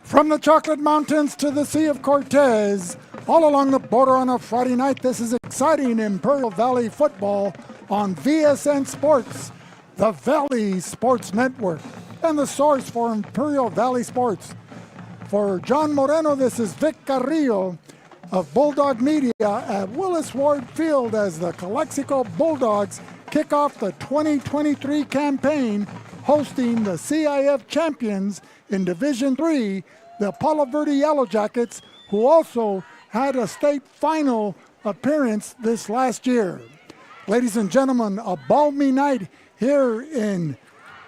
From the Chocolate Mountains to the Sea of Cortez, all along the border on a Friday night, this is exciting Imperial Valley football on VSN Sports, the Valley Sports Network, and the source for Imperial Valley Sports. For John Moreno, this is Vic Carrillo of Bulldog Media at Willis Ward Field as the Calexico Bulldogs kick off the 2023 campaign, hosting the CIF champions in Division III, the Palo Verde Yellowjackets, who also had a state final appearance this last year. Ladies and gentlemen, a balmy night here in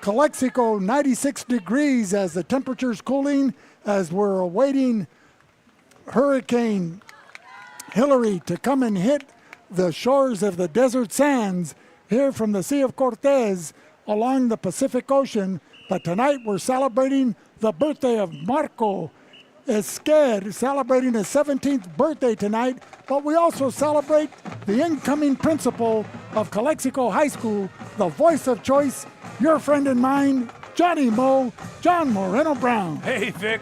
Calexico, 96 degrees as the temperature's cooling as we're awaiting Hurricane Hillary to come and hit the shores of the desert sands here from the Sea of Cortez along the Pacific Ocean. But tonight we're celebrating the birthday of Marco Esquer, celebrating his 17th birthday tonight. But we also celebrate the incoming principal of Calexico High School, the voice of choice, your friend and mine, Johnny Mo, John Moreno Brown. Hey, Vic.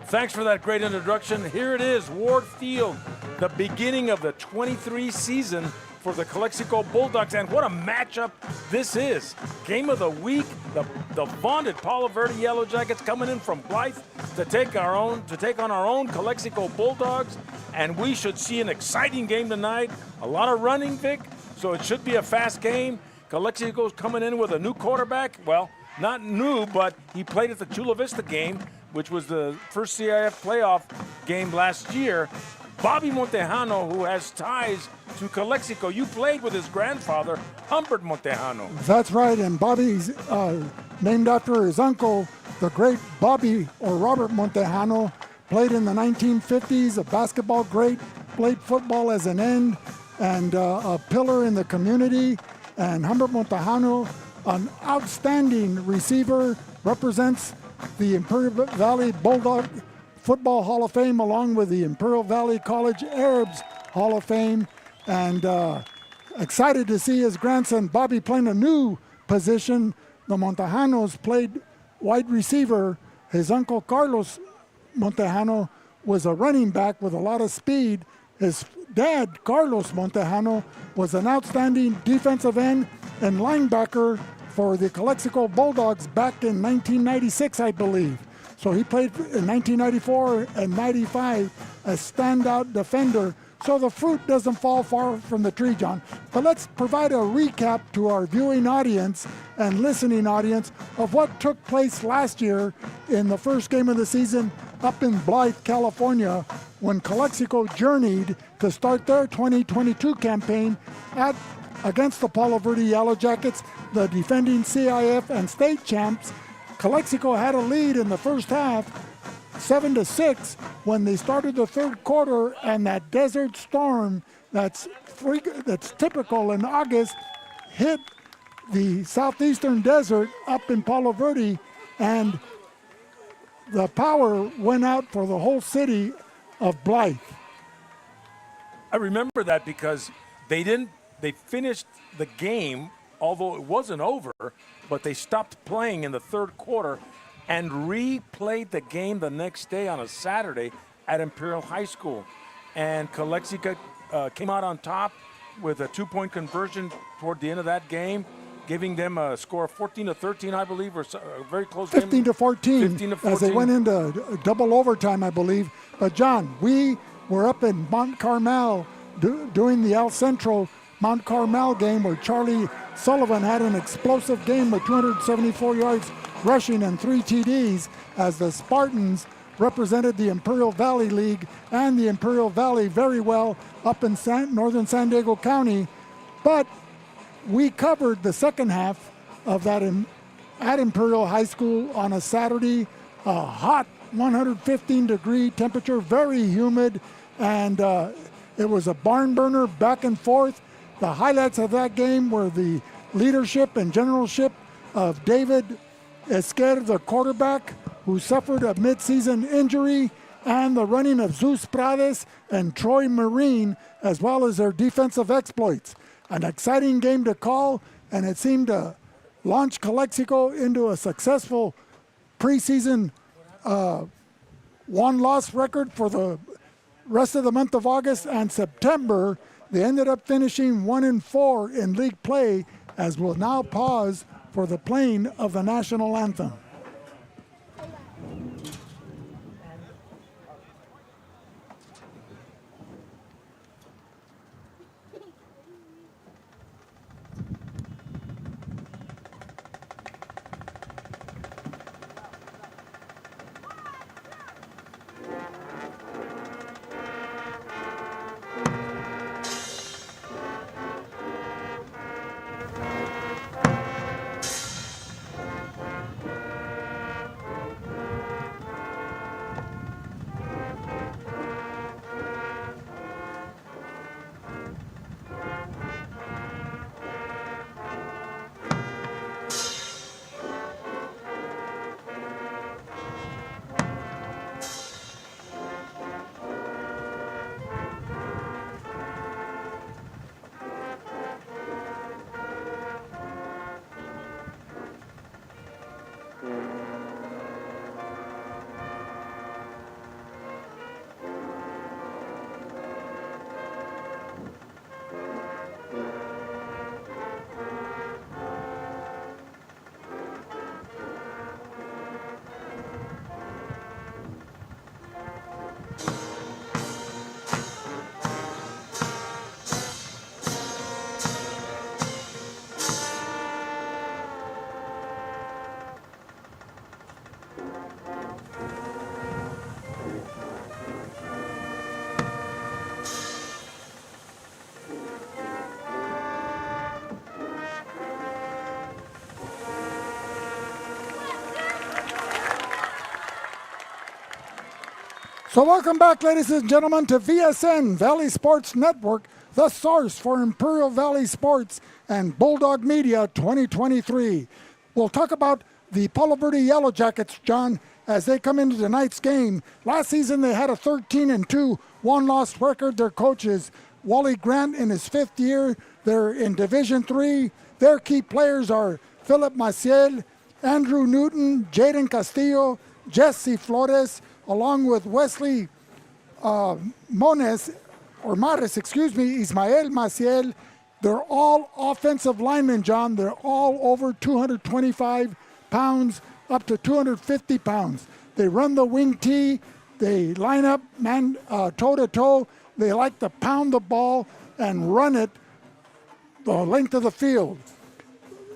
Thanks for that great introduction. Here it is, Ward Field, the beginning of the 23 season for the Calexico Bulldogs, and what a matchup this is. Game of the week, the vaunted Palo Verde Yellowjackets coming in from Blythe to take on our own Calexico Bulldogs, and we should see an exciting game tonight. A lot of running, Vic, so it should be a fast game. Calexico's coming in with a new quarterback. Well, not new, but he played at the Chula Vista game, which was the first CIF playoff game last year. Bobby Montejano, who has ties to Calexico. You played with his grandfather, Humbert Montejano. That's right, and Bobby's named after his uncle, the great Bobby or Robert Montejano, played in the 1950s, a basketball great, played football as an end, and a pillar in the community. And Humbert Montejano, an outstanding receiver, represents the Imperial Valley Bulldog Football Hall of Fame along with the Imperial Valley College Arabs Hall of Fame. And excited to see his grandson Bobby playing a new position. The Montejanos played wide receiver. His uncle Carlos Montejano was a running back with a lot of speed. His dad, Carlos Montejano, was an outstanding defensive end and linebacker for the Calexico Bulldogs back in 1996, I believe. So he played in 1994 and 95 as standout defender. So the fruit doesn't fall far from the tree, John. But let's provide a recap to our viewing audience and listening audience of what took place last year in the first game of the season up in Blythe, California, when Calexico journeyed to start their 2022 campaign against the Palo Verde Yellowjackets, the defending CIF and state champs. Calexico had a lead in the first half, 7-6, when they started the third quarter, and that desert storm that's typical in August hit the southeastern desert up in Palo Verde, and the power went out for the whole city of Blythe. I remember that because they finished the game, although it wasn't over, but they stopped playing in the third quarter and replayed the game the next day on a Saturday at Imperial High School. And Calexico came out on top with a two-point conversion toward the end of that game, giving them a score of 14-13, I believe, or a very close 15 game. 15-14, 15-14. as they went into double overtime, I believe. But, John, we were up in Mount Carmel doing the El Centro Mount Carmel game where Charlie Sullivan had an explosive game with 274 yards rushing and 3 TDs as the Spartans represented the Imperial Valley League and the Imperial Valley very well up in northern San Diego County. But we covered the second half of that at Imperial High School on a Saturday, a hot 115-degree temperature, very humid, and it was a barn burner back and forth. The highlights of that game were the leadership and generalship of David Esquer, the quarterback, who suffered a midseason injury, and the running of Zeus Prades and Troy Marine, as well as their defensive exploits. An exciting game to call, and it seemed to launch Calexico into a successful preseason one-loss record for the rest of the month of August and September. They ended up finishing 1-4 in league play, as we'll now pause for the playing of the national anthem. So welcome back, ladies and gentlemen, to VSN, Valley Sports Network, the source for Imperial Valley Sports and Bulldog Media 2023. We'll talk about the Palo Verde Yellowjackets, John, as they come into tonight's game. Last season, they had a 13-2 one-loss record. Their coach is Wally Grant in his 5th year. They're in Division III. Their key players are Philip Maciel, Andrew Newton, Jaden Castillo, Jesse Flores, along with Wesley Mares, Ismael Maciel. They're all offensive linemen, John. They're all over 225 pounds, up to 250 pounds. They run the wing tee. They line up toe-to-toe. They like to pound the ball and run it the length of the field.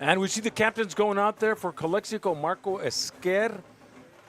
And we see the captains going out there for Calexico: Marco Esquer,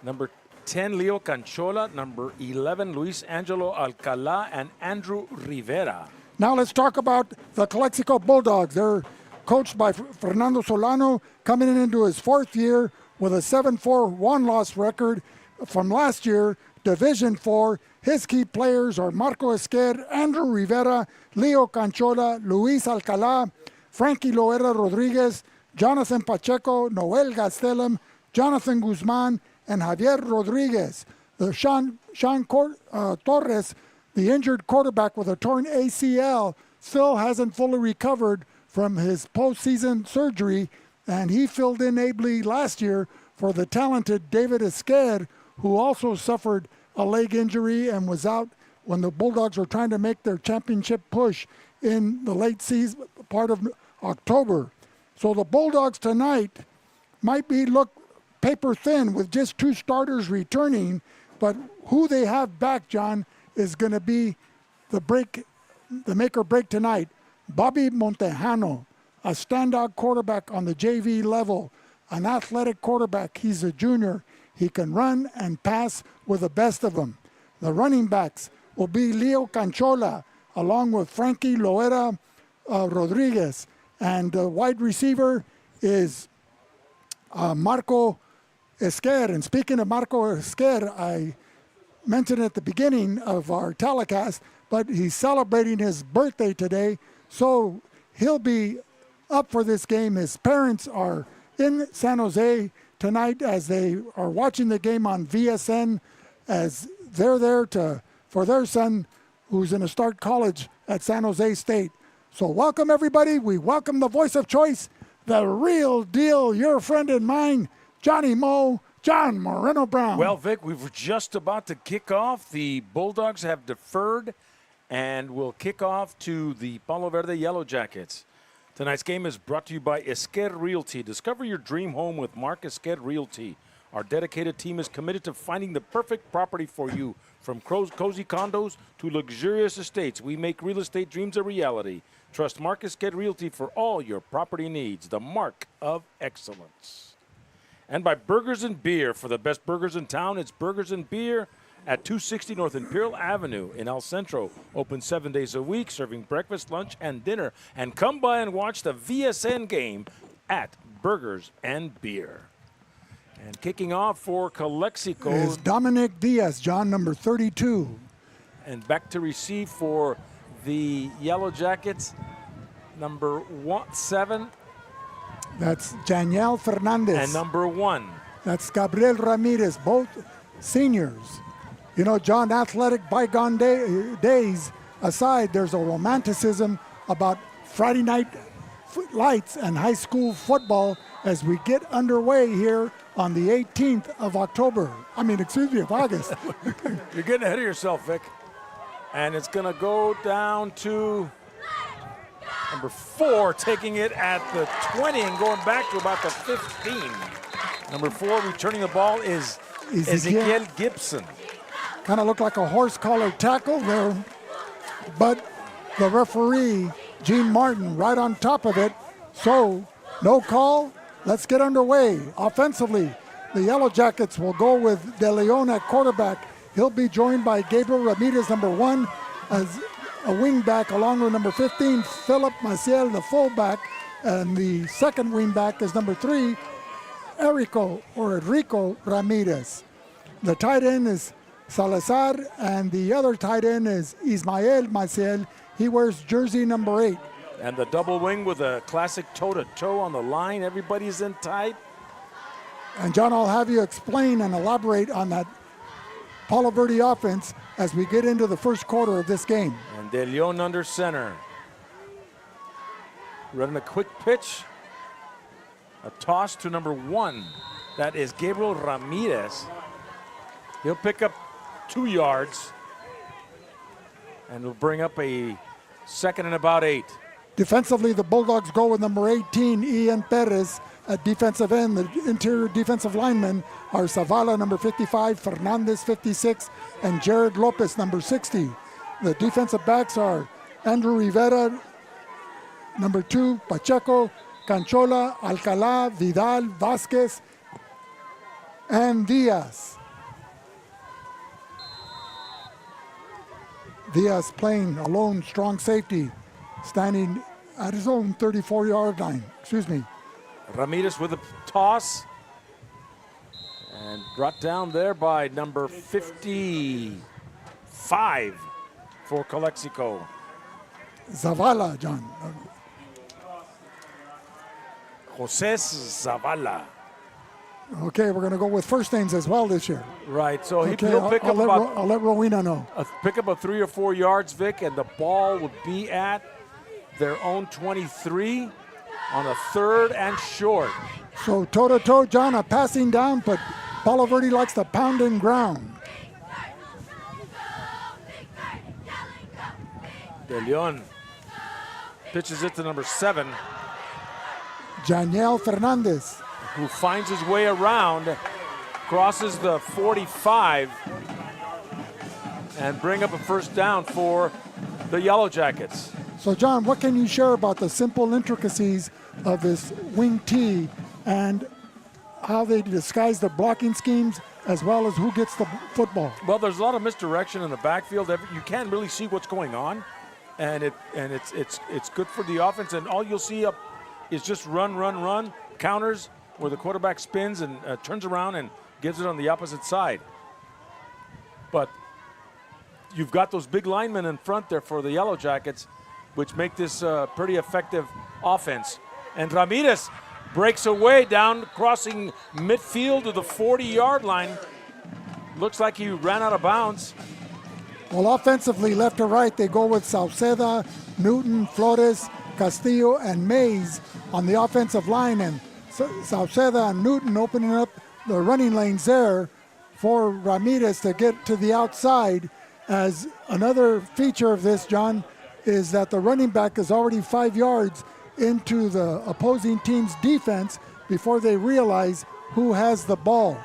number 10, Leo Canchola, number 11, Luis Angelo Alcala, and Andrew Rivera. Now let's talk about the Calexico Bulldogs. They're coached by Fernando Solano, coming into his 4th year with a 7-4 one-loss record from last year, Division IV. His key players are Marco Esquer, Andrew Rivera, Leo Canchola, Luis Alcala, Frankie Loera Rodriguez, Jonathan Pacheco, Noel Gastelum, Jonathan Guzman, and Javier Rodriguez. The Sean Torres, the injured quarterback with a torn ACL, still hasn't fully recovered from his postseason surgery, and he filled in ably last year for the talented David Esquer, who also suffered a leg injury and was out when the Bulldogs were trying to make their championship push in the late season, part of October. So the Bulldogs tonight might look paper thin with just 2 starters returning, but who they have back, John, is going to be the make or break tonight. Bobby Montejano, a standout quarterback on the JV level, an athletic quarterback. He's a junior. He can run and pass with the best of them. The running backs will be Leo Canchola, along with Frankie Loera Rodriguez. And the wide receiver is Marco Esquer. And speaking of Marco Esquer, I mentioned at the beginning of our telecast, but he's celebrating his birthday today, so he'll be up for this game. His parents are in San Jose tonight as they are watching the game on VSN, as they're there for their son who's going to start college at San Jose State. So welcome, everybody. We welcome the voice of choice, the real deal, your friend and mine, Johnny Moe, John Moreno Brown. Well, Vic, we were just about to kick off. The Bulldogs have deferred and will kick off to the Palo Verde Yellowjackets. Tonight's game is brought to you by Esquer Realty. Discover your dream home with Mark Esquer Realty. Our dedicated team is committed to finding the perfect property for you. From cozy condos to luxurious estates, we make real estate dreams a reality. Trust Mark Esquer Realty for all your property needs. The mark of excellence. And by Burgers and Beer. For the best burgers in town, it's Burgers and Beer at 260 North Imperial Avenue in El Centro. Open 7 days a week, serving breakfast, lunch, and dinner. And come by and watch the VSN game at Burgers and Beer. And kicking off for Calexico is Dominic Diaz, John, number 32. And back to receive for the Yellow Jackets, number 7. That's Janiel Fernandez. And number 1. That's Gabriel Ramirez, both seniors. You know, John, athletic bygone days aside, there's a romanticism about Friday night lights and high school football as we get underway here on the 18th of October. Of August. You're getting ahead of yourself, Vic. And it's going to go down to number 4, taking it at the 20 and going back to about the 15. Number 4 returning the ball is Ezekiel Gibson. Kind of looked like a horse collar tackle there, but the referee, Gene Martin, right on top of it. So, no call. Let's get underway. Offensively, the Yellow Jackets will go with De Leon at quarterback. He'll be joined by Gabriel Ramirez, number 1, as a wingback, along with number 15, Philip Maciel, the fullback. And the second wingback is number 3, Enrico Ramirez. The tight end is Salazar, and the other tight end is Ismael Maciel. He wears jersey number 8. And the double wing with a classic toe-to-toe on the line. Everybody's in tight. And John, I'll have you explain and elaborate on that Palo Verde offense as we get into the first quarter of this game. And De Leon under center. Running a quick pitch. A toss to number 1. That is Gabriel Ramirez. He'll pick up 2 yards. And will bring up a second and about 8. Defensively, the Bulldogs go with number 18, Ian Perez, at defensive end. The interior defensive linemen are Zavala, number 55, Fernandez, 56, and Jared Lopez, number 60. The defensive backs are Andrew Rivera, number 2, Pacheco, Canchola, Alcalá, Vidal, Vasquez, and Diaz. Diaz playing alone, strong safety, standing at his own 34-yard line. Ramirez with a toss. And brought down there by number 55 for Calexico. Zavala, John. Jose Zavala. Okay, we're going to go with first names as well this year. Right, so Okay, he'll pick up I'll let Rowena know. Pick up a 3 or 4 yards, Vic, and the ball would be at their own 23 on a 3rd and short. So toe-to-toe, John, a passing down, but Palo Verde likes to pound in ground. De Leon pitches it to number 7, Janiel Fernandez. who finds his way around, crosses the 45, and bring up a first down for the Yellow Jackets. So, John, what can you share about the simple intricacies of this wing tee and how they disguise the blocking schemes as well as who gets the football? Well, there's a lot of misdirection in the backfield. You can't really see what's going on, and it's good for the offense. And all you'll see up is just run, counters where the quarterback spins and turns around and gives it on the opposite side. But you've got those big linemen in front there for the Yellow Jackets, which make this pretty effective offense. And Ramirez breaks away down, crossing midfield to the 40-yard line. Looks like he ran out of bounds. Well, offensively, left to right, they go with Sauceda, Newton, Flores, Castillo, and Mays on the offensive line. And Sauceda and Newton opening up the running lanes there for Ramirez to get to the outside. As another feature of this, John, is that the running back is already 5 yards into the opposing team's defense before they realize who has the ball.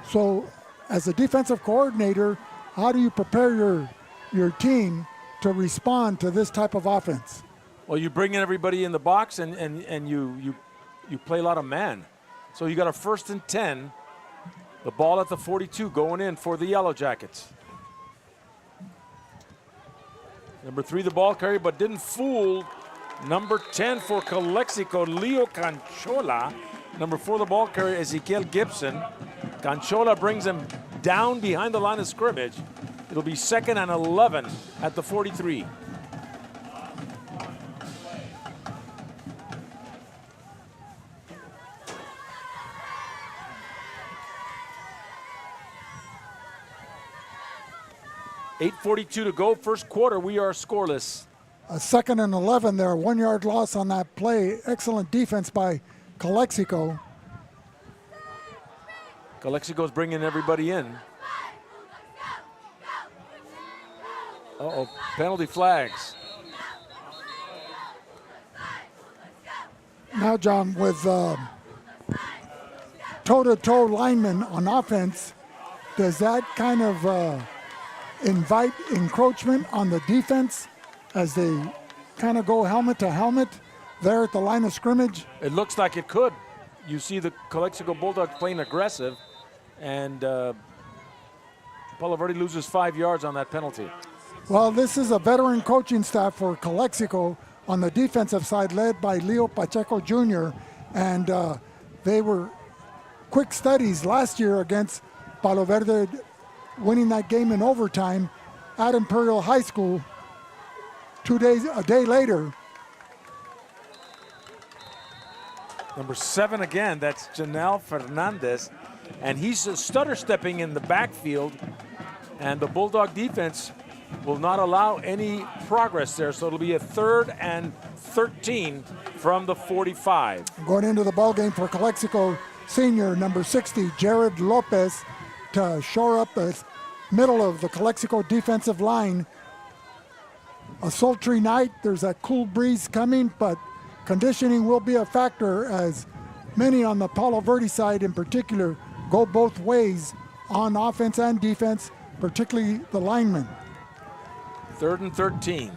So as a defensive coordinator, how do you prepare your team to respond to this type of offense? Well, you bring in everybody in the box and you play a lot of man. So you got a 1st and 10. The ball at the 42 going in for the Yellow Jackets. Number 3, the ball carrier, but didn't fool number 10 for Calexico, Leo Canchola. Number 4, the ball carrier, Ezekiel Gibson. Canchola brings him down behind the line of scrimmage. It'll be 2nd and 11 at the 43. .8:42 to go, first quarter. We are scoreless. A 2nd and 11 there, 1 yard loss on that play. Excellent defense by Calexico. Calexico's bringing everybody in. Uh-oh, penalty flags. Now, John, with toe-to-toe linemen on offense, does that kind of invite encroachment on the defense as they kind of go helmet to helmet there at the line of scrimmage? It looks like it could. You see the Calexico Bulldogs playing aggressive, and Palo Verde loses 5 yards on that penalty. Well, this is a veteran coaching staff for Calexico on the defensive side, led by Leo Pacheco Jr., and they were quick studies last year against Palo Verde, winning that game in overtime at Imperial High School. A day later. Number 7 again, that's Janelle Fernandez, and he's stutter stepping in the backfield, and the Bulldog defense will not allow any progress there, so it'll be a 3rd and 13 from the 45. Going into the ball game for Calexico, senior number 60, Jared Lopez, to shore up the middle of the Calexico defensive line. A sultry night, there's a cool breeze coming, but conditioning will be a factor as many on the Palo Verde side in particular go both ways on offense and defense, particularly the linemen. 3rd and 13.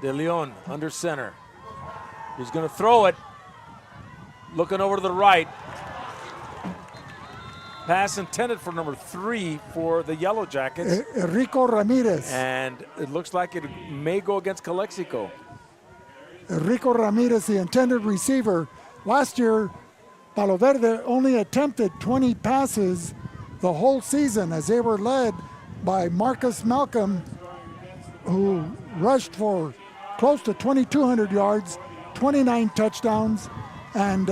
De Leon under center. He's going to throw it. Looking over to the right. Pass intended for number 3 for the Yellow Jackets. Enrico Ramirez. And it looks like it may go against Calexico. Enrico Ramirez, the intended receiver. Last year, Palo Verde only attempted 20 passes the whole season as they were led by Marcus Malcolm, who rushed for close to 2,200 yards, 29 touchdowns, and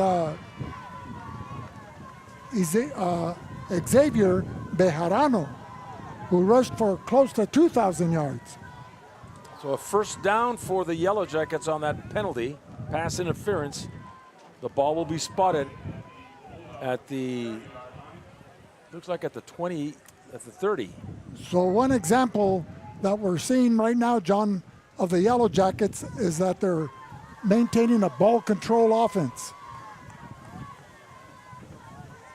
Xavier Bejarano, who rushed for close to 2,000 yards. So a 1st down for the Yellow Jackets on that penalty, pass interference. The ball will be spotted at the, looks like at the 20, at the 30. So one example that we're seeing right now, John, of the Yellow Jackets is that they're maintaining a ball control offense.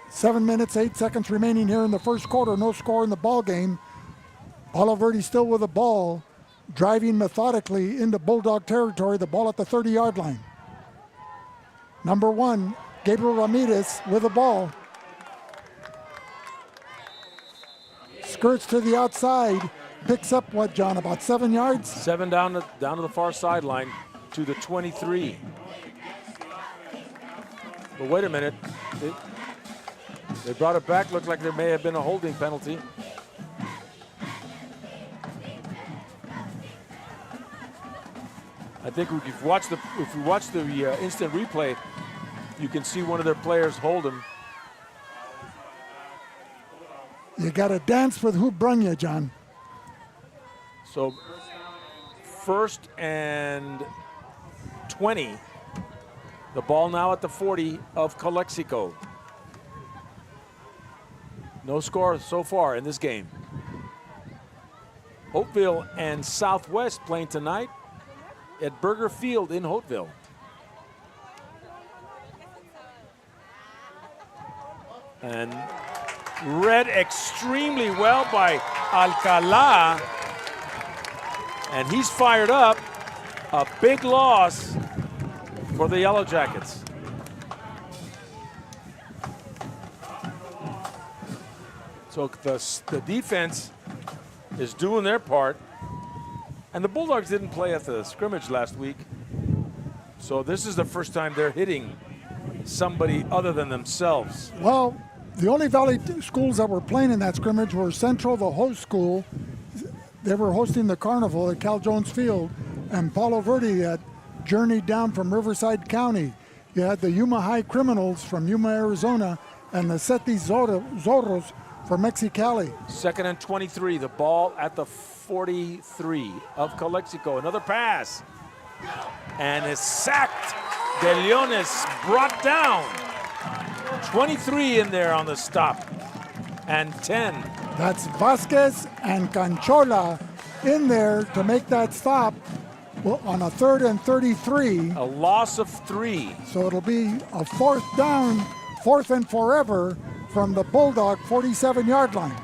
7 minutes, 8 seconds remaining here in the first quarter. No score in the ball game. Palo Verde still with the ball, driving methodically into Bulldog territory. The ball at the 30-yard line. Number 1, Gabriel Ramirez with the ball. Skirts to the outside. Picks up what, John? About 7 yards? 7 down to the far sideline to the 23. But wait a minute. They brought it back. Looked like there may have been a holding penalty. I think if you watch the instant replay, you can see one of their players hold him. You got to dance with who brung you, John. So 1st and 20. The ball now at the 40 of Calexico. No score so far in this game. Hopeville and Southwest playing tonight at Burger Field in Hopeville. And read extremely well by Alcala. And he's fired up. A big loss for the Yellowjackets. So the defense is doing their part. And the Bulldogs didn't play at the scrimmage last week. So this is the first time they're hitting somebody other than themselves. Well, the only Valley schools that were playing in that scrimmage were Central, the host school. They were hosting the carnival at Cal Jones Field, and Palo Verde that journeyed down from Riverside County. You had the Yuma High Criminals from Yuma, Arizona, and the Seti Zorros from Mexicali. 2nd and 23, the ball at the 43 of Calexico. Another pass, and is sacked. De Leon is brought down. 23 in there on the stop, and 10. That's Vasquez and Canchola in there to make that stop on a 3rd and 33. A loss of 3. So it'll be a 4th down, 4th and forever from the Bulldog 47-yard line.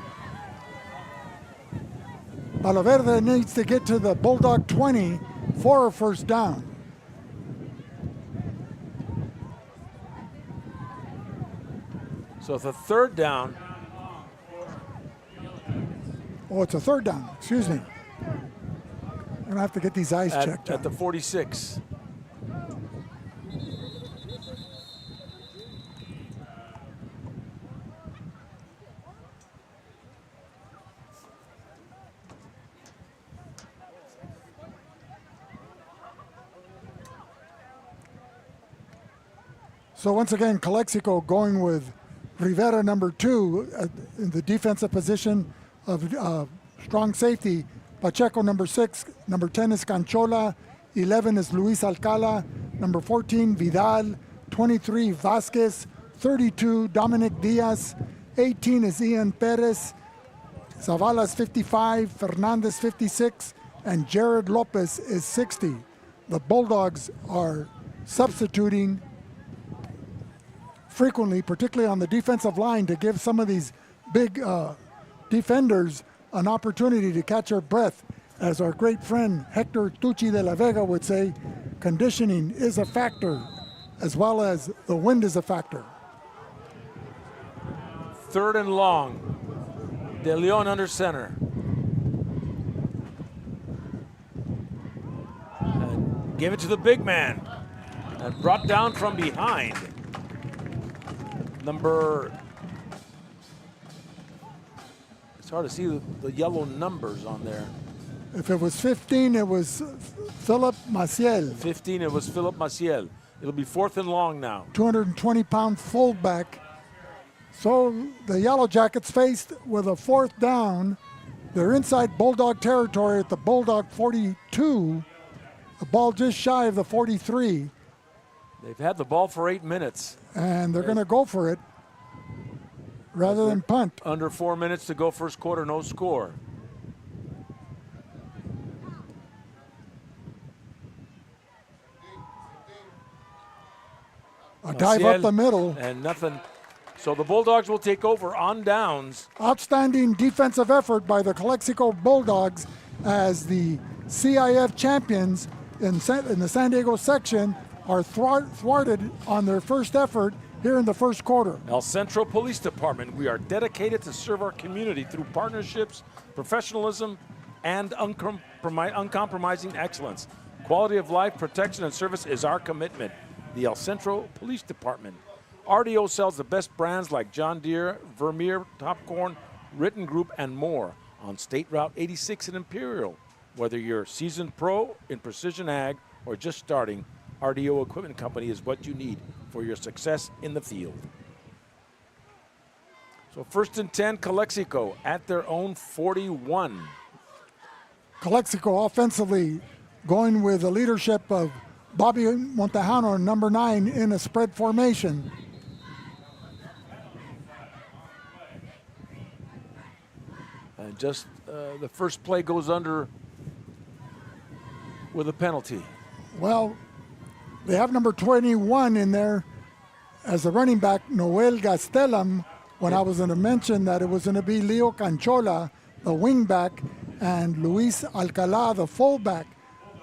Palo Verde needs to get to the Bulldog 20 for a 1st down. So it's a 3rd down. Oh, it's a 3rd down. Excuse me. I'm going to have to get these eyes checked. At the 46. So once again, Calexico going with Rivera, number 2, in the defensive position of strong safety. Pacheco, number 6. Number 10 is Canchola. 11 is Luis Alcala. Number 14, Vidal. 23, Vasquez. 32, Dominic Diaz. 18 is Ian Perez. Zavala's 55. Fernandez, 56. And Jared Lopez is 60. The Bulldogs are substituting frequently, particularly on the defensive line, to give some of these big defenders an opportunity to catch their breath. As our great friend Hector Tucci de la Vega would say, conditioning is a factor as well as the wind is a factor. 3rd and long. De Leon under center. And give it to the big man. And brought down from behind. It's hard to see the yellow numbers on there. If it was 15, it was Philip Maciel. 15, it was Philip Maciel. It'll be 4th and long now. 220-pound fullback. So the Yellowjackets faced with a 4th down. They're inside Bulldog territory at the Bulldog 42. The ball just shy of the 43. They've had the ball for 8 minutes. And they're going to go for it rather than punt. Under 4 minutes to go, first quarter, no score. A dive up the middle. And nothing. So the Bulldogs will take over on downs. Outstanding defensive effort by the Calexico Bulldogs as the CIF champions in the San Diego section are thwarted on their first effort here in the first quarter. El Centro Police Department, we are dedicated to serve our community through partnerships, professionalism, and uncompromising excellence. Quality of life, protection, and service is our commitment. The El Centro Police Department. RDO sells the best brands like John Deere, Vermeer, Topcorn, Ritten Group, and more on State Route 86 in Imperial. Whether you're seasoned pro in precision ag or just starting, RDO Equipment Company is what you need for your success in the field. So 1st and 10, Calexico at their own 41. Calexico offensively going with the leadership of Bobby Montejano, number 9, in a spread formation. And just the first play goes under with a penalty. Well, they have number 21 in there as the running back, Noel Gastelum, when I was going to mention that it was going to be Leo Canchola, the wing back, and Luis Alcalá, the fullback.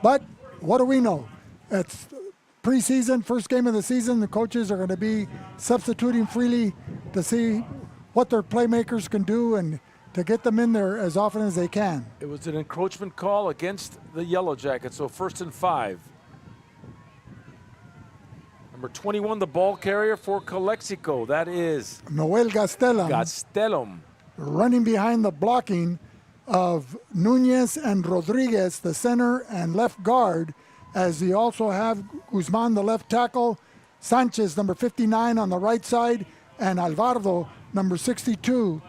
But what do we know? It's preseason, first game of the season. The coaches are going to be substituting freely to see what their playmakers can do and to get them in there as often as they can. It was an encroachment call against the Yellowjackets, so 1st and 5. Number 21, the ball carrier for Calexico. That is Noel Gastelum. Running behind the blocking of Nunez and Rodriguez, the center and left guard, as you also have Guzman, the left tackle, Sanchez, number 59 on the right side, and Alvarado, number 62,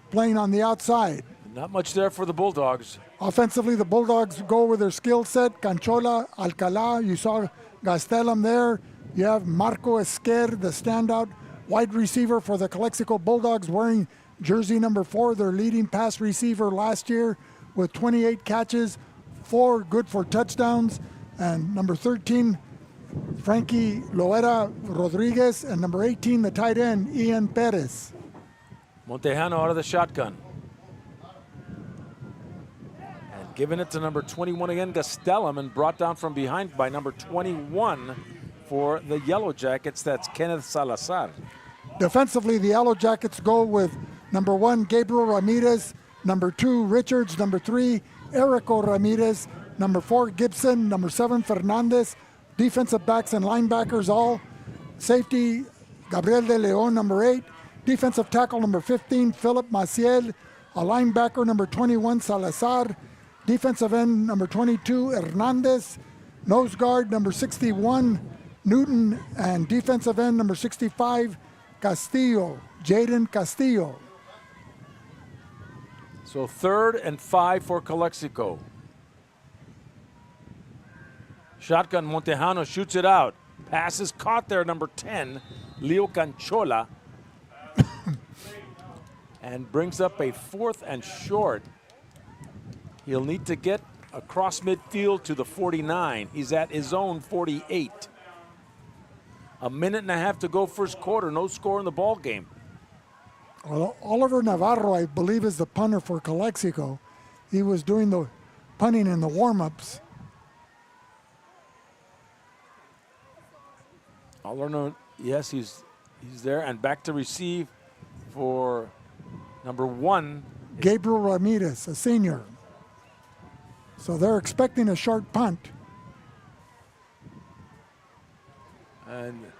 playing on the outside. Not much there for the Bulldogs. Offensively, the Bulldogs go with their skill set. Canchola, Alcalá, you saw Gastelum there. You have Marco Esquer, the standout wide receiver for the Calexico Bulldogs, wearing jersey number 4, their leading pass receiver last year with 28 catches, 4 good for touchdowns. And number 13, Frankie Loera Rodriguez, and number 18, the tight end, Ian Perez. Montejano out of the shotgun. And giving it to number 21 again, Gastelum, and brought down from behind by number 21 for the Yellowjackets. That's Kenneth Salazar. Defensively, the Yellowjackets go with number 1, Gabriel Ramirez, number 2, Richards, number 3, Erico Ramirez, number 4, Gibson, number 7, Fernandez. Defensive backs and linebackers all. Safety, Gabriel de Leon, number 8. Defensive tackle, number 15, Philip Maciel. A linebacker, number 21, Salazar. Defensive end, number 22, Hernandez. Nose guard, number 61, Newton. And defensive end, number 65, Castillo, Jaden Castillo. So 3rd and 5 for Calexico. Shotgun, Montejano shoots it out. Pass is caught there, number 10, Leo Canchola. And brings up a 4th and short. He'll need to get across midfield to the 49. He's at his own 48. A minute and a half to go first quarter. No score in the ball game. Well, Oliver Navarro, I believe, is the punter for Calexico. He was doing the punting in the warm-ups. Oliver, yes, he's there, and back to receive for number 1. Gabriel Ramirez, a senior. So they're expecting a short punt. And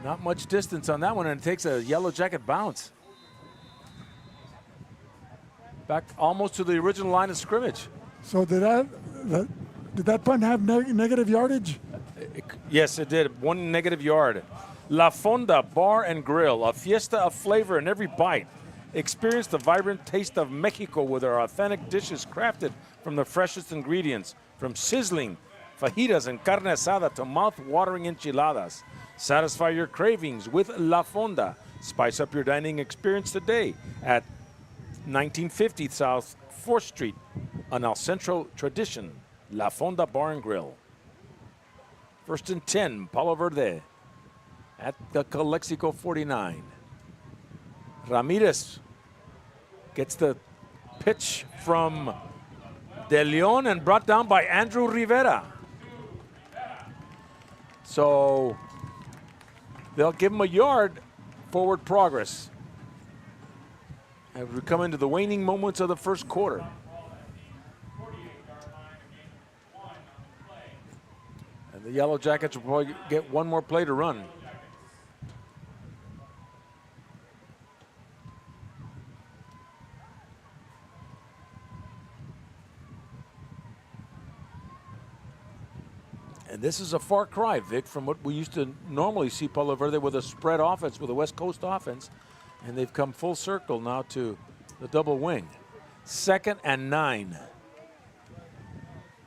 not much distance on that one, and it takes a Yellow Jacket bounce. Back almost to the original line of scrimmage. So did that punt have negative yardage? Yes, it did. 1 negative yard. La Fonda Bar and Grill, a fiesta of flavor in every bite. Experience the vibrant taste of Mexico with our authentic dishes crafted from the freshest ingredients, from sizzling fajitas and carne asada to mouth-watering enchiladas. Satisfy your cravings with La Fonda. Spice up your dining experience today at 1950 South 4th Street, an El Centro tradition. La Fonda Bar and Grill. 1st and 10, Palo Verde at the Calexico 49. Ramirez gets the pitch from De Leon and brought down by Andrew Rivera. So they'll give him a yard, forward progress. As we come into the waning moments of the first quarter. And the Yellow Jackets will probably get one more play to run. And this is a far cry, Vic, from what we used to normally see Palo Verde with a spread offense, with a West Coast offense. And they've come full circle now to the double wing. 2nd and 9.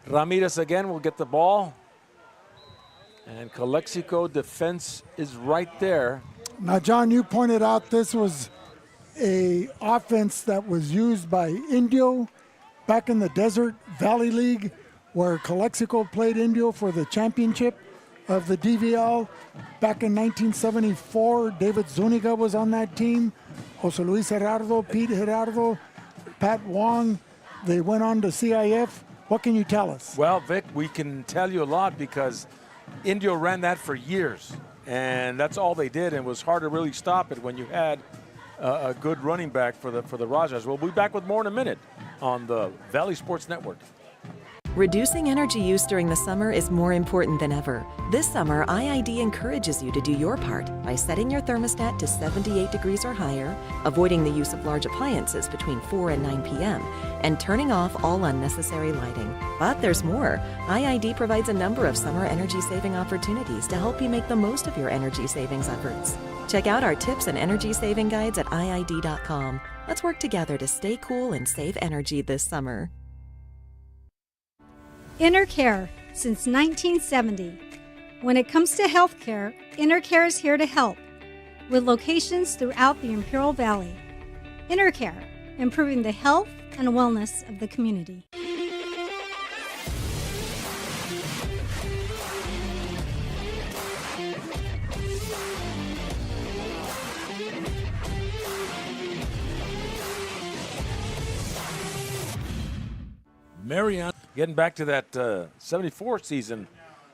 Ramirez again will get the ball. And Calexico defense is right there. Now, John, you pointed out this was a offense that was used by Indio back in the Desert Valley League, where Calexico played Indio for the championship of the DVL. Back in 1974, David Zuniga was on that team. Jose Luis Gerardo, Pete Gerardo, Pat Wong. They went on to CIF. What can you tell us? Well, Vic, we can tell you a lot because Indio ran that for years, and that's all they did, and it was hard to really stop it when you had a good running back for the Rajas. We'll be back with more in a minute on the Valley Sports Network. Reducing energy use during the summer is more important than ever. This summer, IID encourages you to do your part by setting your thermostat to 78 degrees or higher, avoiding the use of large appliances between 4 and 9 p.m., and turning off all unnecessary lighting. But there's more. IID provides a number of summer energy-saving opportunities to help you make the most of your energy savings efforts. Check out our tips and energy-saving guides at IID.com. Let's work together to stay cool and save energy this summer. InnerCare since 1970. When it comes to healthcare, InnerCare is here to help, with locations throughout the Imperial Valley. InnerCare, improving the health and wellness of the community. Marion, getting back to that 74 season,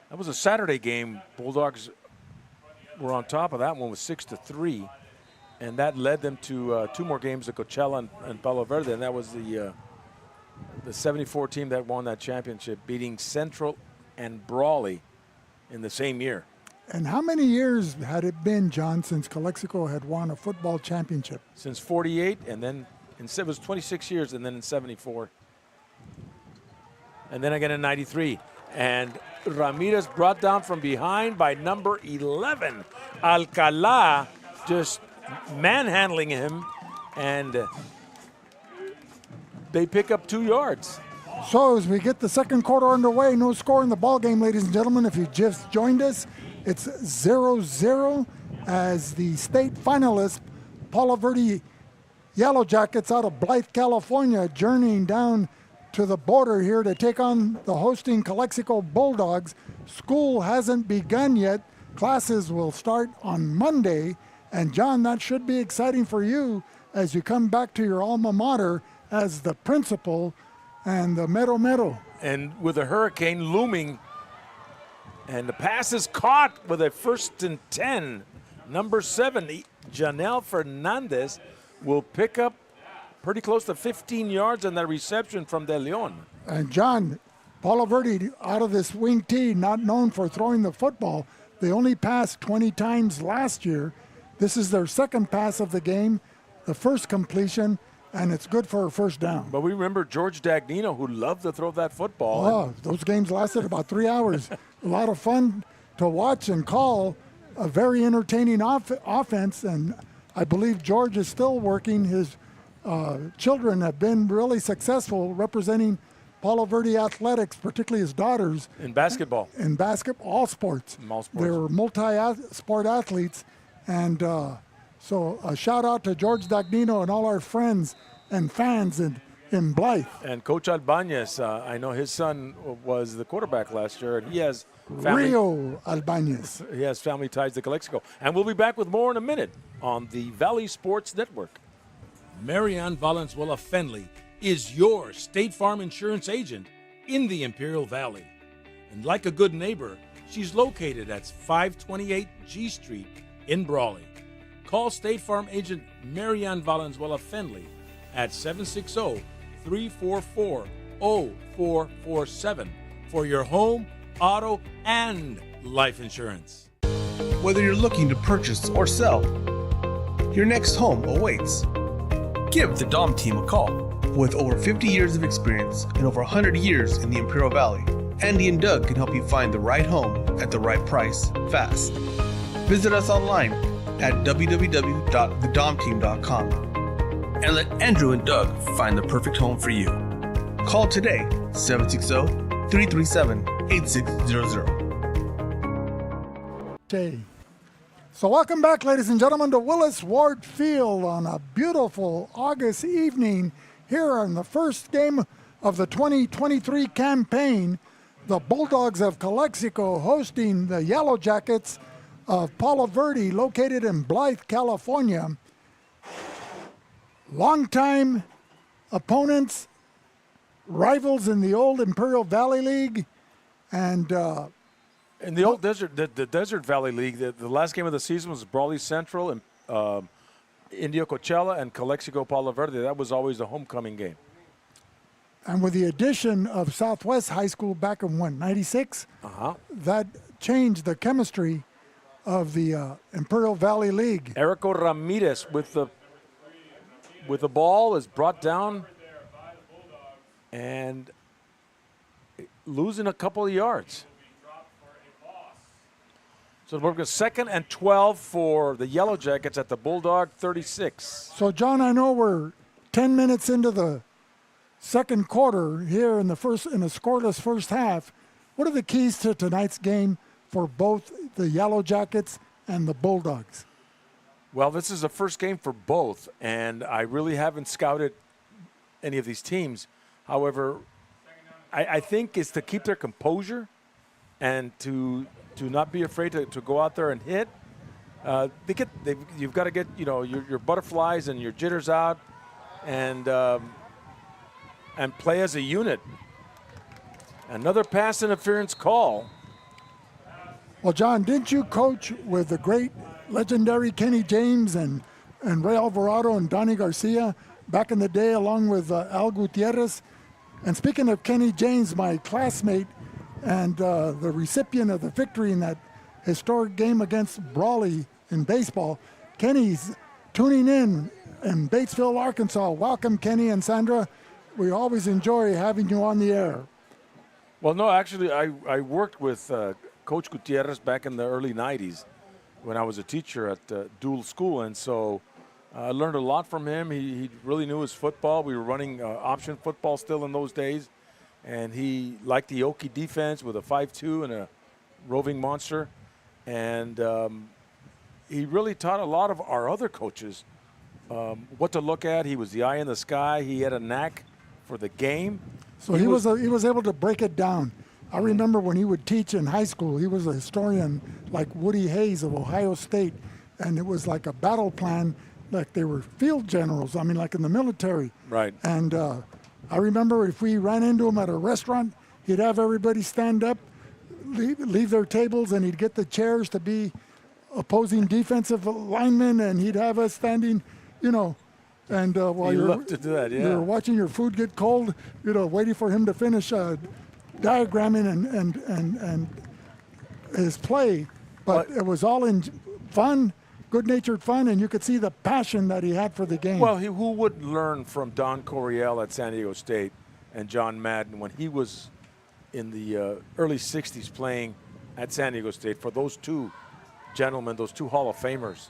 that was a Saturday game. Bulldogs were on top of that one with 6-3, and that led them to 2 more games at Coachella and Palo Verde, and that was the 74 team that won that championship, beating Central and Brawley in the same year. And how many years had it been, John, since Calexico had won a football championship? Since 48, and then it was 26 years, and then in 74. And then again in 93. And Ramirez brought down from behind by number 11. Alcala just manhandling him, and they pick up 2 yards. So as we get the second quarter underway, no score in the ball game, ladies and gentlemen. If you just joined us, it's 0-0 as the state finalists, Palo Verde Yellowjackets out of Blythe, California, journeying down to the border here to take on the hosting Calexico Bulldogs. School hasn't begun yet. Classes will start on Monday. And John, that should be exciting for you as you come back to your alma mater as the principal and the Mero. And with a hurricane looming, and the pass is caught with a 1st and 10. Number 7, Janelle Fernandez, will pick up pretty close to 15 yards on that reception from De Leon. And John, Palo Verde out of this wing T, not known for throwing the football. They only passed 20 times last year. This is their second pass of the game, the first completion, and it's good for a first down. But we remember George Dagnino, who loved to throw that football. Oh, those games lasted about 3 hours. A lot of fun to watch and call. A very entertaining offense, and I believe George is still working. His children have been really successful representing Palo Verde athletics, particularly his daughters. In basketball. In basketball, all sports. All sports. They were multi-sport athletes. And so a shout out to George Dagnino and all our friends and fans in Blythe. And Coach Albanez, I know his son was the quarterback last year, and he has family. Rio Albanez. He has family ties to Calexico. And we'll be back with more in a minute on the Valley Sports Network. Marianne Valenzuela Fenley is your State Farm insurance agent in the Imperial Valley. And like a good neighbor, she's located at 528 G Street in Brawley. Call State Farm agent Marianne Valenzuela Fenley at 760-344-0447 for your home, auto, and life insurance. Whether you're looking to purchase or sell, your next home awaits. Give the Dom team a call. With over 50 years of experience and over 100 years in the Imperial Valley, Andy and Doug can help you find the right home at the right price fast. Visit us online at www.thedomteam.com and let Andrew and Doug find the perfect home for you. Call today, 760-337-8600. Okay. So welcome back, ladies and gentlemen, to Willis Ward Field on a beautiful August evening here on the first game of the 2023 campaign. The Bulldogs of Calexico hosting the Yellowjackets of Palo Verde, located in Blythe, California. Longtime opponents, rivals in the old Imperial Valley League, and in the old the Desert Valley League, the last game of the season was Brawley Central and Indio Coachella and Calexico Palo Verde. That was always the homecoming game. And with the addition of Southwest High School back in 96, that changed the chemistry of the Imperial Valley League. Erico Ramirez with the ball is brought down and losing a couple of yards. So we're going second and 12 for the Yellowjackets at the Bulldog 36. So, John, I know we're 10 minutes into the second quarter here in a scoreless first half. What are the keys to tonight's game for both the Yellowjackets and the Bulldogs? Well, this is the first game for both, and I really haven't scouted any of these teams. However, I think it's to keep their composure and to not be afraid to go out there and hit. You've got to get your butterflies and your jitters out, and play as a unit. Another pass interference call. Well, John, didn't you coach with the great legendary Kenny James and Ray Alvarado and Donnie Garcia back in the day, along with Al Gutierrez? And speaking of Kenny James, my classmate and the recipient of the victory in that historic game against Brawley in baseball, Kenny's tuning in Batesville, Arkansas. Welcome, Kenny and Sandra. We always enjoy having you on the air. Well, no, actually, I worked with Coach Gutierrez back in the early 90s when I was a teacher at Dual School, and so I learned a lot from him. He really knew his football. We were running option football still in those days, and he liked the Okie defense with a 5-2 and a roving monster, and he really taught a lot of our other coaches what to look at. He was the eye in the sky. He had a knack for the game. So he was able to break it down. I remember when he would teach in high school, he was a historian like Woody Hayes of Ohio State, and it was like a battle plan, like they were field generals, like in the military. Right. And I remember if we ran into him at a restaurant, he'd have everybody stand up, leave their tables, and he'd get the chairs to be opposing defensive linemen, and he'd have us standing, and while you're watching your food get cold, waiting for him to finish diagramming and his play. But it was all in fun, good-natured fun, and you could see the passion that he had for the game. Well, who wouldn't learn from Don Coryell at San Diego State and John Madden when he was in the early 60s playing at San Diego State for those two gentlemen, those two Hall of Famers?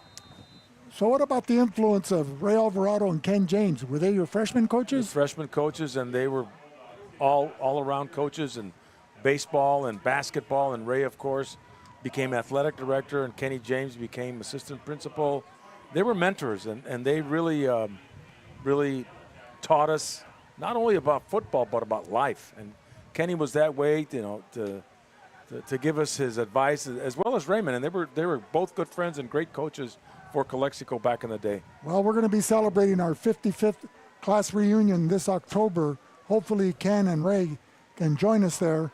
So what about the influence of Ray Alvarado and Ken James? Were they your freshman coaches? Freshman coaches, and they were all-around coaches in baseball and basketball. And Ray, of course, became athletic director, and Kenny James became assistant principal. They were mentors, and they really taught us not only about football but about life. And Kenny was that way, to give us his advice, as well as Raymond. And they were both good friends and great coaches for Calexico back in the day. Well, we're going to be celebrating our 55th class reunion this October. Hopefully Ken and Ray can join us there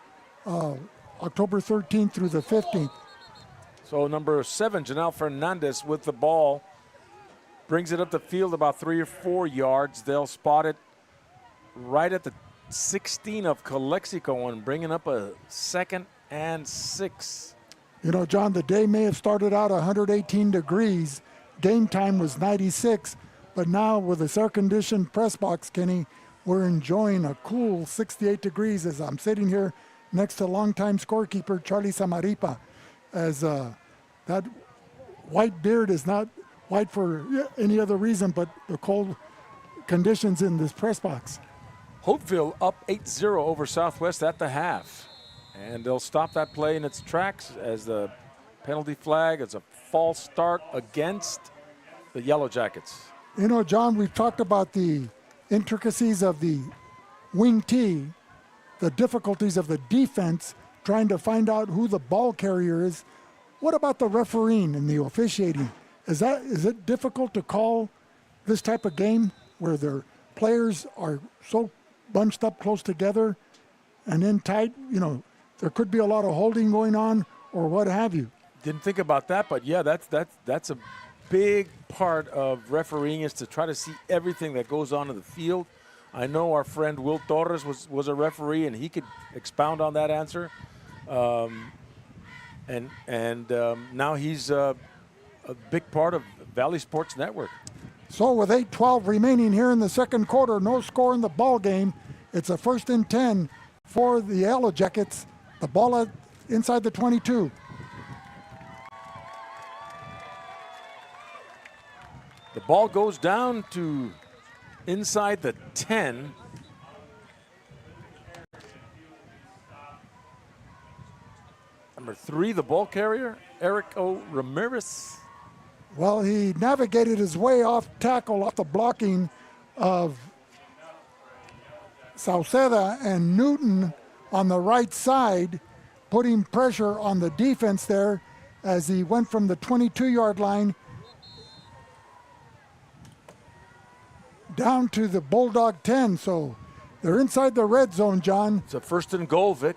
October 13th through the 15th. So number 7, Janelle Fernandez with the ball, brings it up the field about 3 or 4 yards. They'll spot it right at the 16 of Calexico and bringing up a 2nd and 6. John, the day may have started out 118 degrees. Game time was 96, but now with this air-conditioned press box, Kenny, we're enjoying a cool 68 degrees as I'm sitting here next to longtime scorekeeper Charlie Samaripa, as that white beard is not white for any other reason but the cold conditions in this press box. Hopeville up 8-0 over Southwest at the half. And they'll stop that play in its tracks as the penalty flag. It's a false start against the Yellowjackets. You know, John, we've talked about the intricacies of the wing T, the difficulties of the defense, trying to find out who the ball carrier is. What about the refereeing and the officiating? Is it difficult to call this type of game where their players are so bunched up close together and in tight? You know, there could be a lot of holding going on or what have you. Didn't think about that, but yeah, that's a big part of refereeing, is to try to see everything that goes on in the field. I know our friend Will Torres was a referee, and he could expound on that answer. Now he's a big part of Valley Sports Network. So with 8:12 remaining here in the second quarter, no score in the ball game. It's a 1st and 10 for the Yellowjackets. The ball inside the 22. The ball goes down to inside the 10. Number 3, the ball carrier, Eric O. Ramirez. Well, he navigated his way off tackle, off the blocking of Sauceda and Newton on the right side, putting pressure on the defense there as he went from the 22-yard line down to the Bulldog 10. So they're inside the red zone, John. It's a 1st and goal, Vic.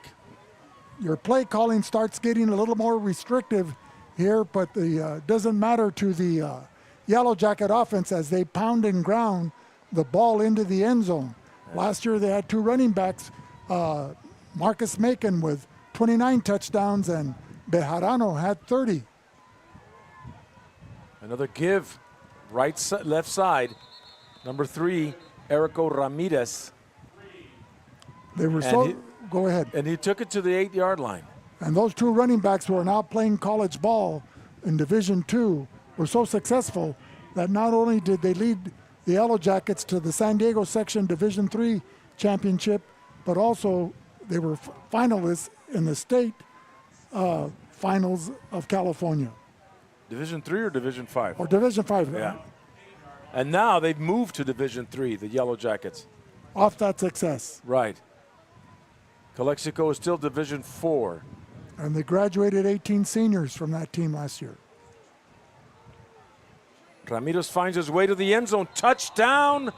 Your play calling starts getting a little more restrictive here, but the doesn't matter to the Yellow Jacket offense as they pound and ground the ball into the end zone. Last year they had 2 running backs, Marcus Macon with 29 touchdowns and Bejarano had 30. Another give, left side. Number 3, Erico Ramirez. They were go ahead. And he took it to the 8-yard line. And those 2 running backs who are now playing college ball in Division II were so successful that not only did they lead the Yellow Jackets to the San Diego Section Division III championship, but also they were finalists in the state finals of California. Division 3 or Division 5? Or Division 5. Yeah. And now they've moved to Division 3, the Yellow Jackets. Off that success. Right. Calexico is still Division 4. And they graduated 18 seniors from that team last year. Ramirez finds his way to the end zone. Touchdown.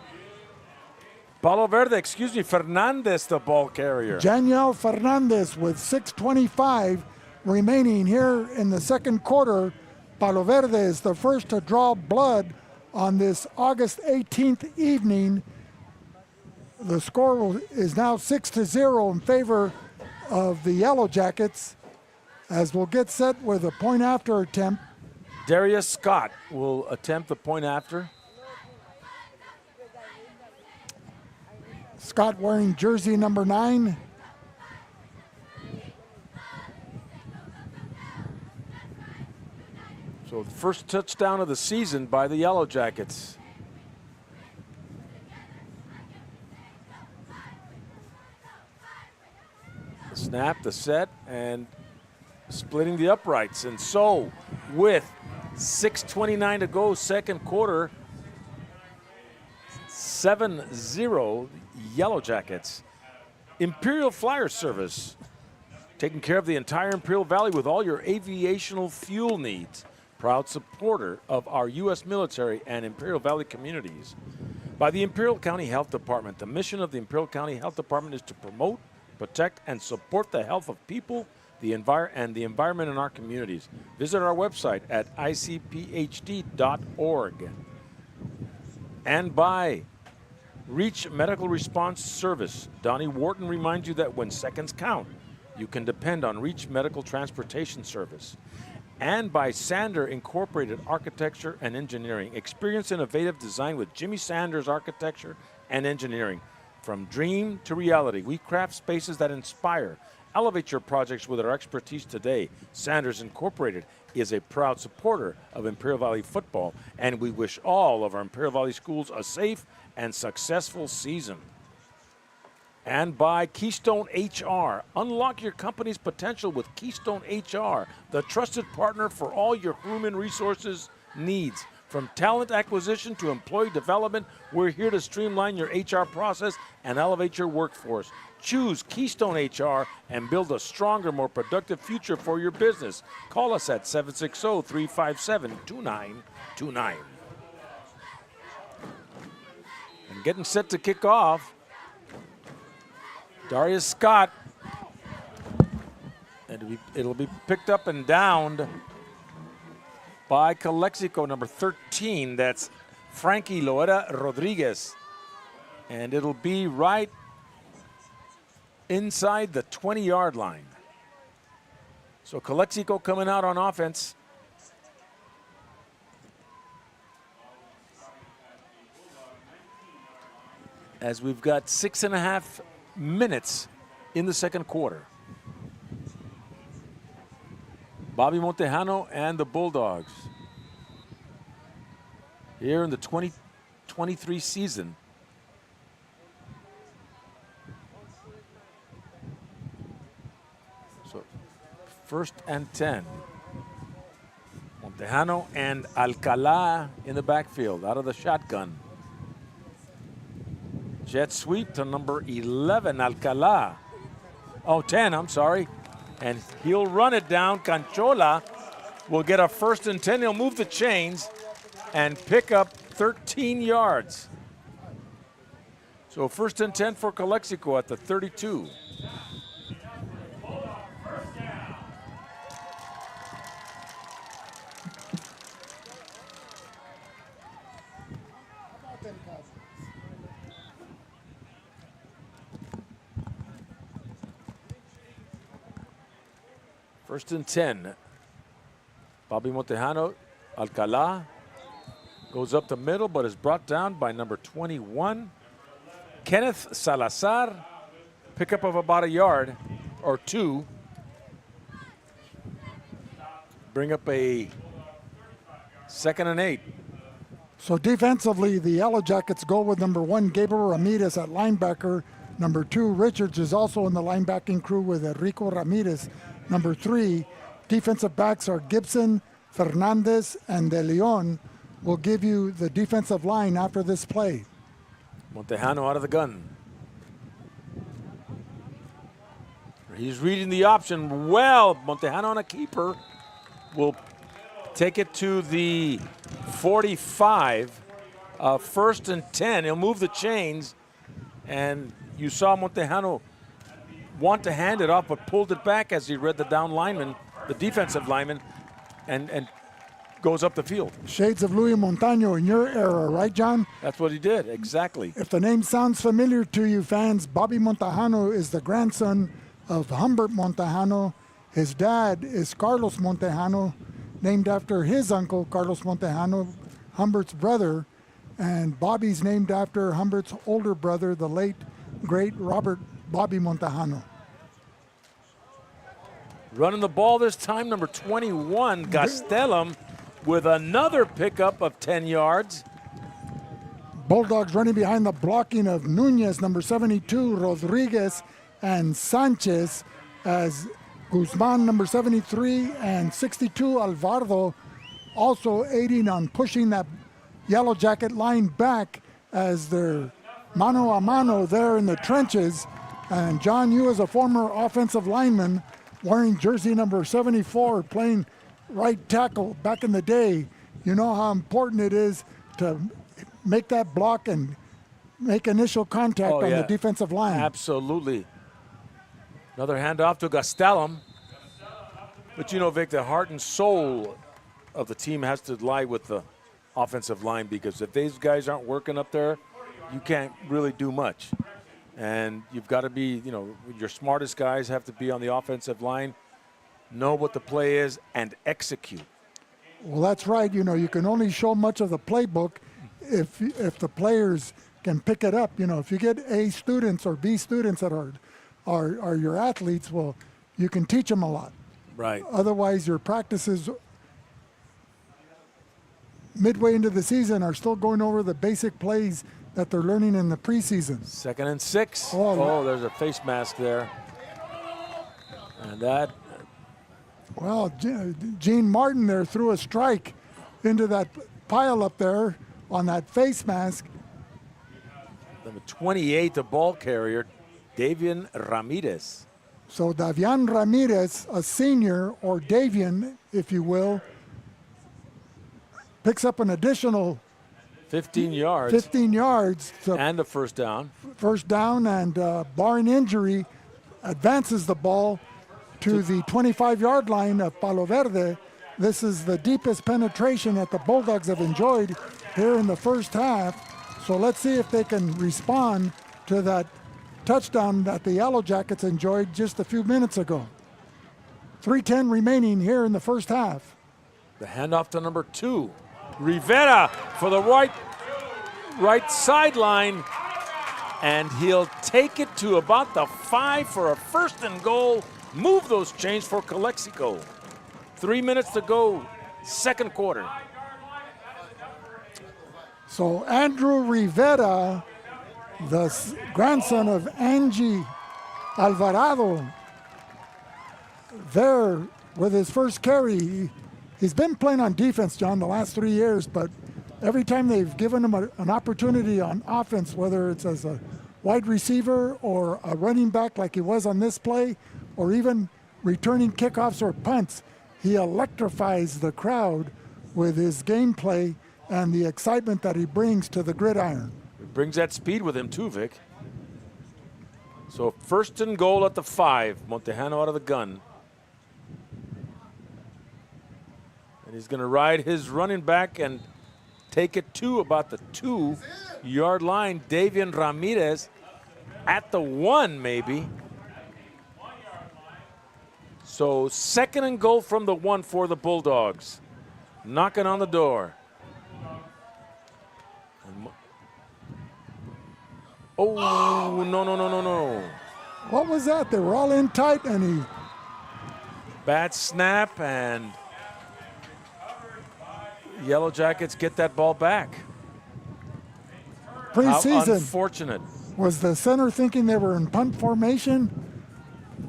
Palo Verde, Fernandez, the ball carrier. Janiel Fernandez with 6:25 remaining here in the second quarter. Palo Verde is the first to draw blood on this August 18th evening. The score is now 6-0 in favor of the Yellow Jackets, as we'll get set with a point after attempt. Darius Scott will attempt the point after. Scott wearing jersey number 9. So the first touchdown of the season by the Yellow Jackets. The snap, the set, and splitting the uprights. And so with 6:29 to go, second quarter, 7-0 Yellow Jackets. Imperial Flyer Service, taking care of the entire Imperial Valley with all your aviational fuel needs. Proud supporter of our U.S. military and Imperial Valley communities. By the Imperial County Health Department, the mission of the Imperial County Health Department is to promote, protect, and support the health of people, the environment in our communities. Visit our website at icphd.org. And by Reach Medical Response Service. Donnie Wharton reminds you that when seconds count, you can depend on Reach Medical Transportation Service. And by Sander Incorporated Architecture and Engineering. Experience innovative design with Jimmy Sanders Architecture and Engineering. From dream to reality, we craft spaces that inspire. Elevate your projects with our expertise today. Sanders Incorporated is a proud supporter of Imperial Valley football, and we wish all of our Imperial Valley schools a safe and successful season. And by Keystone HR. Unlock your company's potential with Keystone HR, the trusted partner for all your human resources needs. From talent acquisition to employee development, we're here to streamline your HR process and elevate your workforce. Choose Keystone HR and build a stronger, more productive future for your business. Call us at 760-357-2929. And getting set to kick off, Darius Scott. It'll be picked up and downed by Calexico, number 13. That's Frankie Loera Rodriguez. And it'll be right inside the 20-yard line. So Calexico coming out on offense. As we've got 6.5 minutes in the second quarter. Bobby Montejano and the Bulldogs here in the 2023 season. So 1st and 10. Montejano and Alcala in the backfield out of the shotgun. Jet sweep to number 11, Alcala. Oh, 10, I'm sorry. And he'll run it down. Canchola will get a 1st and 10. He'll move the chains and pick up 13 yards. So 1st and 10 for Calexico at the 32. First and 10. Bobby Montejano, Alcala goes up the middle, but is brought down by number 21. Kenneth Salazar, pickup of about a yard or two. Bring up a 2nd and 8. So defensively, the Yellowjackets go with number 1, Gabriel Ramirez at linebacker. Number 2, Richards is also in the linebacking crew with Enrico Ramirez. Number 3, defensive backs are Gibson, Fernandez, and De Leon. Will give you the defensive line after this play. Montejano out of the gun. He's reading the option well. Montejano on a keeper will take it to the 45. 1st and 10. He'll move the chains. And you saw Montejano want to hand it off, but pulled it back as he read the down lineman, the defensive lineman, and goes up the field. Shades of Louis Montano in your era, right, John? That's what he did, exactly. If the name sounds familiar to you fans, Bobby Montejano is the grandson of Humbert Montejano. His dad is Carlos Montejano, named after his uncle, Carlos Montejano, Humbert's brother. And Bobby's named after Humbert's older brother, the late, great Robert Bobby Montejano. Running the ball this time, number 21, Gastelum, with another pickup of 10 yards. Bulldogs running behind the blocking of Nunez, number 72, Rodriguez, and Sanchez, as Guzman, number 73, and 62, Alvarado, also aiding on pushing that Yellow Jacket line back as they're mano a mano there in the trenches. And John, you as a former offensive lineman wearing jersey number 74, playing right tackle back in the day, you know how important it is to make that block and make initial contact on the defensive line. Absolutely. Another handoff to Gastelum. But you know, Vic, the heart and soul of the team has to lie with the offensive line, because if these guys aren't working up there, you can't really do much. And you've got to be, you know, your smartest guys have to be on the offensive line, know what the play is, and execute. Well, that's right. You know, you can only show much of the playbook if the players can pick it up. You know, if you get A students or B students that are your athletes, well, you can teach them a lot. Right. Otherwise, your practices midway into the season are still going over the basic plays that they're learning in the preseason. 2nd and 6. Oh. Oh, there's a face mask there. And that, Well, Gene Martin there threw a strike into that pile up there on that face mask. number 28, the ball carrier, Davian Ramirez. So Davian Ramirez, a senior, or Davian, if you will, picks up an additional 15 yards. 15 yards. So And the first down. first down, and barring injury, advances the ball to the 25-yard line of Palo Verde. This is the deepest penetration that the Bulldogs have enjoyed here in the first half. So let's see if they can respond to that touchdown that the Yellowjackets enjoyed just a few minutes ago. 3:10 remaining here in the first half. The handoff to number 2. Rivera for the right sideline. And he'll take it to about the 5 for a 1st and goal. Move those chains for Calexico. 3 minutes to go, 2nd quarter. So Andrew Rivera, the grandson of Angie Alvarado, there with his first carry. He's been playing on defense, John, the last 3 years, but every time they've given him an opportunity on offense, whether it's as a wide receiver or a running back like he was on this play, or even returning kickoffs or punts, he electrifies the crowd with his gameplay and the excitement that he brings to the gridiron. He brings that speed with him too, Vic. So 1st and goal at the 5. Montejano out of the gun. And he's going to ride his running back and take it to about the 2-yard line. Davian Ramirez at the 1 maybe. So 2nd and goal from the 1 for the Bulldogs. Knocking on the door. Oh, no. What was that? They were all in tight, and he... Bad snap, and Yellow Jackets get that ball back. How Preseason, unfortunate. was the center thinking they were in punt formation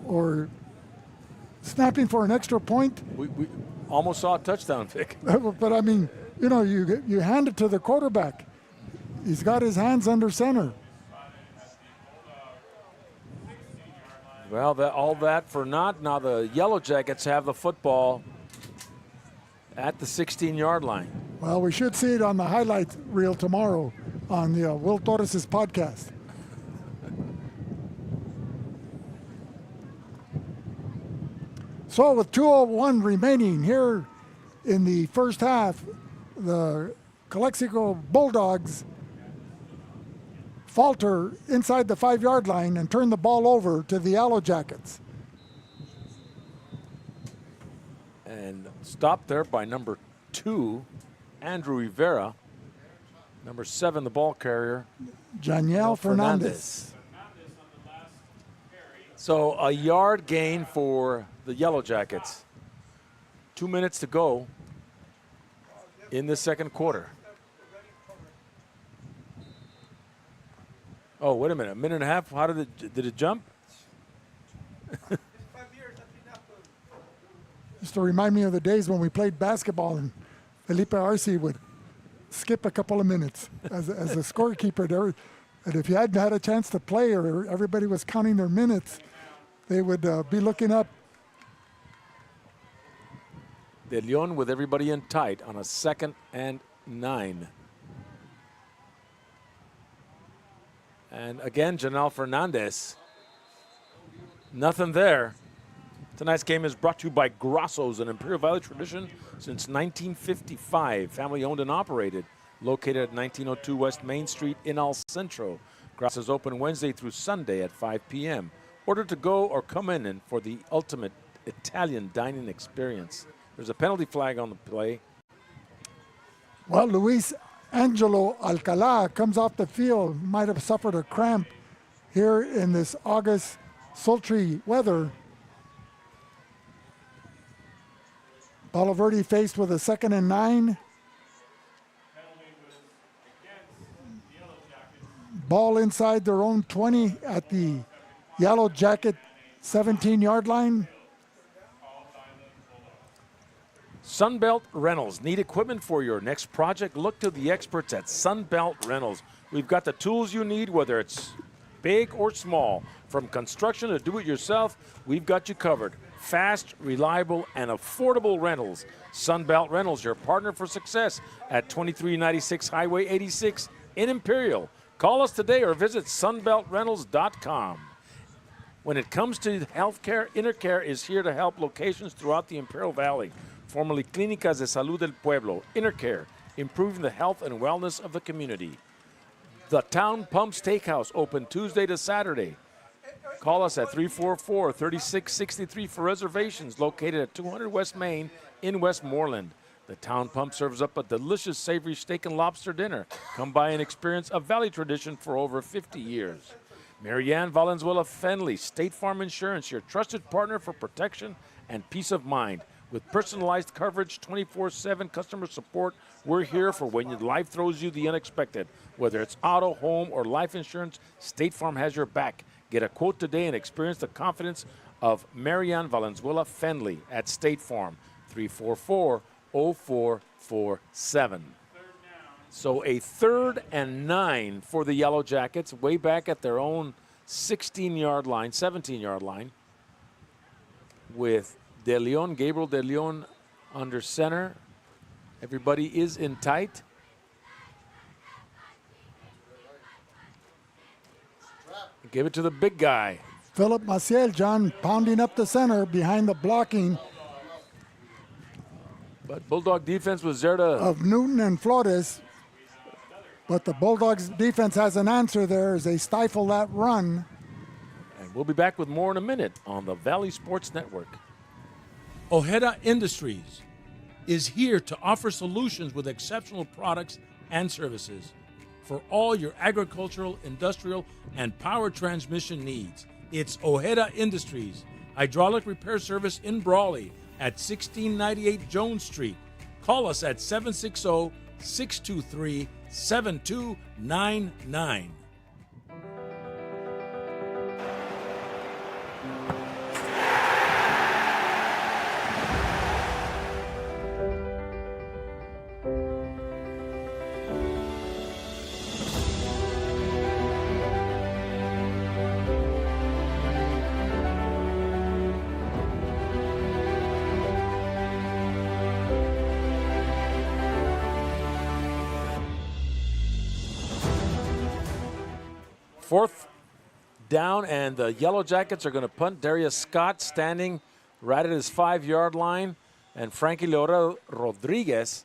or snapping for an extra point? We almost saw a touchdown, Vic. But I mean, you know, you hand it to the quarterback. He's got his hands under center. Well, all that for naught. Now the Yellow Jackets have the football at the 16-yard line. Well, we should see it on the highlight reel tomorrow on the Will Torres' podcast. So with 2:01 remaining here in the first half, the Calexico Bulldogs falter inside the 5-yard line and turn the ball over to the Yellowjackets. And stopped there by number 2, Andrew Rivera. Number 7, the ball carrier, Janiel Fernandez. So a yard gain for the Yellow Jackets. 2 minutes to go in the 2nd quarter. Oh, wait a minute. A minute and a half. How did it jump? Just to remind me of the days when we played basketball and Felipe Arce would skip a couple of minutes as a scorekeeper there. And if you hadn't had a chance to play or everybody was counting their minutes, they would be looking up. De Leon with everybody in tight on a 2nd and 9. And again, Janelle Fernandez. Nothing there. Tonight's game is brought to you by Grosso's, an Imperial Valley tradition since 1955. Family owned and operated. Located at 1902 West Main Street in El Centro. Grosso's open Wednesday through Sunday at 5 p.m. Order to go or come in for the ultimate Italian dining experience. There's a penalty flag on the play. Well, Luis Angelo Alcala comes off the field, might have suffered a cramp here in this August sultry weather. Palo Verde faced with a 2nd and 9. Ball inside their own 20 at the Yellow Jacket 17-yard line. Sunbelt Rentals. Need equipment for your next project? Look to the experts at Sunbelt Rentals. We've got the tools you need, whether it's big or small. From construction to do-it-yourself, we've got you covered. Fast, reliable, and affordable rentals. Sunbelt Rentals, your partner for success at 2396 Highway 86 in Imperial. Call us today or visit sunbeltrentals.com. When it comes to healthcare, Intercare is here to help locations throughout the Imperial Valley. Formerly Clínicas de Salud del Pueblo, Intercare, improving the health and wellness of the community. The Town Pump Steakhouse, open Tuesday to Saturday. Call us at 344-3663 for reservations, located at 200 West Main in Westmoreland. The Town Pump serves up a delicious savory steak and lobster dinner. Come by and experience a Valley tradition for over 50 years. Marianne Valenzuela Fenley, State Farm Insurance, your trusted partner for protection and peace of mind. With personalized coverage, 24/7 customer support, we're here for when your life throws you the unexpected. Whether it's auto, home, or life insurance, State Farm has your back. Get a quote today and experience the confidence of Marianne Valenzuela Fenley at State Farm, 344-0447. So a 3rd and 9 for the Yellow Jackets, way back at their own 16-yard line, 17-yard line, with De Leon, Gabriel De Leon under center. Everybody is in tight. Give it to the big guy. Philip Maciel, John, pounding up the center behind the blocking But Bulldog defense was there to... of Newton and Flores. But the Bulldogs defense has an answer there as they stifle that run. And we'll be back with more in a minute on the Valley Sports Network. Ojeda Industries is here to offer solutions with exceptional products and services for all your agricultural, industrial, and power transmission needs. It's Ojeda Industries, hydraulic repair service in Brawley at 1698 Jones Street. Call us at 760-623-7299. Fourth down, and the Yellow Jackets are going to punt. Darius Scott standing right at his 5-yard line, and Frankie Laura Rodriguez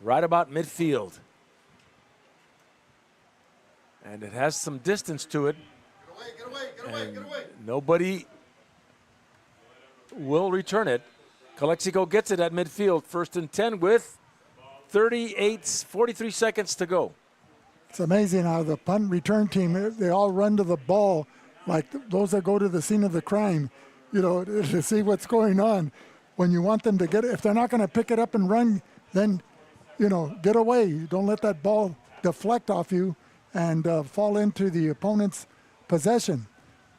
right about midfield. And it has some distance to it. Get away. Nobody will return it. Calexico gets it at midfield, 1st and 10 with 43 seconds to go. It's amazing how the punt return team, they all run to the ball like those that go to the scene of the crime, to see what's going on. When you want them to get it, if they're not going to pick it up and run, then, get away. Don't let that ball deflect off you and fall into the opponent's possession.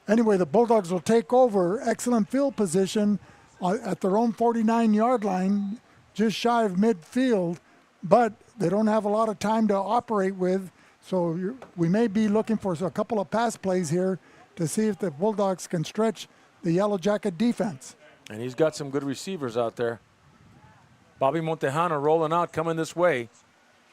Anyway, the Bulldogs will take over. Excellent field position at their own 49-yard line, just shy of midfield, but they don't have a lot of time to operate with. So we may be looking for a couple of pass plays here to see if the Bulldogs can stretch the Yellow Jacket defense. And he's got some good receivers out there. Bobby Montejano rolling out, coming this way.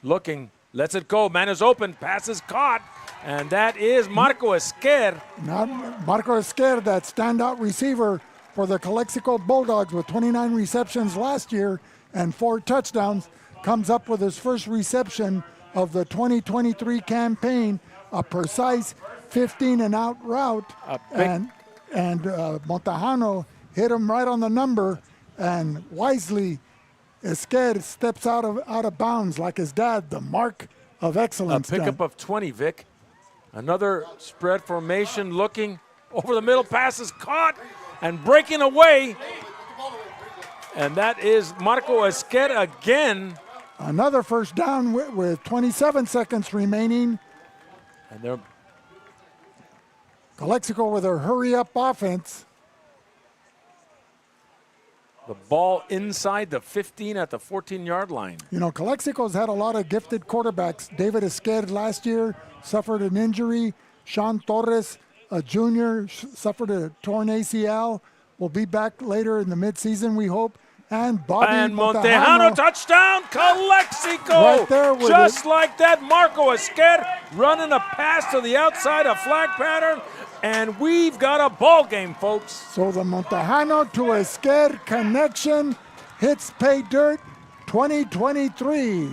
Looking, lets it go. Man is open, pass is caught. And that is Marco Esquer. Not Marco Esquer, that standout receiver for the Calexico Bulldogs with 29 receptions last year and 4 touchdowns, comes up with his first reception of the 2023 campaign, a precise 15-and-out route, and Montejano hit him right on the number, and wisely Esquer steps out of bounds like his dad, the mark of excellence. A pickup of 20, Vic. Another spread formation, looking over the middle, pass is caught and breaking away, and that is Marco Esquer again. Another first down with 27 seconds remaining. And they're Calexico with their hurry-up offense. The ball inside the 15 at the 14-yard line. You know, Calexico's had a lot of gifted quarterbacks. David Esquer last year suffered an injury. Sean Torres, a junior, suffered a torn ACL. Will be back later in the midseason, we hope. And Bobby And Montejano, touchdown, Calexico! Right there with just like that, Marco Esquer running a pass to the outside, a flag pattern, and we've got a ball game, folks. So the Montejano to Esquer connection hits pay dirt 2023.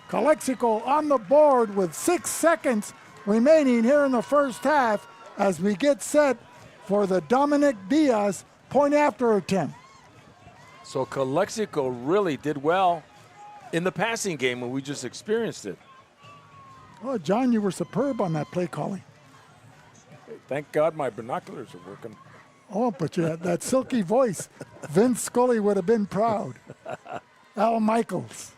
Calexico on the board with 6 seconds remaining here in the first half as we get set for the Dominic Diaz point after attempt. So Calexico really did well in the passing game when we just experienced it. Oh, John, you were superb on that play calling. Thank God my binoculars are working. Oh, but you had that silky voice. Vince Scully would have been proud. Al Michaels,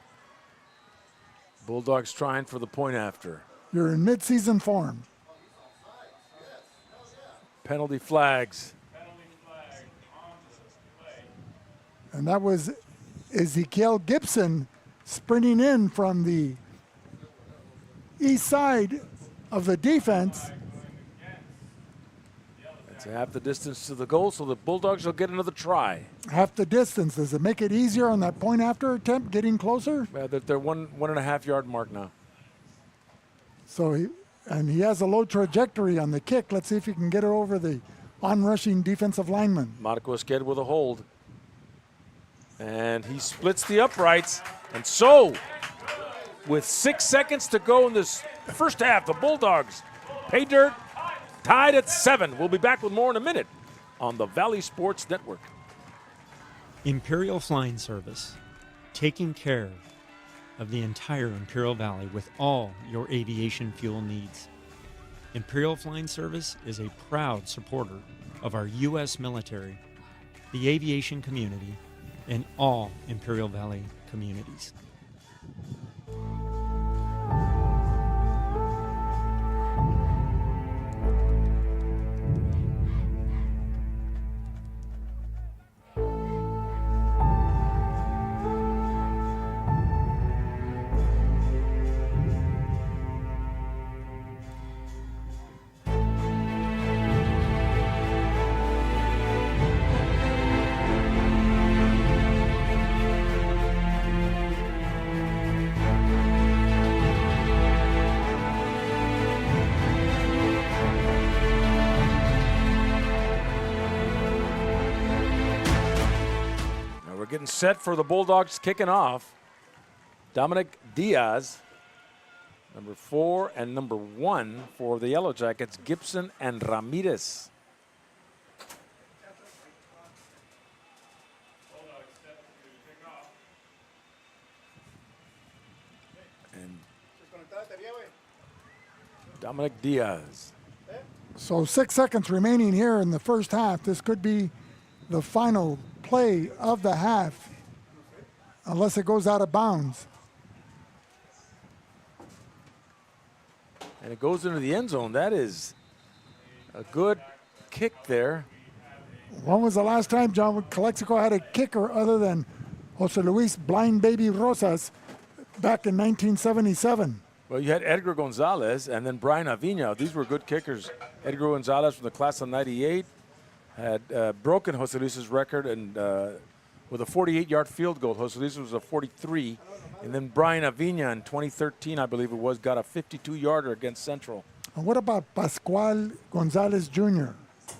Bulldogs trying for the point after. you're in midseason form. Penalty flags. And that was Ezekiel Gibson sprinting in from the east side of the defense. That's half the distance to the goal, so the Bulldogs will get another try. Half the distance. Does it make it easier on that point after attempt, getting closer? They're 1.5 yard mark now. So he has a low trajectory on the kick. Let's see if he can get it over the onrushing defensive lineman. Marco Esquer with a hold. And he splits the uprights. And so, with 6 seconds to go in this first half, the Bulldogs pay dirt, tied at 7. We'll be back with more in a minute on the Valley Sports Network. Imperial Flying Service, taking care of the entire Imperial Valley with all your aviation fuel needs. Imperial Flying Service is a proud supporter of our U.S. military, the aviation community, and all Imperial Valley communities. Getting set for the Bulldogs kicking off. Dominic Diaz, number 4 and number 1 for the Yellowjackets, Gibson and Ramirez. And Dominic Diaz. So 6 seconds remaining here in the first half. This could be the final play of the half, unless it goes out of bounds. And it goes into the end zone. That is a good kick there. When was the last time, John, Calexico had a kicker other than Jose Luis Blind Baby Rosas back in 1977? Well, you had Edgar Gonzalez and then Brian Avina. These were good kickers. Edgar Gonzalez from the class of 98 had broken Jose Luis's record and with a 48-yard field goal. Jose Luis was a 43. And then Brian Avina in 2013, I believe it was, got a 52-yarder against Central. And what about Pascual Gonzalez Jr.?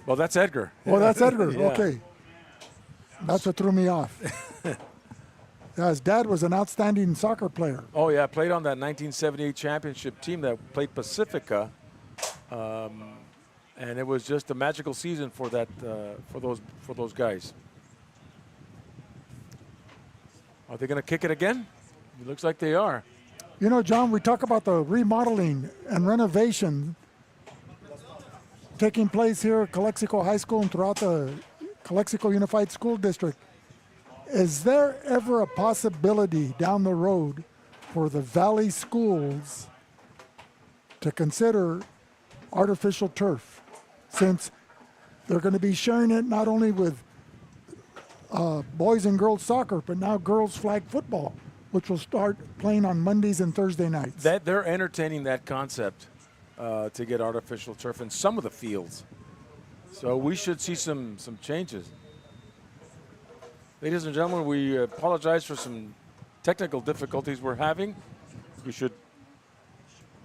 Well, that's Edgar. Oh, that's Edgar. Yeah. Okay. That's what threw me off. Yeah, his dad was an outstanding soccer player. Oh, yeah, played on that 1978 championship team that played Pacifica. And it was just a magical season for that for those guys. Are they going to kick it again? It looks like they are. You know, John, we talk about the remodeling and renovation taking place here at Calexico High School and throughout the Calexico Unified School District. Is there ever a possibility down the road for the Valley schools to consider artificial turf, since they're going to be sharing it not only with boys and girls soccer, but now girls flag football, which will start playing on Mondays and Thursday nights. That they're entertaining that concept to get artificial turf in some of the fields. So we should see some changes. Ladies and gentlemen, we apologize for some technical difficulties we're having. We should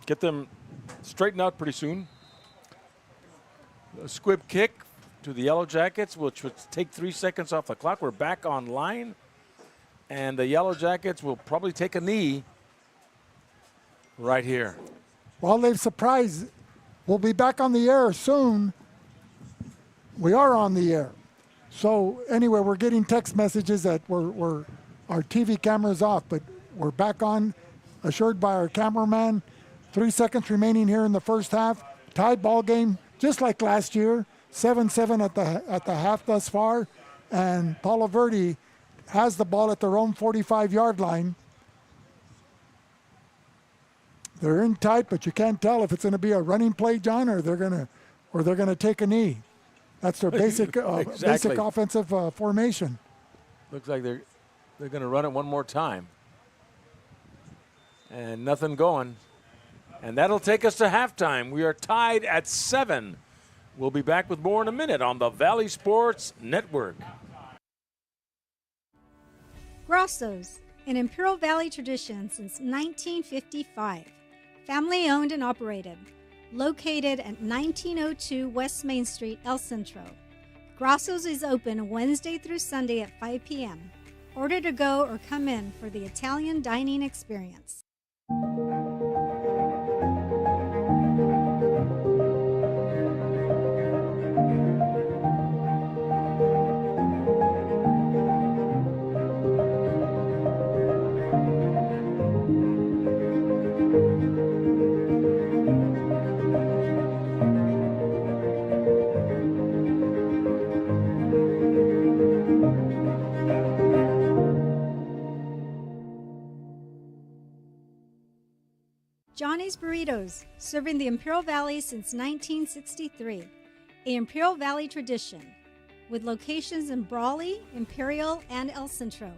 get them straightened out pretty soon. A squib kick to the Yellow Jackets, which would take 3 seconds off the clock. We're back online. And the Yellow Jackets will probably take a knee right here. Well, they've surprised. We'll be back on the air soon. We are on the air. So anyway, we're getting text messages that our TV camera's off, but we're back on, assured by our cameraman. 3 seconds remaining here in the first half. Tied ball game, just like last year. 7-7 at the half thus far. And Palo Verde has the ball at their own 45-yard line. They're in tight, but you can't tell if it's going to be a running play, John, or they're going to take a knee. That's their basic basic offensive formation. Looks like they're going to run it one more time. And nothing going. And that'll take us to halftime. We are tied at 7. We'll be back with more in a minute on the Valley Sports Network. Grosso's, an Imperial Valley tradition since 1955. Family owned and operated. Located at 1902 West Main Street, El Centro. Grosso's is open Wednesday through Sunday at 5 p.m. Order to go or come in for the Italian dining experience. Johnny's Burritos, serving the Imperial Valley since 1963. A Imperial Valley tradition, with locations in Brawley, Imperial, and El Centro.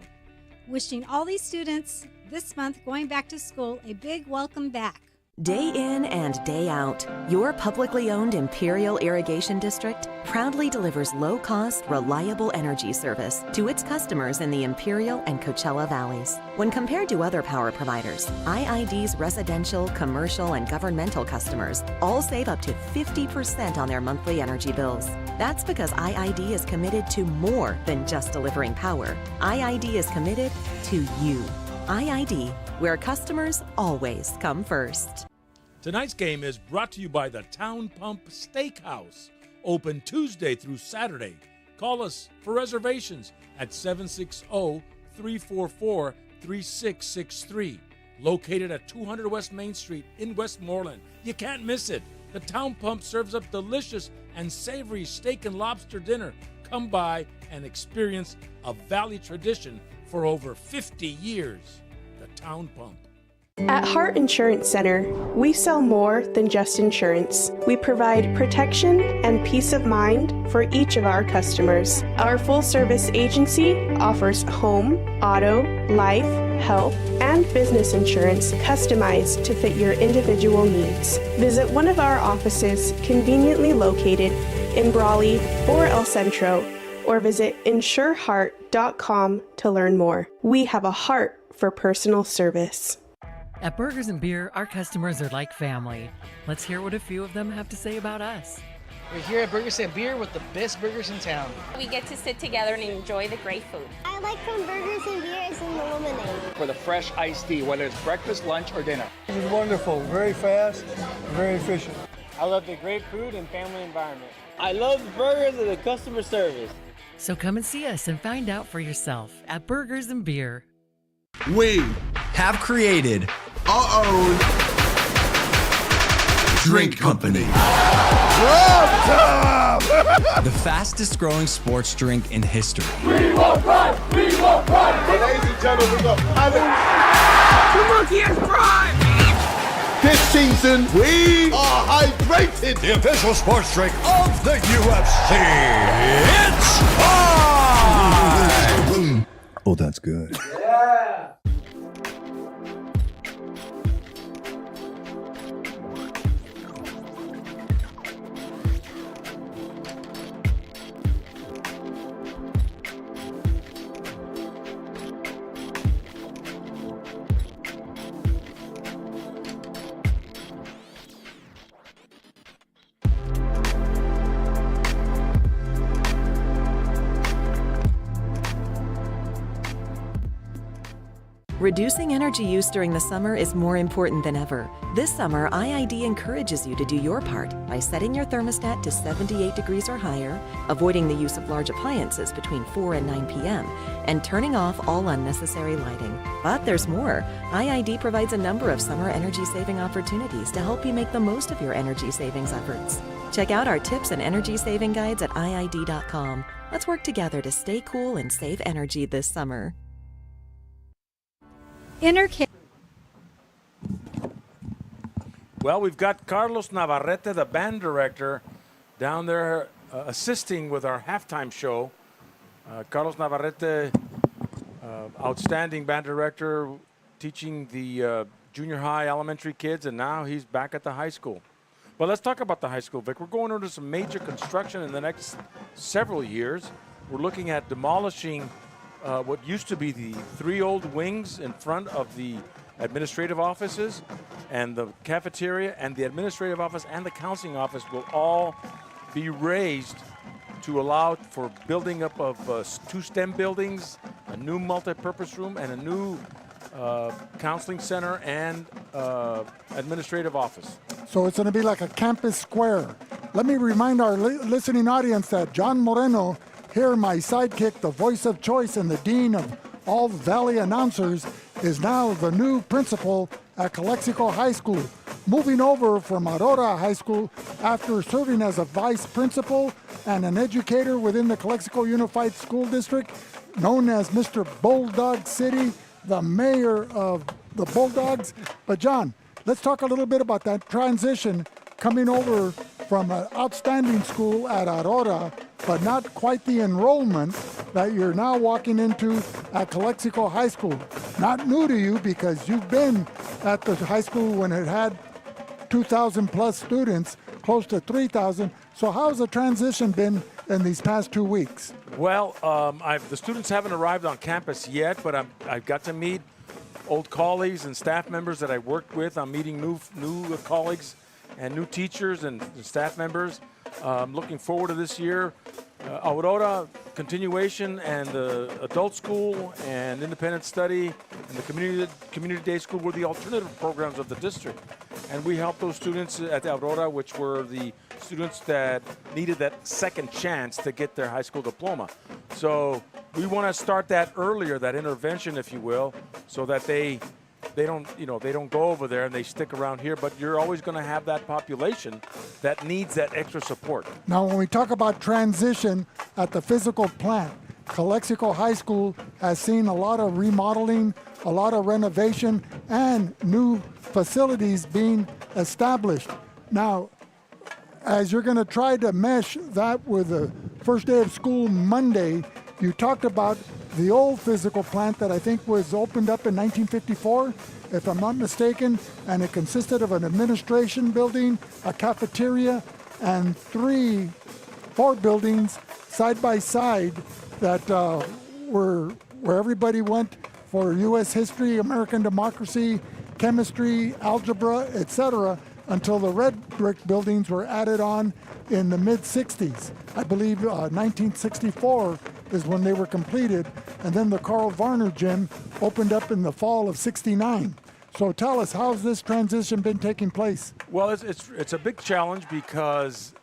Wishing all these students this month going back to school a big welcome back. Day in and day out, your publicly owned Imperial Irrigation District proudly delivers low-cost, reliable energy service to its customers in the Imperial and Coachella Valleys. When compared to other power providers, IID's residential, commercial, and governmental customers all save up to 50% on their monthly energy bills. That's because IID is committed to more than just delivering power. IID is committed to you. IID, where customers always come first. Tonight's game is brought to you by the Town Pump Steakhouse. Open Tuesday through Saturday. Call us for reservations at 760-344-3663. Located at 200 West Main Street in Westmoreland. You can't miss it. The Town Pump serves up delicious and savory steak and lobster dinner. Come by and experience a Valley tradition for over 50 years. The Town Pump. At Heart Insurance Center, we sell more than just insurance. We provide protection and peace of mind for each of our customers. Our full-service agency offers home, auto, life, health, and business insurance customized to fit your individual needs. Visit one of our offices conveniently located in Brawley or El Centro, or visit insureheart.com to learn more. We have a heart for personal service. At Burgers and Beer, our customers are like family. Let's hear what a few of them have to say about us. We're here at Burgers and Beer with the best burgers in town. We get to sit together and enjoy the great food. I like from Burgers and Beer is in the lemonade. For the fresh iced tea, whether it's breakfast, lunch, or dinner. It was wonderful, very fast, very efficient. I love the great food and family environment. I love the burgers and the customer service. So come and see us and find out for yourself at Burgers and Beer. We have created our own drink company. The fastest growing sports drink in history. We will run! We will run! Ladies and gentlemen, we got The monkey has pride! This season, we are hydrated! the official sports drink of the UFC. It's time! Oh, that's good. Yeah! Reducing energy use during the summer is more important than ever. This summer, IID encourages you to do your part by setting your thermostat to 78 degrees or higher, avoiding the use of large appliances between 4 and 9 p.m., and turning off all unnecessary lighting. But there's more. IID provides a number of summer energy-saving opportunities to help you make the most of your energy savings efforts. Check out our tips and energy-saving guides at IID.com. Let's work together to stay cool and save energy this summer. Intercare. Well, we've got Carlos Navarrete, the band director, down there assisting with our halftime show. Carlos Navarrete, outstanding band director, teaching the junior high elementary kids, and now he's back at the high school. But let's talk about the high school, Vic. We're going into some major construction in the next several years. We're looking at demolishing what used to be the 3 old wings in front of the administrative offices, and the cafeteria and the administrative office and the counseling office will all be raised to allow for building up of 2 STEM buildings, a new multi-purpose room, and a new counseling center and administrative office. So it's going to be like a campus square. Let me remind our listening audience that John Moreno, here my sidekick, the voice of choice and the dean of all Valley announcers, is now the new principal at Calexico High School, moving over from Aurora High School after serving as a vice principal and an educator within the Calexico Unified School District, known as Mr. Bulldog City, the mayor of the Bulldogs. But John, let's talk a little bit about that transition coming over from an outstanding school at Aurora, but not quite the enrollment that you're now walking into at Calexico High School. Not new to you because you've been at the high school when it had 2,000 plus students, close to 3,000. So how's the transition been in these past 2 weeks? Well, the students haven't arrived on campus yet, but I've got to meet old colleagues and staff members that I worked with. I'm meeting new colleagues and new teachers and staff members. I'm looking forward to this year. Aurora continuation and the adult school and independent study and the community day school were the alternative programs of the district. And we helped those students at Aurora, which were the students that needed that second chance to get their high school diploma. So we want to start that earlier, that intervention, if you will, so that they don't go over there and they stick around here, but you're always going to have that population that needs that extra support. Now, when we talk about transition at the physical plant, Calexico High School has seen a lot of remodeling, a lot of renovation, and new facilities being established. Now, as you're going to try to mesh that with the first day of school Monday, you talked about the old physical plant that I think was opened up in 1954, if I'm not mistaken, and it consisted of an administration building, a cafeteria, and 4 buildings side by side that were where everybody went for U.S. history, American democracy, chemistry, algebra, etc., until the red brick buildings were added on in the mid-60s. I believe 1964 is when they were completed, and then the Carl Varner Gym opened up in the fall of '69. So tell us, how's this transition been taking place? Well, it's a big challenge because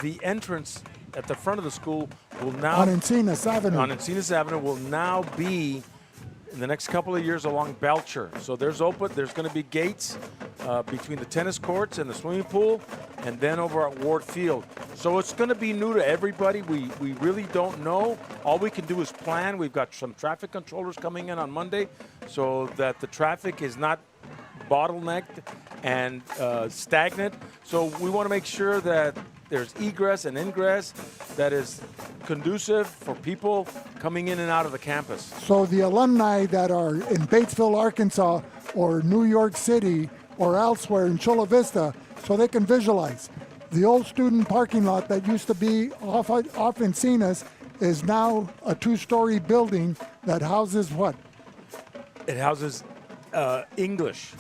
the entrance at the front of the school will now on Encinas Avenue will now be in the next couple of years along Belcher. So there's going to be gates between the tennis courts and the swimming pool, and then over at Ward Field. So it's going to be new to everybody. We really don't know. All we can do is plan. We've got some traffic controllers coming in on Monday so that the traffic is not bottlenecked and stagnant. So we want to make sure that there's egress and ingress that is conducive for people coming in and out of the campus. So the alumni that are in Batesville, Arkansas, or New York City, or elsewhere in Chula Vista, so they can visualize. The old student parking lot that used to be off Encinas is now a 2-story building that houses what? It houses English.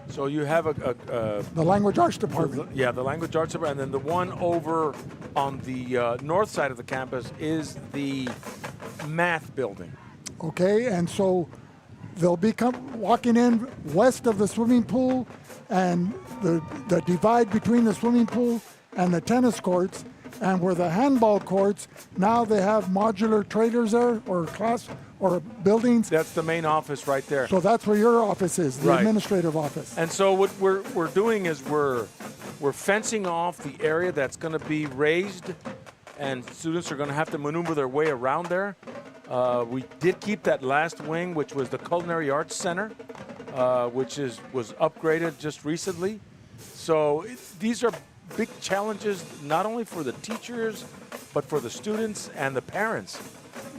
So you have the language arts department. Yeah, the language arts department. And then the one over on the north side of the campus is the math building. Okay, and so they'll be walking in west of the swimming pool, and the divide between the swimming pool and the tennis courts, and where the handball courts, now they have modular trailers there, or buildings. That's the main office right there. So that's where your office is, the Right. administrative office. And so what we're doing is we're fencing off the area that's going to be raised, and students are going to have to maneuver their way around there. We did keep that last wing, which was the Culinary Arts Center, which was upgraded just recently. So these are big challenges, not only for the teachers, but for the students and the parents.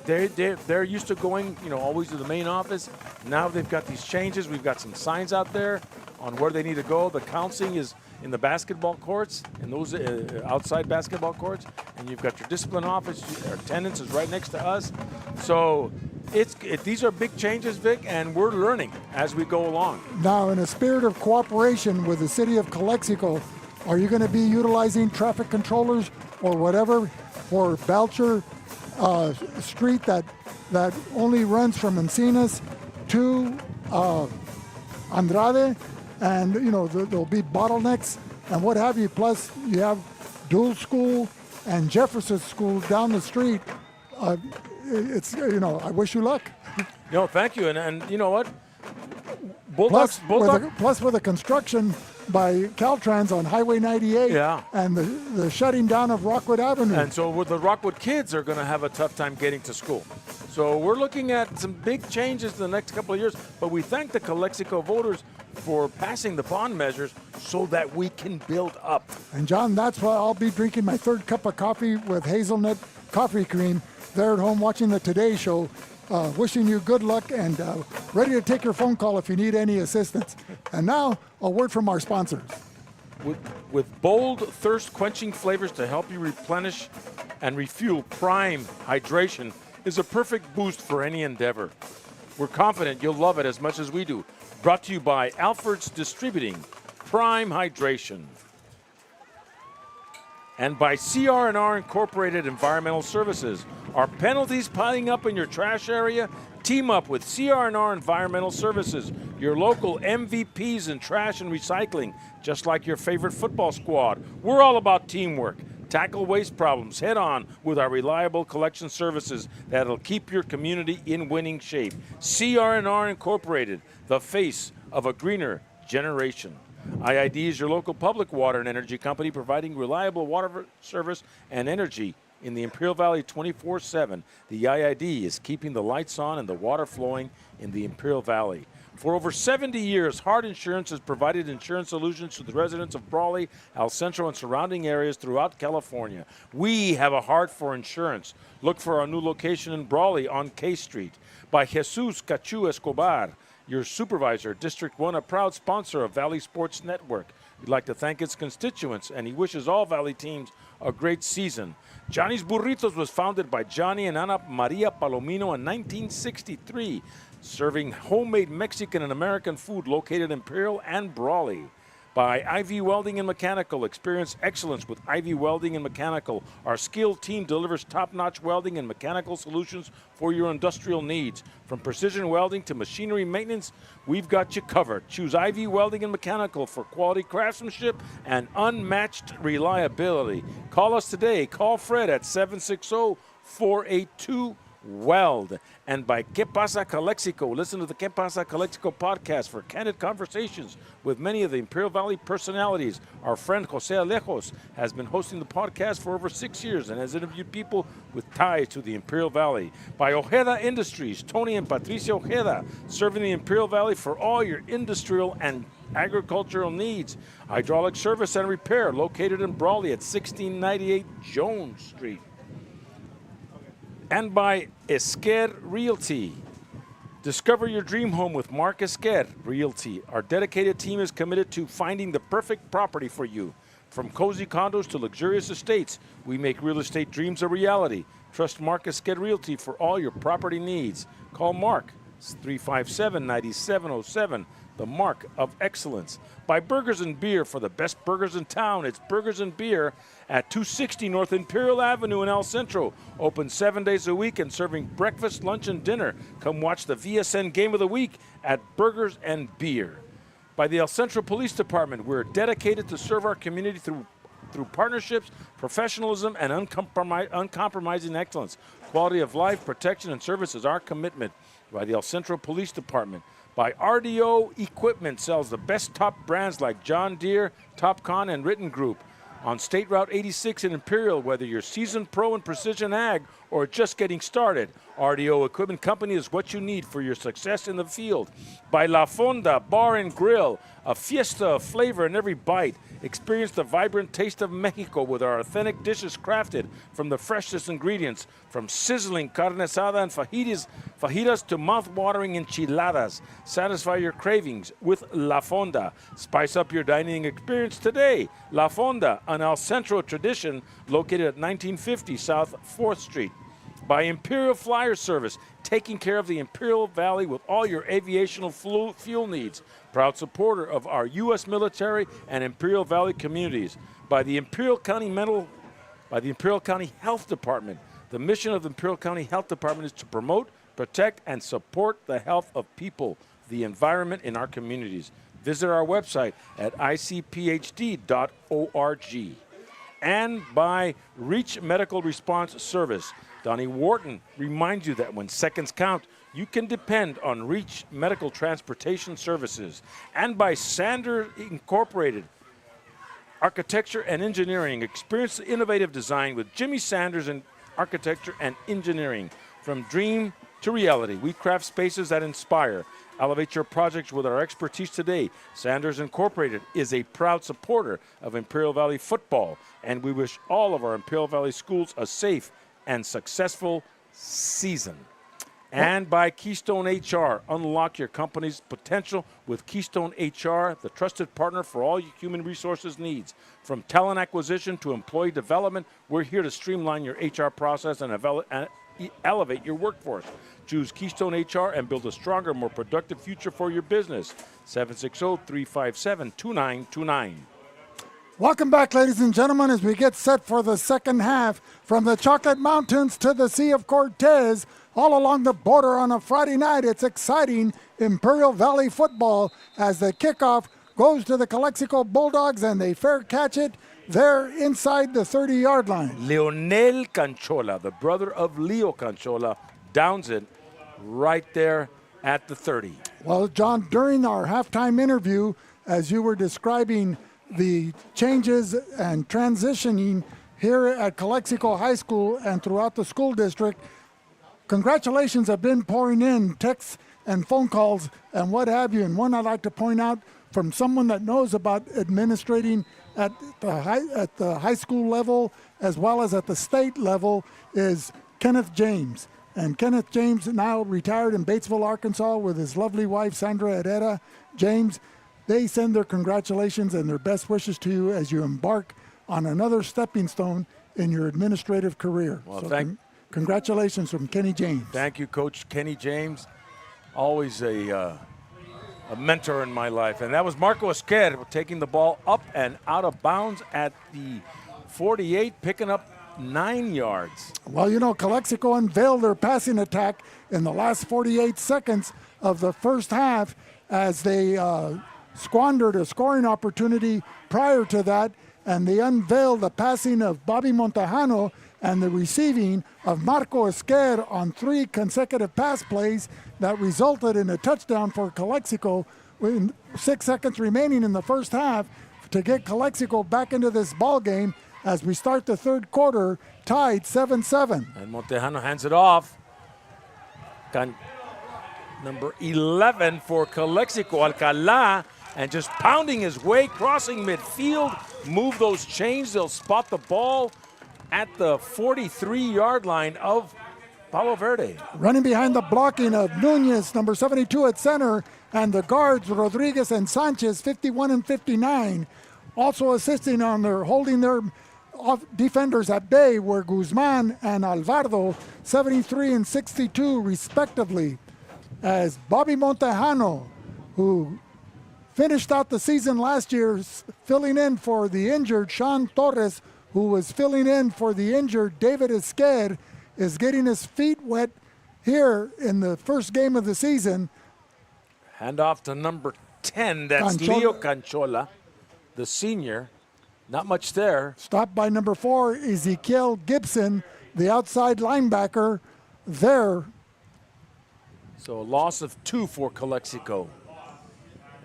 They're used to going, always to the main office. Now they've got these changes. We've got some signs out there on where they need to go. The counseling is in the basketball courts, in those outside basketball courts, and you've got your discipline office. Our attendance is right next to us. So these are big changes, Vic, and we're learning as we go along. Now, in a spirit of cooperation with the city of Calexico, are you going to be utilizing traffic controllers or whatever for Belcher Street that only runs from Encinas to Andrade, and there'll be bottlenecks and what have you. Plus, you have Dual School and Jefferson School down the street. It's I wish you luck. No, thank you, and you know what? Bulldogs. Plus with the construction by Caltrans on Highway 98, yeah, and the shutting down of Rockwood Avenue. And so the Rockwood kids are going to have a tough time getting to school. So we're looking at some big changes in the next couple of years, but we thank the Calexico voters for passing the bond measures so that we can build up. And John, that's why I'll be drinking my third cup of coffee with hazelnut coffee cream there at home watching the Today Show. Wishing you good luck and ready to take your phone call if you need any assistance. And now, a word from our sponsors. With bold, thirst-quenching flavors to help you replenish and refuel, Prime Hydration is a perfect boost for any endeavor. We're confident you'll love it as much as we do. Brought to you by Alfred's Distributing, Prime Hydration. And by CR&R Incorporated Environmental Services. Are penalties piling up in your trash area? Team up with CR&R Environmental Services, your local MVPs in trash and recycling, just like your favorite football squad. We're all about teamwork. Tackle waste problems head on with our reliable collection services that'll keep your community in winning shape. CR&R Incorporated, the face of a greener generation. IID is your local public water and energy company providing reliable water service and energy in the Imperial Valley 24/7. The IID is keeping the lights on and the water flowing in the Imperial Valley. For over 70 years, Hart Insurance has provided insurance solutions to the residents of Brawley, El Centro, and surrounding areas throughout California. We have a heart for insurance. Look for our new location in Brawley on K Street. By Jesus Cachu Escobar, your supervisor, District 1, a proud sponsor of Valley Sports Network. We'd like to thank its constituents, and he wishes all Valley teams a great season. Johnny's Burritos was founded by Johnny and Ana Maria Palomino in 1963, serving homemade Mexican and American food located in Imperial and Brawley. By Ivy Welding and Mechanical. Experience excellence with Ivy Welding and Mechanical. Our skilled team delivers top-notch welding and mechanical solutions for your industrial needs. From precision welding to machinery maintenance, we've got you covered. Choose Ivy Welding and Mechanical for quality craftsmanship and unmatched reliability. Call us today. Call Fred at 760-482-WELD. And by Que Pasa Calexico. Listen to the Que Pasa Calexico podcast for candid conversations with many of the Imperial Valley personalities. Our friend Jose Alejos has been hosting the podcast for over 6 years and has interviewed people with ties to the Imperial Valley. By Ojeda Industries, Tony and Patricia Ojeda, serving the Imperial Valley for all your industrial and agricultural needs. Hydraulic service and repair located in Brawley at 1698 Jones Street. And by Esquer Realty. Discover your dream home with Mark Esquer Realty. Our dedicated team is committed to finding the perfect property for you. From cozy condos to luxurious estates, we make real estate dreams a reality. Trust Mark Esquer Realty for all your property needs. Call Mark, 357-9707, the Mark of Excellence. By Burgers and Beer, for the best burgers in town, it's Burgers and Beer at 260 North Imperial Avenue in El Centro. Open 7 days a week and serving breakfast, lunch, and dinner. Come watch the VSN Game of the Week at Burgers and Beer. By the El Centro Police Department, we're dedicated to serve our community through partnerships, professionalism, and uncompromising excellence. Quality of life, protection, and service is our commitment. By the El Centro Police Department. By RDO Equipment, sells the best top brands like John Deere, Topcon, and Ritten Group. On State Route 86 in Imperial, whether you're seasoned pro in precision ag or just getting started, RDO Equipment Company is what you need for your success in the field. By La Fonda Bar and Grill, a fiesta of flavor in every bite. Experience the vibrant taste of Mexico with our authentic dishes crafted from the freshest ingredients, from sizzling carne asada and fajitas to mouth-watering enchiladas. Satisfy your cravings with La Fonda. Spice up your dining experience today. La Fonda, an El Centro tradition located at 1950 South 4th Street. By Imperial Flyer Service, taking care of the Imperial Valley with all your aviational fuel needs. Proud supporter of our U.S. military and Imperial Valley communities. By the Imperial County Health Department. The mission of the Imperial County Health Department is to promote, protect, and support the health of people, the environment in our communities. Visit our website at icphd.org. And by Reach Medical Response Service. Donnie Wharton reminds you that when seconds count, you can depend on Reach Medical Transportation Services. And by Sander Incorporated, Architecture and Engineering. Experience the innovative design with Jimmy Sanders in Architecture and Engineering. From dream to reality, we craft spaces that inspire. Elevate your projects with our expertise today. Sanders Incorporated is a proud supporter of Imperial Valley football, and we wish all of our Imperial Valley schools a safe and successful season. And by Keystone HR, unlock your company's potential with Keystone HR, the trusted partner for all your human resources needs. From talent acquisition to employee development, we're here to streamline your HR process and elevate your workforce. Choose Keystone HR and build a stronger, more productive future for your business. 760-357-2929. Welcome back, ladies and gentlemen, as we get set for the second half. From the Chocolate Mountains to the Sea of Cortez, all along the border on a Friday night, it's exciting Imperial Valley football as the kickoff goes to the Calexico Bulldogs and they fair catch it there inside the 30-yard line. Leonel Canchola, the brother of Leo Canchola, downs it right there at the 30. Well, John, during our halftime interview, as you were describing the changes and transitioning here at Calexico High School and throughout the school district, congratulations have been pouring in, texts and phone calls and what have you. And one I'd like to point out from someone that knows about administrating at the high school level as well as at the state level is Kenneth James. And Kenneth James, now retired in Batesville, Arkansas, with his lovely wife, Sandra Herrera. James, they send their congratulations and their best wishes to you as you embark on another stepping stone in your administrative career. Well, so congratulations from Kenny James. Thank you, Coach Kenny James. Always a mentor in my life. And that was Marco Esquer taking the ball up and out of bounds at the 48, picking up 9 yards. Well, you know, Calexico unveiled their passing attack in the last 48 seconds of the first half as they squandered a scoring opportunity prior to that, and they unveiled the passing of Bobby Montejano and the receiving of Marco Esquer on 3 consecutive pass plays that resulted in a touchdown for Calexico with 6 seconds remaining in the first half to get Calexico back into this ball game as we start the third quarter, tied 7-7. And Montejano hands it off. Number 11 for Calexico, Alcalá, and just pounding his way, crossing midfield, move those chains. They'll spot the ball at the 43-yard line of Palo Verde. Running behind the blocking of Nunez, number 72 at center, and the guards, Rodriguez and Sanchez, 51 and 59. Also assisting on their holding their defenders at bay were Guzman and Alvarado, 73 and 62 respectively, as Bobby Montejano, who finished out the season last year filling in for the injured Sean Torres, who was filling in for the injured David Esquer, is getting his feet wet here in the first game of the season. Hand off to number 10, that's Leo Canchola, the senior. Not much there. Stopped by number 4, Ezekiel Gibson, the outside linebacker there. So a loss of 2 for Calexico.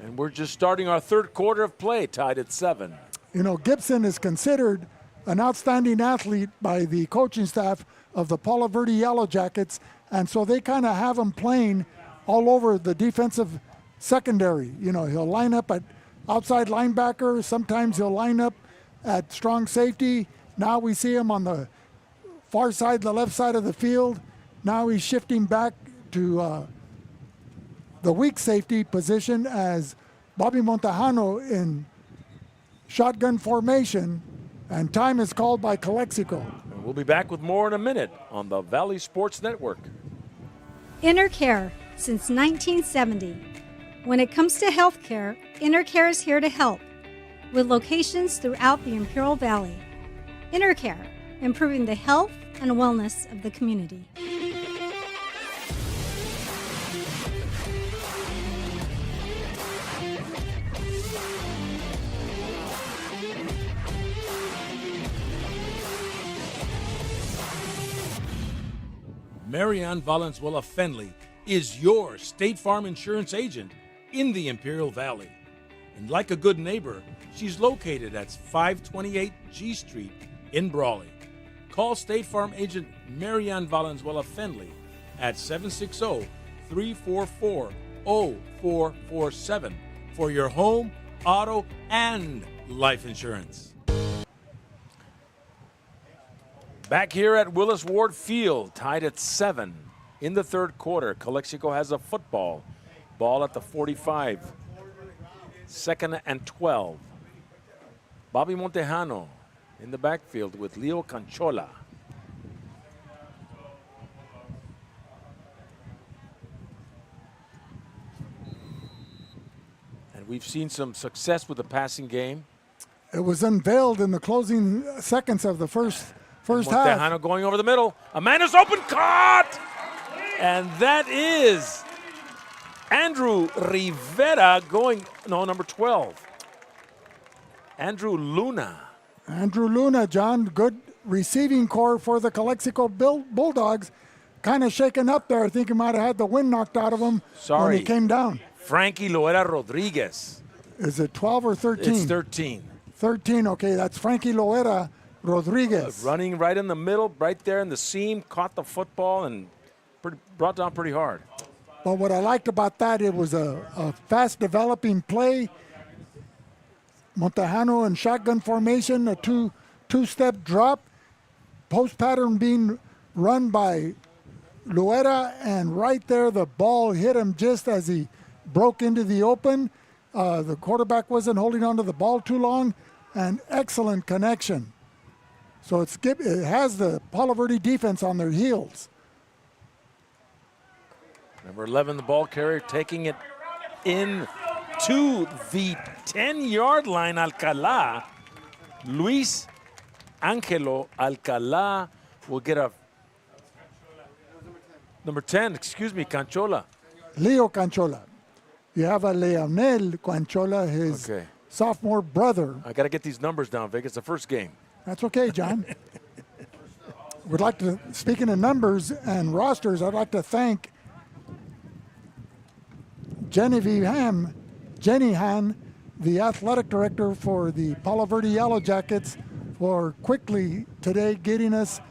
And we're just starting our third quarter of play, tied at 7. You know, Gibson is considered an outstanding athlete by the coaching staff of the Palo Verde Yellowjackets, and so they kind of have him playing all over the defensive secondary. You know, he'll line up at outside linebacker. Sometimes he'll line up at strong safety. Now we see him on the far side, the left side of the field. Now he's shifting back to the weak safety position as Bobby Montejano in shotgun formation, and time is called by Calexico. We'll be back with more in a minute on the Valley Sports Network. InnerCare since 1970. When it comes to healthcare, InnerCare is here to help, with locations throughout the Imperial Valley. InnerCare, improving the health and wellness of the community. Marianne Valenzuela Fenley is your State Farm insurance agent in the Imperial Valley. And like a good neighbor, she's located at 528 G Street in Brawley. Call State Farm agent Marianne Valenzuela Fenley at 760-344-0447 for your home, auto, and life insurance. Back here at Willis Ward Field, tied at 7 in the third quarter. Calexico has a football. Ball at the 45. 2nd and 12. Bobby Montejano in the backfield with Leo Canchola. And we've seen some success with the passing game. It was unveiled in the closing seconds of the first half. Montejano going over the middle. A man is open, caught! And that is Andrew Rivera going, no, number 12. Andrew Luna. Andrew Luna, John, good receiving core for the Calexico Bulldogs. Kind of shaken up there. I think he might have had the wind knocked out of him when he came down. Frankie Loera Rodriguez. Is it 12 or 13? It's 13. 13, okay, that's Frankie Loera Rodriguez. Running right in the middle, right there in the seam, caught the football and brought down pretty hard. But what I liked about that, it was a fast developing play. Montejano in shotgun formation, a two-step drop. Post pattern being run by Loera, and right there the ball hit him just as he broke into the open. The quarterback wasn't holding on to the ball too long, and excellent connection. So it has the Palo Verde defense on their heels. Number 11, the ball carrier, taking it in to the 10-yard line. Alcalá, Luis Angelo Alcalá will get a number 10, excuse me, Canchola. Leo Canchola. You have a Leonel Canchola, his sophomore brother. I got to get these numbers down, Vic. It's the first game. That's okay, John. Would like to, speaking of numbers and rosters, I'd like to thank Jenny Han, the athletic director for the Palo Verde Yellowjackets, for quickly today getting us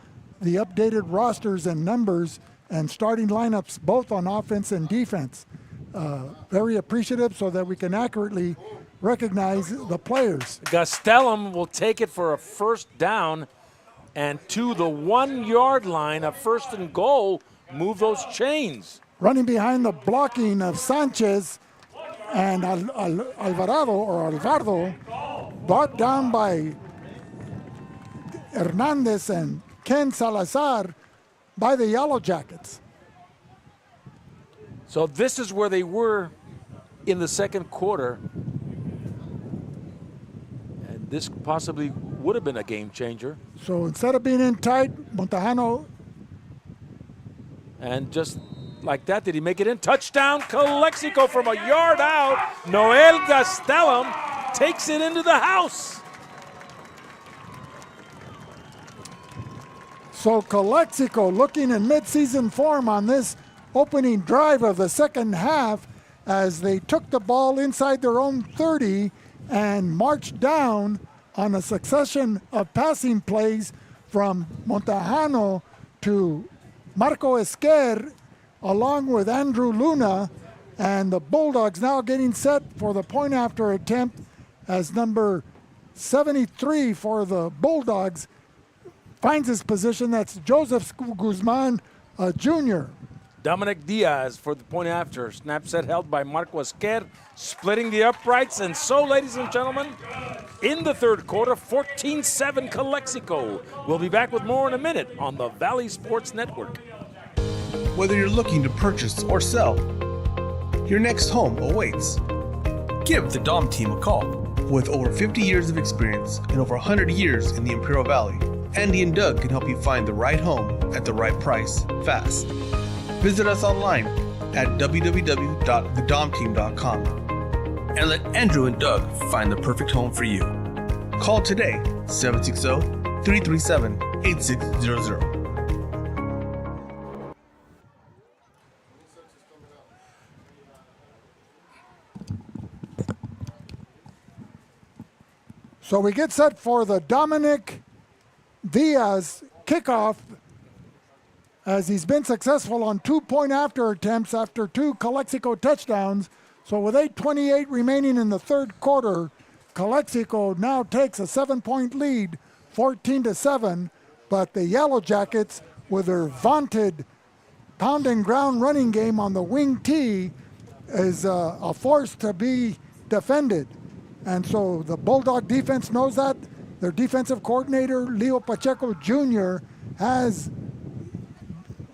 the updated rosters and numbers and starting lineups both on offense and defense. very appreciative so that we can accurately recognize the players. Gastelum will take it for a first down, and to the 1 yard line, a first and goal, move those chains. Running behind the blocking of Sanchez and Alvarado, brought down by Hernandez and Ken Salazar by the Yellowjackets. So this is where they were in the second quarter. And this possibly would have been a game changer. So instead of being in tight, Montejano. And just like that, did he make it in? Touchdown, Calexico from a yard out. Noel Gastelum takes it into the house. So Calexico looking in midseason form on this opening drive of the second half as they took the ball inside their own 30 and marched down on a succession of passing plays from Montejano to Marco Esquer along with Andrew Luna, and the Bulldogs now getting set for the point after attempt as number 73 for the Bulldogs finds his position. That's Joseph Guzman Jr. Dominic Diaz for the point after. Snap set held by Marco Esquer, splitting the uprights. And so, ladies and gentlemen, in the third quarter, 14-7 Calexico. We'll be back with more in a minute on the Valley Sports Network. Whether you're looking to purchase or sell, your next home awaits. Give the Dom team a call. With over 50 years of experience and over 100 years in the Imperial Valley, Andy and Doug can help you find the right home at the right price fast. Visit us online at www.thedomteam.com and let Andrew and Doug find the perfect home for you. Call today, 760-337-8600. So we get set for the Dominic Diaz kickoff as he's been successful on 2 point after attempts after 2 Calexico touchdowns. So with 8:28 remaining in the third quarter, Calexico now takes a 7-point lead, 14-7, but the Yellowjackets, with their vaunted pound and ground running game on the wing T, is a force to be defended. And so the Bulldog defense knows that. Their defensive coordinator, Leo Pacheco Jr., has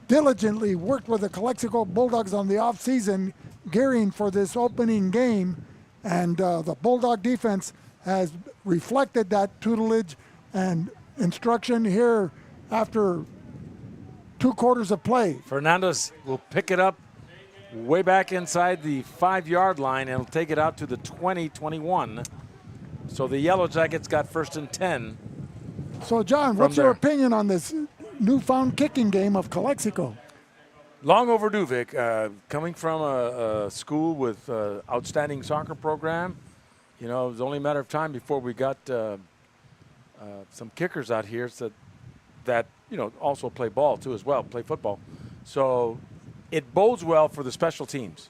diligently worked with the Calexico Bulldogs on the offseason, gearing for this opening game. And the Bulldog defense has reflected that tutelage and instruction here after 2 quarters of play. Fernandez will pick it up way back inside the 5-yard line and will take it out to the 20-21. So the Yellowjackets got first and 10. So, John, what's your opinion on this newfound kicking game of Calexico? Long overdue, Vic. Coming from a school with outstanding soccer program, you know, it was only a matter of time before we got some kickers out here that you know, also play ball too as well, play football. So it bodes well for the special teams.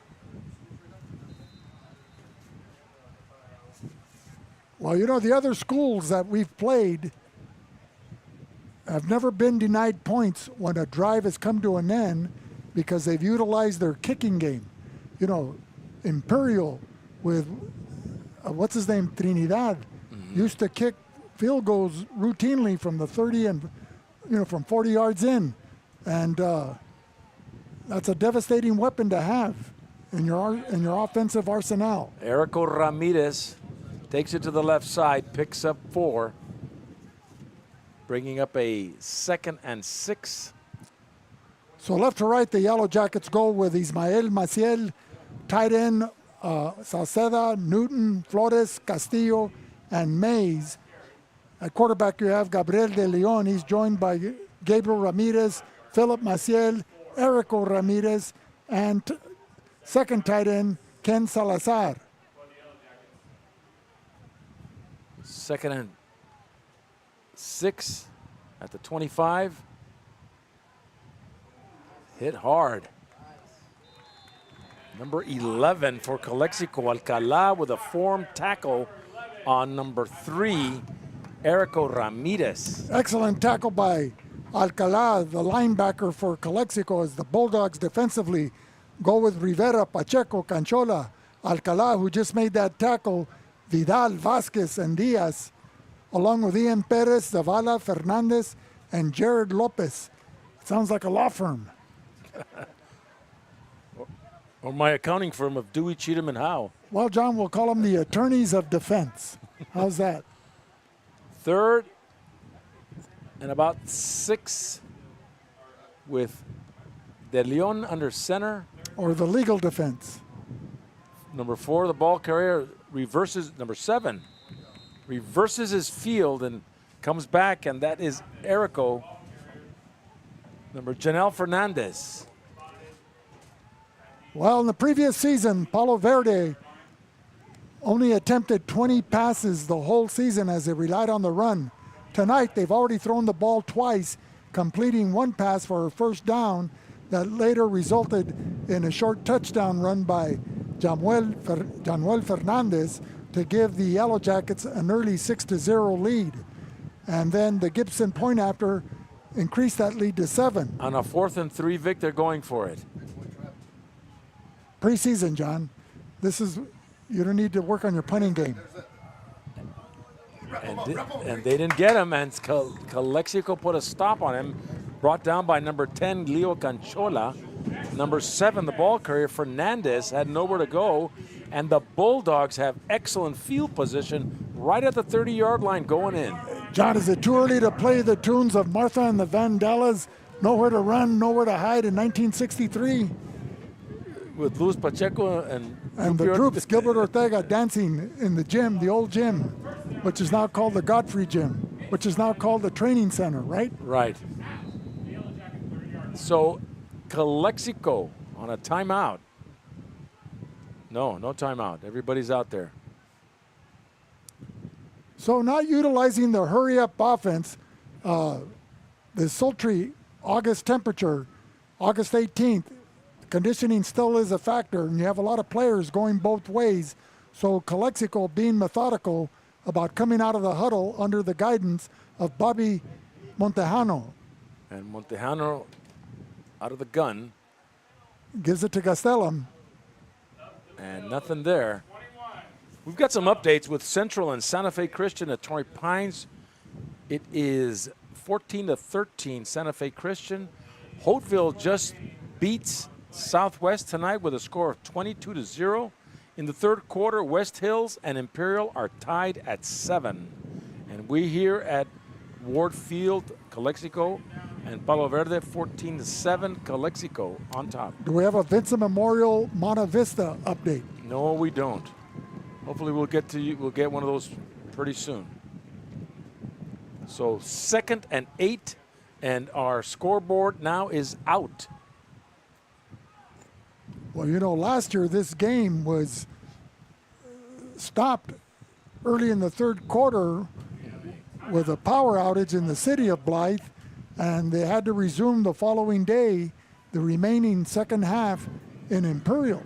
Well, you know, the other schools that we've played have never been denied points when a drive has come to an end because they've utilized their kicking game. You know, Imperial with, what's his name, Trinidad, used to kick field goals routinely from the 30 and, you know, from 40 yards in. And that's a devastating weapon to have in your offensive arsenal. Erico Ramirez takes it to the left side, picks up 4, bringing up a 2nd and 6. So left to right, the Yellowjackets go with Ismael Maciel, tight end, Salceda, Newton, Flores, Castillo, and Mays. At quarterback, you have Gabriel de Leon. He's joined by Gabriel Ramirez, Philip Maciel, Erico Ramirez, and second tight end, Ken Salazar. 2nd and 6 at the 25. Hit hard. Number 11 for Calexico, Alcala with a form tackle on number 3, Erico Ramirez. Excellent tackle by Alcala, the linebacker for Calexico, as the Bulldogs defensively go with Rivera, Pacheco, Canchola, Alcala, who just made that tackle, Vidal, Vasquez, and Diaz, along with Ian Perez, Zavala, Fernandez, and Jared Lopez. Sounds like a law firm. Or my accounting firm of Dewey, Cheatham, and Howe. Well, John, we'll call them the attorneys of defense. How's that? 3rd and about 6 with De Leon under center. Or the legal defense. Number 4, the ball carrier reverses. Number 7 reverses his field and comes back, and that is Erico. Number Janelle Fernandez. Well, in the previous season, Palo Verde only attempted 20 passes the whole season as they relied on the run. Tonight, they've already thrown the ball twice, completing 1 pass for a first down that later resulted in a short touchdown run by Januel Fernandez to give the Yellowjackets an early 6-0 lead. And then the Gibson point after increased that lead to 7. On a 4th and 3, Vic, they're going for it. Preseason, John. You don't need to work on your punting game. And they didn't get him, and Calexico put a stop on him, brought down by number 10, Leo Canchola. Number 7, the ball carrier, Fernandez, had nowhere to go, and the Bulldogs have excellent field position right at the 30-yard line going in. John, is it too early to play the tunes of Martha and the Vandellas, Nowhere to Run, Nowhere to Hide in 1963? With Luis Pacheco and the troops, Gilbert Ortega dancing in the gym, the old gym, which is now called the Godfrey Gym, which is now called the Training Center, right? Right. So Calexico on a timeout. No timeout. Everybody's out there. So not utilizing the hurry-up offense, the sultry August temperature, August 18th, conditioning still is a factor, and you have a lot of players going both ways. So Calexico being methodical about coming out of the huddle under the guidance of Bobby Montejano. And Montejano out of the gun. Gives it to Gastelum. And nothing there. We've got some updates with Central and Santa Fe Christian at Torrey Pines. It is 14-13 Santa Fe Christian. Holtville just beats Southwest tonight with a score of 22-0. In the 3rd quarter, West Hills and Imperial are tied at 7. And we here at Ward Field, Calexico and Palo Verde, 14-7, Calexico on top. Do we have a Vincent Memorial Monta Vista update? No, we don't. Hopefully we'll get one of those pretty soon. So 2nd and 8, and our scoreboard now is out. Well, last year this game was stopped early in the 3rd quarter with a power outage in the city of Blythe, and they had to resume the following day the remaining second half in Imperial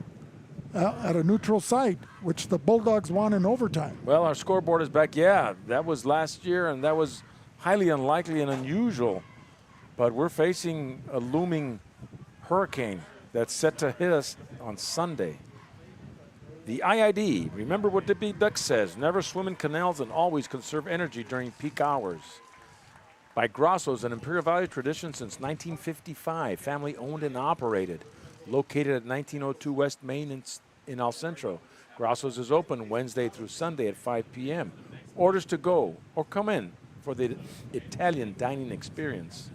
at a neutral site, which the Bulldogs won in overtime. Well, our scoreboard is back. Yeah, that was last year, and that was highly unlikely and unusual. But we're facing a looming hurricane that's set to hit us on Sunday. The IID, remember what Dippy Duck says, never swim in canals and always conserve energy during peak hours. By Grosso's, an Imperial Valley tradition since 1955, family owned and operated. Located at 1902 West Main in El Centro. Grosso's is open Wednesday through Sunday at 5 p.m. Orders to go or come in for the Italian dining experience.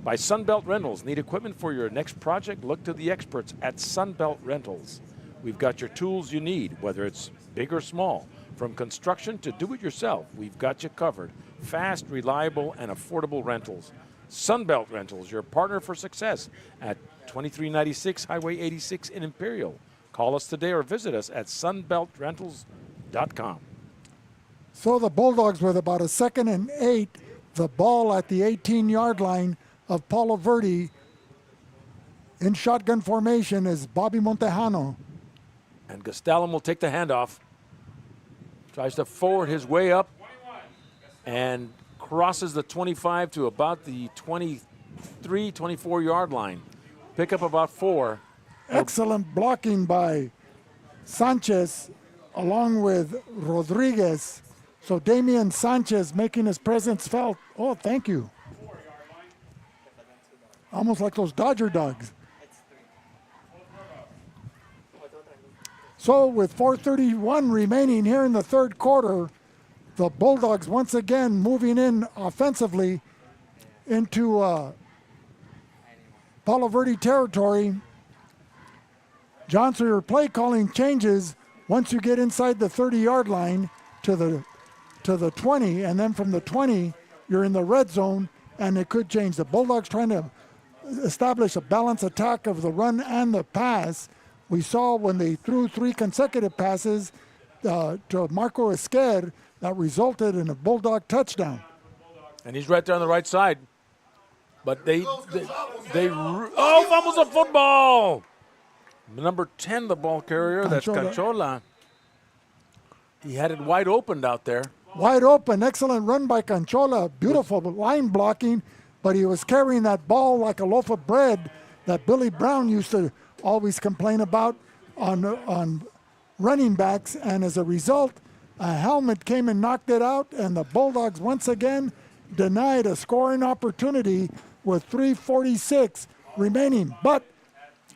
By Sunbelt Rentals, need equipment for your next project? Look to the experts at Sunbelt Rentals. We've got your tools you need, whether it's big or small. From construction to do-it-yourself, we've got you covered. Fast, reliable, and affordable rentals. Sunbelt Rentals, your partner for success at 2396 Highway 86 in Imperial. Call us today or visit us at sunbeltrentals.com. So the Bulldogs with about a 2nd and 8, the ball at the 18-yard line of Palo Verde In shotgun formation is Bobby Montejano. And Gastelum will take the handoff. Tries to forward his way up and crosses the 25 to about the 23, 24-yard line. Pick up about 4. Excellent blocking by Sanchez along with Rodriguez. So Damian Sanchez making his presence felt. Oh, thank you. Almost like those Dodger dogs. So with 4:31 remaining here in the third quarter, the Bulldogs once again moving in offensively into Palo Verde territory. Johnson, your play calling changes once you get inside the 30-yard line to the 20, and then from the 20, you're in the red zone, and it could change. The Bulldogs trying to establish a balanced attack of the run and the pass. We saw when they threw 3 consecutive passes to Marco Esquer that resulted in a Bulldog touchdown. And he's right there on the right side. But they fumbles a football. Number 10, the ball carrier, that's Canchola. He had it wide open out there. Wide open, excellent run by Canchola. Beautiful line blocking, but he was carrying that ball like a loaf of bread that Billy Brown used to always complain about on running backs. And as a result, a helmet came and knocked it out, and the Bulldogs once again denied a scoring opportunity with 3:46 remaining. But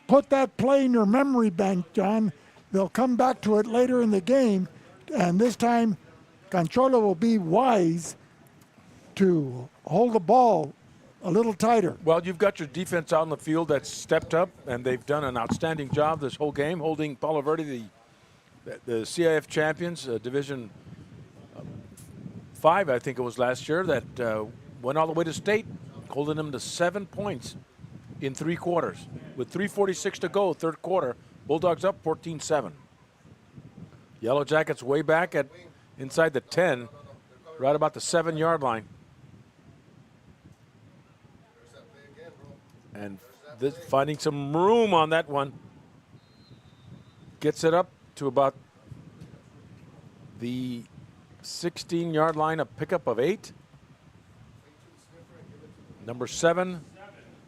put that play in your memory bank, John. They'll come back to it later in the game, and this time Canchola will be wise to hold the ball a little tighter. Well, you've got your defense out in the field that's stepped up, and they've done an outstanding job this whole game, holding Palo Verde, the CIF champions, Division 5, I think it was last year, that went all the way to state, holding them to 7 points in 3 quarters. With 3:46 to go, third quarter, Bulldogs up 14-7. Yellow Jackets way back at inside the 10, right about the 7-yard line. And finding some room on that one. Gets it up to about the 16-yard line, a pickup of 8. Number 7,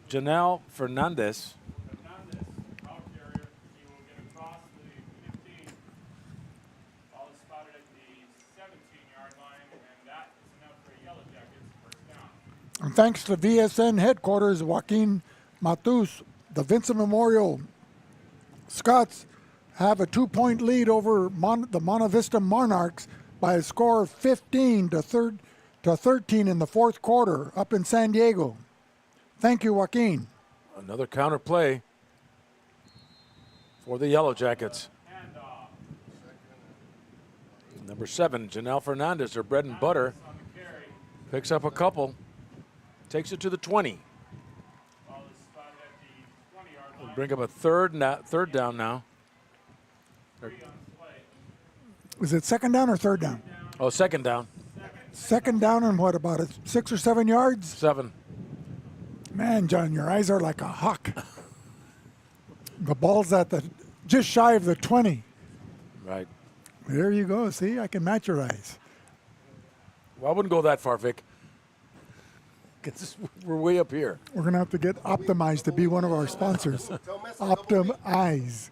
Janelle Fernandez. And thanks to VSN headquarters, Joaquin Matus, the Vincent Memorial Scots have a 2-point lead over the Monte Vista Monarchs by a score of 15 to 13 in the fourth quarter up in San Diego. Thank you, Joaquin. Another counter play for the Yellow Jackets. Number 7, Janelle Fernandez, their bread and butter, picks up a couple, takes it to the 20. We'll bring up a third down now. Is it second down or third down? Oh, second down. Second down and what, about 6 or 7 yards? 7. Man, John, your eyes are like a hawk. The ball's at just shy of the 20. Right. There you go. See, I can match your eyes. Well, I wouldn't go that far, Vic. We're way up here. We're going to have to get Optimized to be one of our sponsors. Optimize.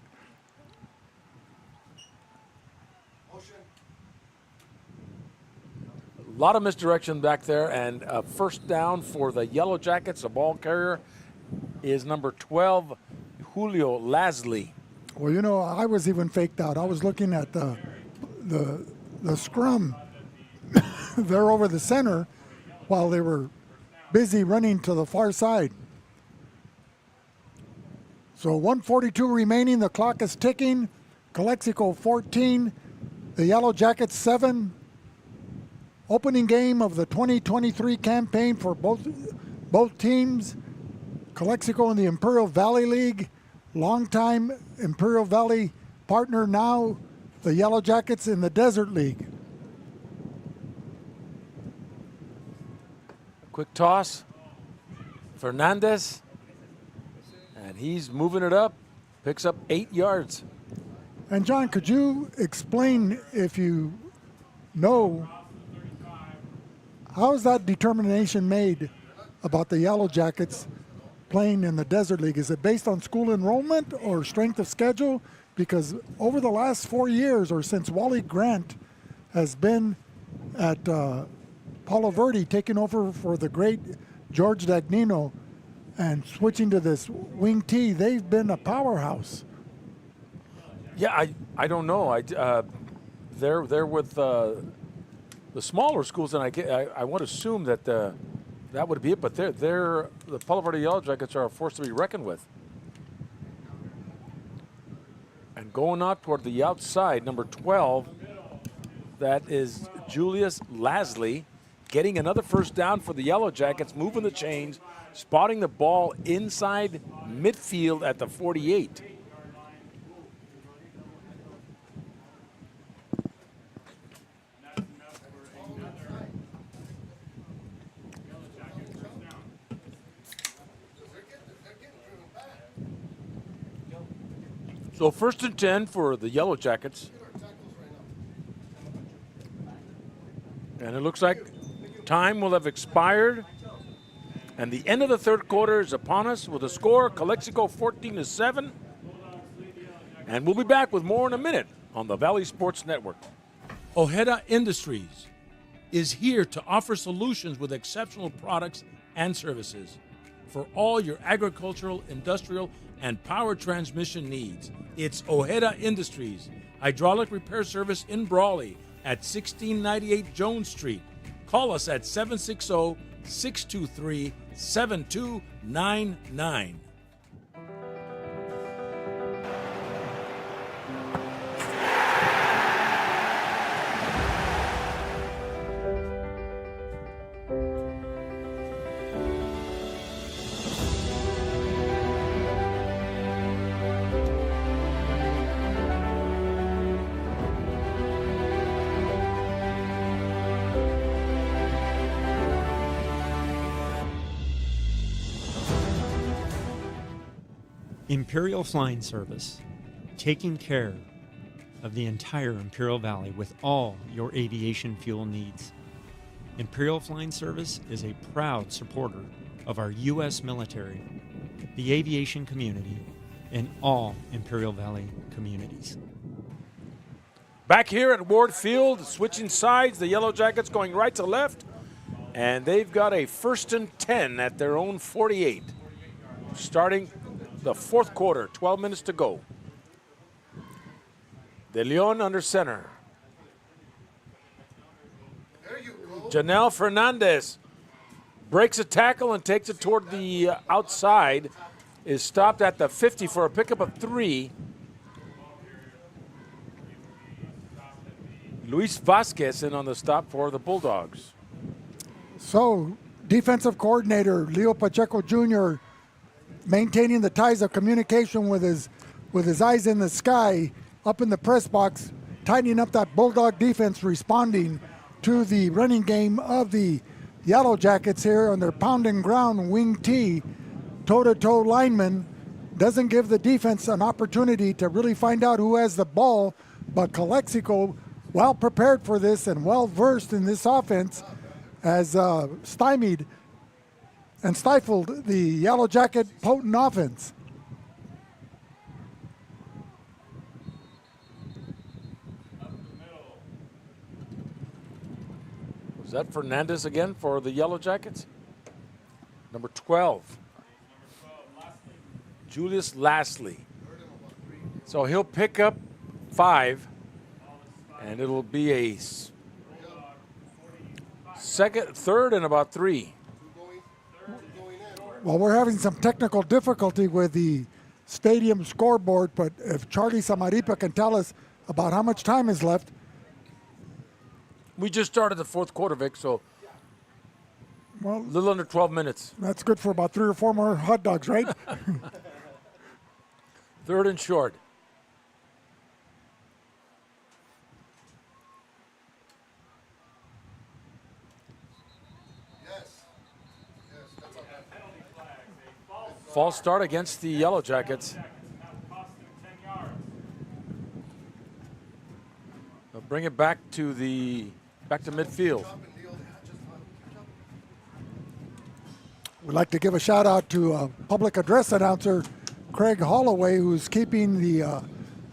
A lot of misdirection back there, and a first down for the Yellow Jackets. The ball carrier is number 12, Julio Lasley. Well, you know, I was even faked out. I was looking at the scrum there over the center while they were busy running to the far side. So 1:42 remaining. The clock is ticking. Calexico 14, the Yellow Jackets 7. Opening game of the 2023 campaign for both teams. Calexico in the Imperial Valley League, longtime Imperial Valley partner, now the Yellow Jackets in the Desert League. Quick toss. Fernandez. And he's moving it up, picks up 8 yards. And John, could you explain, if you know, how is that determination made about the Yellow Jackets playing in the Desert League? Is it based on school enrollment or strength of schedule? Because over the last 4 years, or since Wally Grant has been at Palo Verde, taking over for the great George Dagnino and switching to this wing T, they've been a powerhouse. Yeah, I don't know. They're with the smaller schools, and I want to assume that that would be it. But the Palo Verde Yellowjackets are a force to be reckoned with. And going out toward the outside, number 12, that is Julius Lasley, getting another first down for the Yellowjackets, moving the chains, spotting the ball inside midfield at the 48. So 1st and 10 for the Yellowjackets. And it looks like time will have expired. And the end of the third quarter is upon us with a score, Calexico 14-7. And we'll be back with more in a minute on the Valley Sports Network. Ojeda Industries is here to offer solutions with exceptional products and services for all your agricultural, industrial, and power transmission needs. It's Ojeda Industries, hydraulic repair service in Brawley at 1698 Jones Street. Call us at 760-623-7299. Imperial Flying Service, taking care of the entire Imperial Valley with all your aviation fuel needs. Imperial Flying Service is a proud supporter of our U.S. military, the aviation community, and all Imperial Valley communities. Back here at Ward Field, switching sides, the Yellowjackets going right to left, and they've got a 1st and 10 at their own 48, starting the fourth quarter, 12 minutes to go. De Leon under center. Janelle Fernandez breaks a tackle and takes it toward the outside. Is stopped at the 50 for a pickup of 3. Luis Vasquez in on the stop for the Bulldogs. So, defensive coordinator Leo Pacheco Jr. maintaining the ties of communication with his eyes in the sky, up in the press box, tightening up that Bulldog defense, responding to the running game of the Yellowjackets here on their pound and ground wing T, toe-to-toe lineman. Doesn't give the defense an opportunity to really find out who has the ball, but Calexico, well prepared for this and well versed in this offense, has stymied and stifled the Yellow Jacket potent offense. Was that Fernandez again for the Yellow Jackets? Number 12. Julius Lasley. So he'll pick up 5, and it'll be a third and about 3. Well, we're having some technical difficulty with the stadium scoreboard, but if Charlie Samaripa can tell us about how much time is left. We just started the fourth quarter, Vic, so well, a little under 12 minutes. That's good for about 3 or 4 more hot dogs, right? 3rd and short. false start against the Yellow Jackets. They'll bring it back to midfield. We'd like to give a shout out to public address announcer Craig Holloway, who's keeping the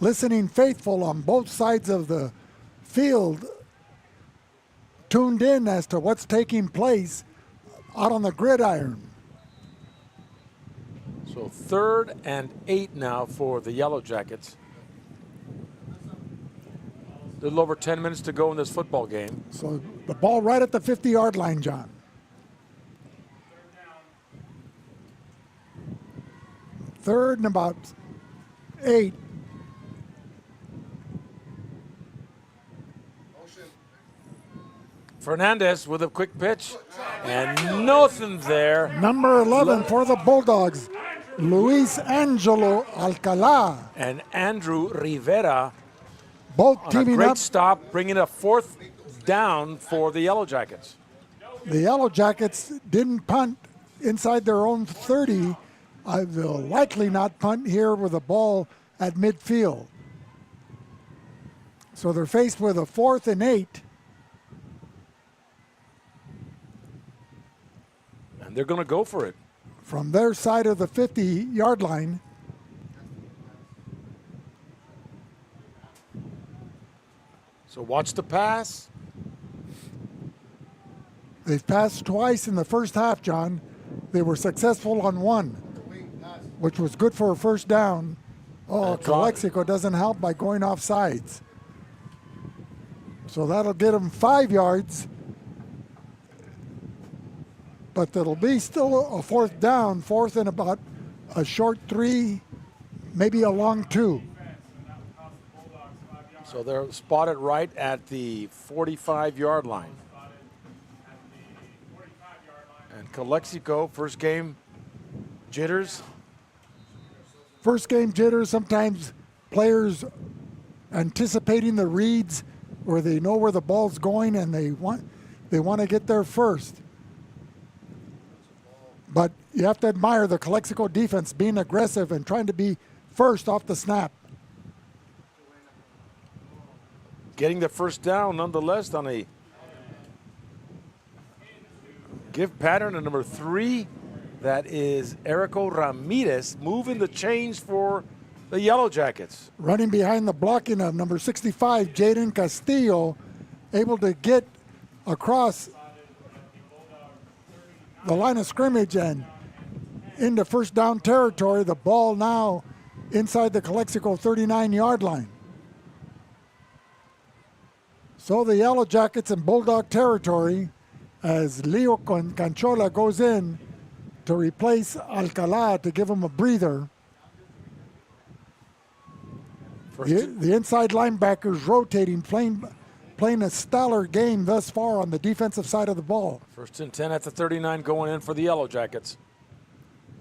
listening faithful on both sides of the field tuned in as to what's taking place out on the gridiron. So 3rd and 8 now for the Yellow Jackets. A little over 10 minutes to go in this football game. So the ball right at the 50-yard line, John. 3rd and about 8. Fernandez with a quick pitch, and nothing there. Number 11 for the Bulldogs, Luis Angelo Alcala. And Andrew Rivera, both on teaming a great up. stop, bringing a 4th down for the Yellow Jackets. The Yellow Jackets didn't punt inside their own 30. They'll likely not punt here with the ball at midfield. So they're faced with a 4th and 8. And they're going to go for it. From their side of the 50-yard line. So watch the pass. They've passed twice in the first half, John. They were successful on one, which was good for a first down. Oh, Calexico doesn't help by going off sides. So that'll get them 5 yards. But that'll be still a 4th down, 4th and about a short 3, maybe a long 2. So they're spotted right at the 45-yard line. And Calexico, first game jitters. First game jitters, sometimes players anticipating the reads where they know where the ball's going and they want to get there first. But you have to admire the Calexico defense being aggressive and trying to be first off the snap. Getting the first down nonetheless on a give pattern of number 3. That is Erico Ramirez moving the chains for the Yellow Jackets. Running behind the blocking of number 65, Jaden Castillo, able to get across the line of scrimmage and into first down territory. The ball now inside the Calexico 39-yard line. So the Yellow Jackets in Bulldog territory as Leo Canchola goes in to replace Alcala to give him a breather. The inside linebackers rotating, playing a stellar game thus far on the defensive side of the ball. 1st and 10 at the 39 going in for the Yellow Jackets.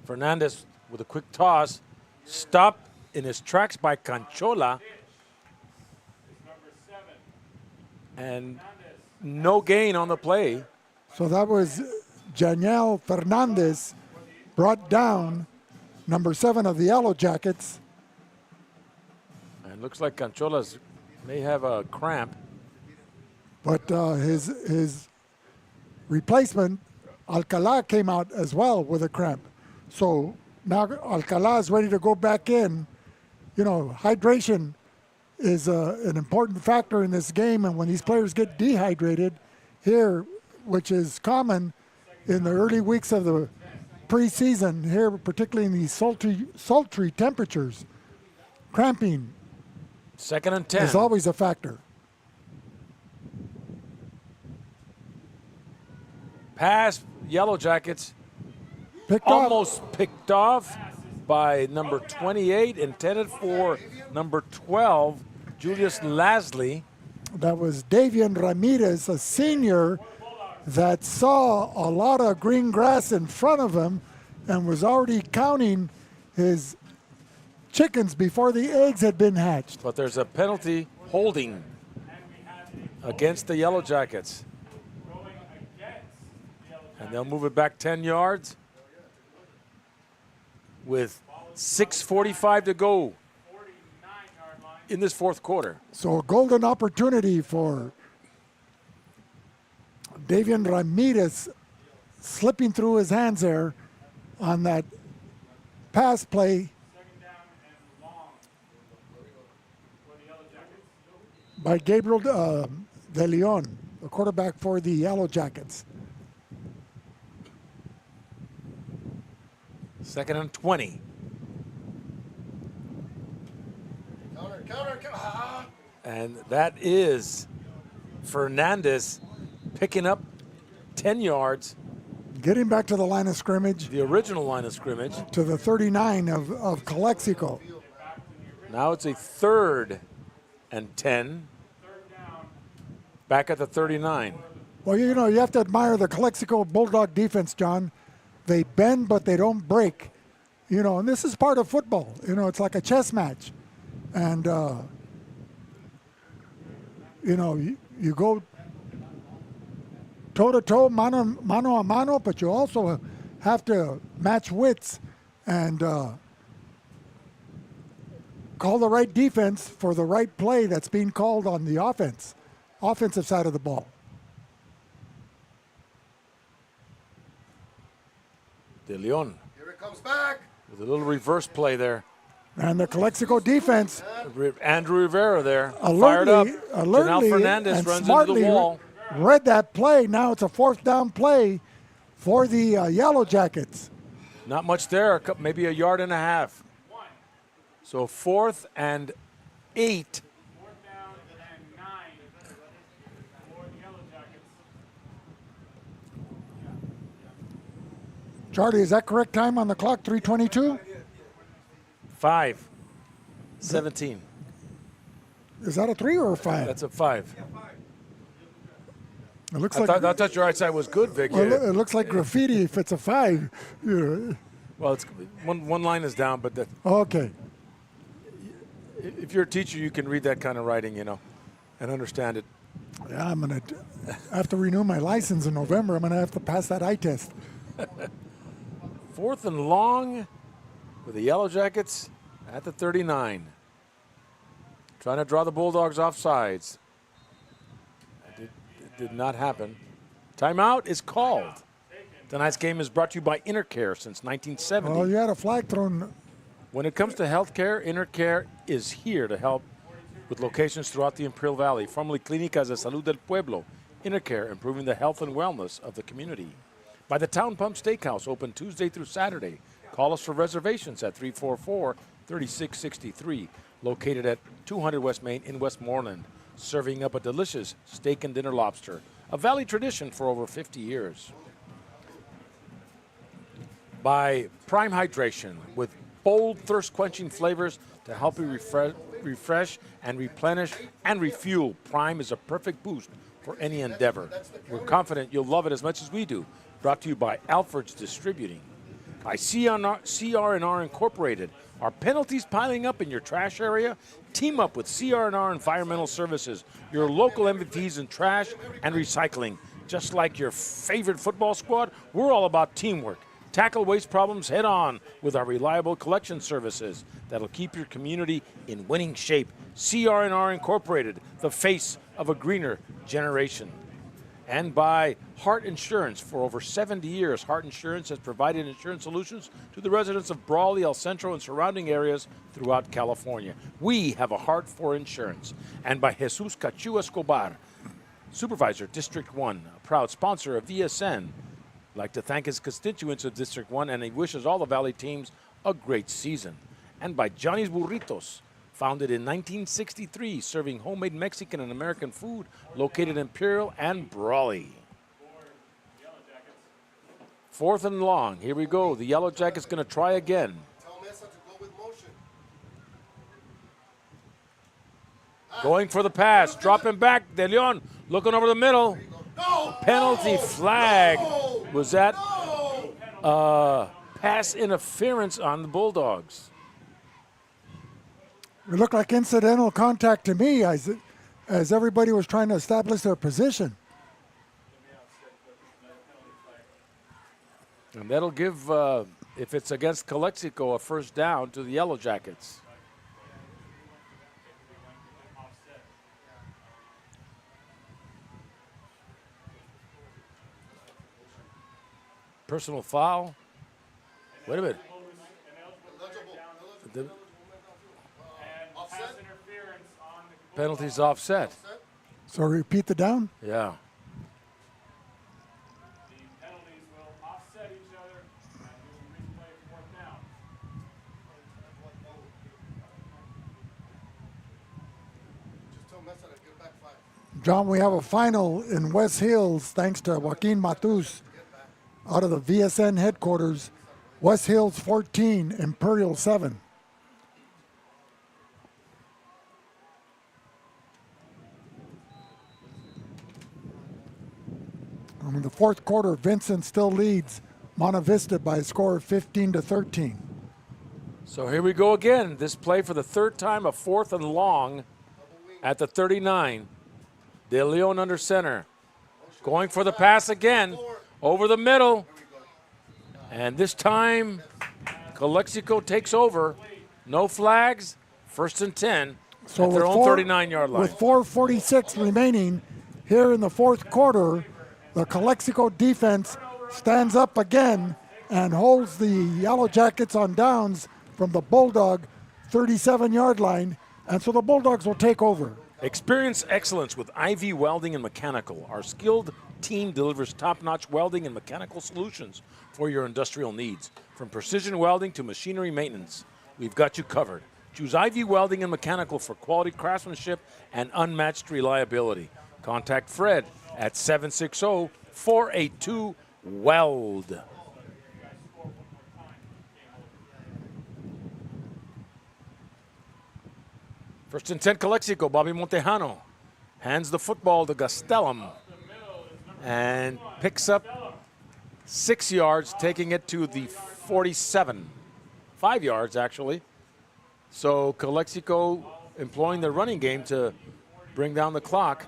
Fernandez with a quick toss. Stopped in his tracks by Canchola. And no gain on the play. So that was Janiel Fernandez brought down, number 7 of the Yellow Jackets. And looks like Canchola may have a cramp. But his replacement, Alcala, came out as well with a cramp. So now Alcala is ready to go back in. You know, hydration is an important factor in this game, and when these players get dehydrated here, which is common in the early weeks of the preseason here, particularly in these sultry temperatures, cramping 2nd and 10 is always a factor. Pass, Yellow Jackets picked off by number 28, intended for number 12, Julius Lasley. That was Davian Ramirez, a senior that saw a lot of green grass in front of him and was already counting his chickens before the eggs had been hatched. But there's a penalty holding against the Yellow Jackets. And they'll move it back 10 yards. with 6:45 to go in this fourth quarter. So a golden opportunity for Davian Ramirez slipping through his hands there on that pass play by Gabriel De Leon, the quarterback for the Yellow Jackets. 2nd and 20. Counter. And that is Fernandez picking up 10 yards. Getting back to the line of scrimmage. The original line of scrimmage. To the 39 of Calexico. Now it's a 3rd and 10. Back at the 39. Well, you know, you have to admire the Calexico Bulldog defense, John. They bend, but they don't break. You know, and this is part of football. You know, it's like a chess match. And, you know, you go toe-to-toe, mano a mano, but you also have to match wits and call the right defense for the right play that's being called on the offensive side of the ball. De Leon. Here it comes back. With a little reverse play there. And the Calexico defense. Andrew Rivera there. Fired up. Janelle Fernandez and runs into the wall. Read that play. Now it's a 4th down play for the Yellow Jackets. Not much there. Maybe a yard and a half. So 4th and 8. Charlie, is that correct time on the clock? 3:22? 5:17. Is that a 3 or a 5? That's a 5. It looks I thought your eyesight was good, Vic. Well, it looks like graffiti if it's a 5. Yeah. Well, it's one line is down, but okay. If you're a teacher, you can read that kind of writing, you know, and understand it. Yeah, I'm going to have to renew my license in November. I'm going to have to pass that eye test. 4th and long with the Yellow Jackets at the 39. Trying to draw the Bulldogs off sides. It did not happen. Timeout is called. Tonight's game is brought to you by Intercare since 1970. Oh, you had a flag thrown. When it comes to healthcare, Intercare is here to help with locations throughout the Imperial Valley, formerly Clínicas de Salud del Pueblo. Intercare, improving the health and wellness of the community. By the Town Pump Steakhouse, open Tuesday through Saturday. Call us for reservations at 344-3663, located at 200 West Main in Westmoreland, serving up a delicious steak and dinner lobster, a Valley tradition for over 50 years. By Prime Hydration, with bold, thirst-quenching flavors to help you refresh and replenish and refuel. Prime is a perfect boost for any endeavor. We're confident you'll love it as much as we do. Brought to you by Alfred's Distributing. By CR&R Incorporated. Are penalties piling up in your trash area? Team up with CR&R Environmental Services, your local MVPs in trash and recycling. Just like your favorite football squad, we're all about teamwork. Tackle waste problems head on with our reliable collection services that'll keep your community in winning shape. CR&R Incorporated, the face of a greener generation. And by Hart Insurance. For over 70 years, Hart Insurance has provided insurance solutions to the residents of Brawley, El Centro, and surrounding areas throughout California. We have a heart for insurance. And by Jesus Cachu Escobar, Supervisor, District 1, a proud sponsor of VSN. I'd like to thank his constituents of District 1, and he wishes all the Valley teams a great season. And by Johnny's Burritos, founded in 1963, serving homemade Mexican and American food, located in Imperial and Brawley. 4th and long. Here we go. The Yellow Jackets going to try again. Going for the pass. Dropping back. De Leon looking over the middle. Penalty flag. Was that pass interference on the Bulldogs? It looked like incidental contact to me as everybody was trying to establish their position. And that'll give, if it's against Calexico, a first down to the Yellowjackets. Personal foul. Wait a minute. The penalty's offset. So repeat the down? Yeah. John, we have a final in West Hills thanks to Joaquin Matus out of the VSN headquarters. West Hills 14, Imperial 7. In the fourth quarter, Vincent still leads Monte Vista by a score of 15-13. So here we go again. This play for the third time, a 4th and long at the 39. De Leon under center. Going for the pass again. Over the middle. And this time, Calexico takes over. No flags. 1st and 10 at their own 39-yard line. With 4:46 remaining here in the fourth quarter, the Calexico defense stands up again and holds the Yellow Jackets on downs from the Bulldog 37-yard line. And so the Bulldogs will take over. Experience excellence with IV Welding and Mechanical. Our skilled team delivers top-notch welding and mechanical solutions for your industrial needs. From precision welding to machinery maintenance, we've got you covered. Choose IV Welding and Mechanical for quality craftsmanship and unmatched reliability. Contact Fred at 760-482-WELD. First and 10, Calexico. Bobby Montejano hands the football to Gastelum and picks up 6 yards, taking it to the 47. 5 yards, actually. So Calexico employing the running game to bring down the clock.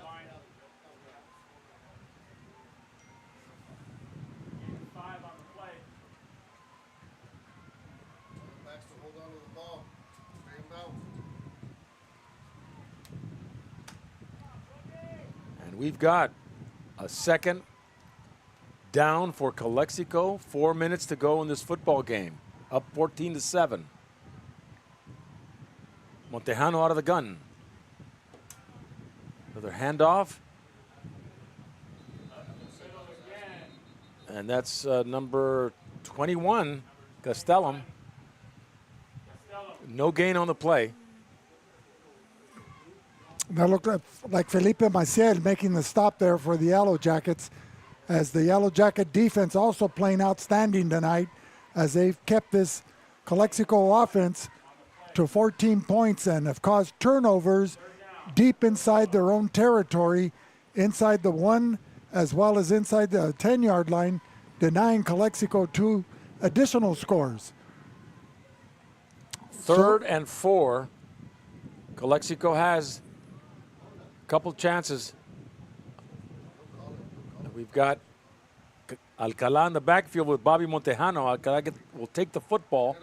We've got a second down for Calexico. 4 minutes to go in this football game. Up 14-7. Montejano out of the gun. Another handoff. And that's number 21, Gastelum. No gain on the play. That looked like Felipe Maciel making the stop there for the Yellow Jackets, as the Yellow Jacket defense also playing outstanding tonight, as they've kept this Calexico offense to 14 points and have caused turnovers deep inside their own territory, inside the 1 as well as inside the 10-yard line, denying Calexico 2 additional scores. 3rd and 4. Calexico has couple chances. We've got Alcala in the backfield with Bobby Montejano. Alcala will take the football,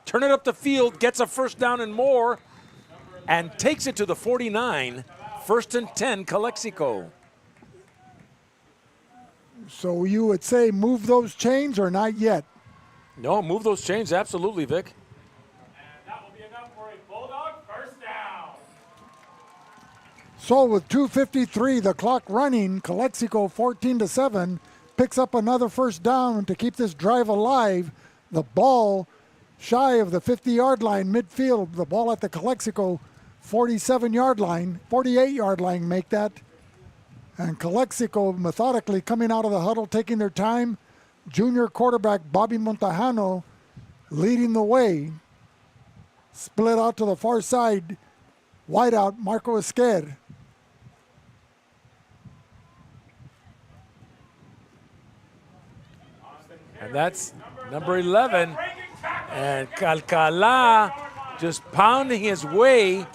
turn it up the field, gets a first down and more, and takes it to the 49. 1st and 10, Calexico. So you would say move those chains or not yet? No, move those chains, absolutely, Vic. So with 2:53, the clock running, Calexico 14-7 picks up another first down to keep this drive alive. The ball shy of the 50-yard line midfield. The ball at the Calexico 47-yard line, 48-yard line make that. And Calexico methodically coming out of the huddle, taking their time. Junior quarterback Bobby Montejano leading the way. Split out to the far side. Wideout Marco Esquer. And that's number 11. And Alcala just pounding his way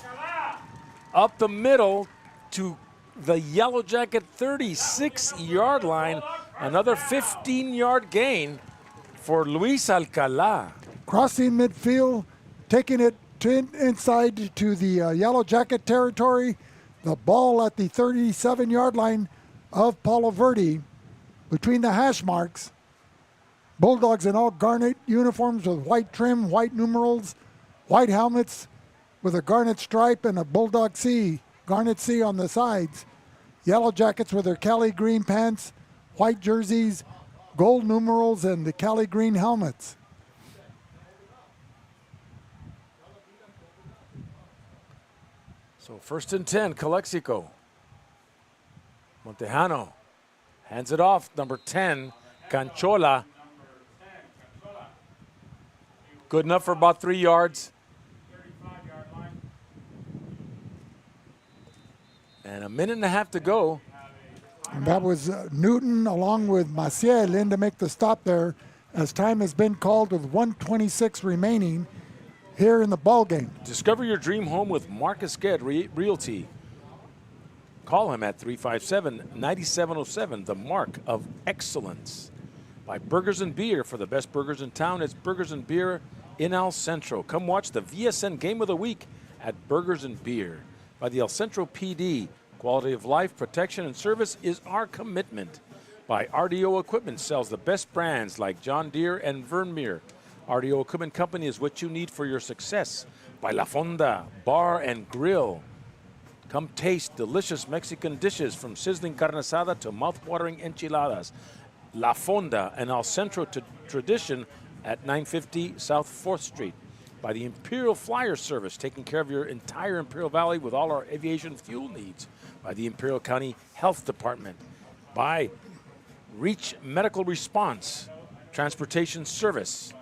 up the middle to the Yellow Jacket 36-yard line. Another 15-yard gain for Luis Alcala. Crossing midfield, taking it inside to the Yellow Jacket territory. The ball at the 37-yard line of Palo Verde between the hash marks. Bulldogs in all garnet uniforms with white trim, white numerals, white helmets with a garnet stripe and a Bulldog C, garnet C on the sides. Yellow Jackets with their Cali green pants, white jerseys, gold numerals, and the Cali green helmets. So 1st and 10, Calexico. Montejano hands it off, number 10, Canchola. Good enough for about 3 yards. And a minute and a half to go. And that was Newton along with Maciel in to make the stop there, as time has been called with 1:26 remaining here in the ball game. Discover your dream home with Marcus Ged Realty. Call him at 357-9707, the mark of excellence. By Burgers and Beer, for the best burgers in town, it's Burgers and Beer in El Centro. Come watch the VSN Game of the Week at Burgers and Beer. By the El Centro PD, quality of life, protection, and service is our commitment. By RDO Equipment, sells the best brands like John Deere and Vermeer. RDO Equipment Company is what you need for your success. By La Fonda Bar and Grill. Come taste delicious Mexican dishes, from sizzling carne asada to mouth-watering enchiladas. La Fonda and El Centro tradition at 950 South 4th Street. By the Imperial Flyer Service, taking care of your entire Imperial Valley with all our aviation fuel needs. By the Imperial County Health Department. By Reach Medical Response Transportation Service.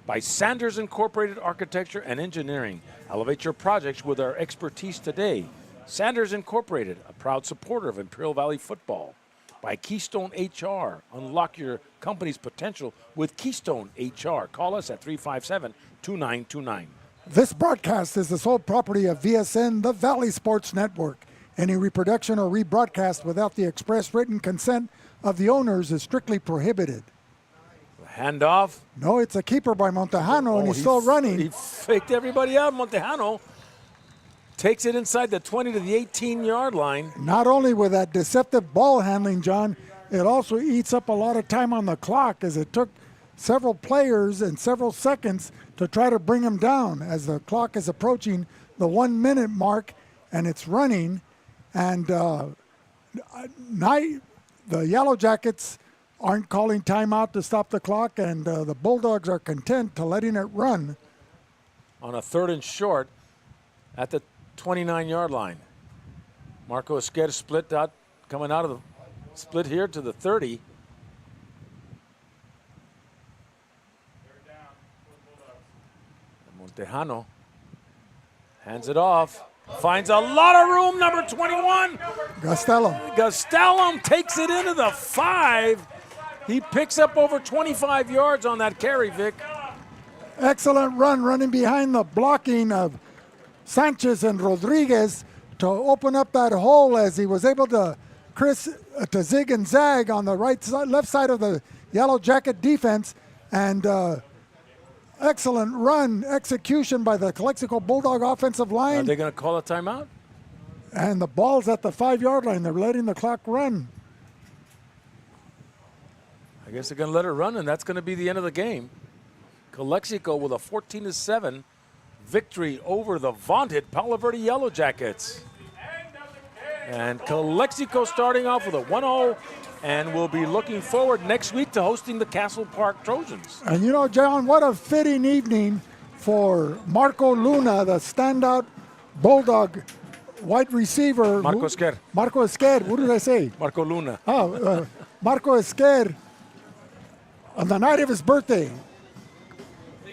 By Sanders Incorporated Architecture and Engineering. Elevate your projects with our expertise today. Sanders Incorporated, a proud supporter of Imperial Valley football. By Keystone HR. Unlock your company's potential with Keystone HR. Call us at 357-2929. This broadcast is the sole property of VSN, the Valley Sports Network. Any reproduction or rebroadcast without the express written consent of the owners is strictly prohibited. Handoff. No, it's a keeper by Montejano, and he's still running. He faked everybody out. Montejano takes it inside the 20 to the 18-yard line. Not only with that deceptive ball handling, John, it also eats up a lot of time on the clock, as it took several players and several seconds to try to bring him down as the clock is approaching the 1 minute mark and it's running. And the Yellow Jackets aren't calling timeout to stop the clock, and the Bulldogs are content to letting it run. On a 3rd and short at the 29-yard line. Marco Esquer split out, coming out of the split here to the 30. Montejano hands it off. Finds a lot of room, number 21. Gastelum takes it into the 5. He picks up over 25 yards on that carry, Vic. Excellent run, running behind the blocking of Sanchez and Rodriguez to open up that hole, as he was able to zig and zag on the left side of the Yellow Jacket defense. And excellent run execution by the Calexico Bulldog offensive line. Are they going to call a timeout? And the ball's at the 5-yard line. They're letting the clock run. I guess they're going to let it run, and that's going to be the end of the game. Calexico with a 14-7 victory over the vaunted Palo Verde Yellowjackets. And Calexico starting off with a 1-0, and we'll be looking forward next week to hosting the Castle Park Trojans. And you know, John, what a fitting evening for Marco Luna, the standout Bulldog wide receiver. Marco Esquer. Marco Esquer, what did I say? Marco Luna. Marco Esquer, on the night of his birthday,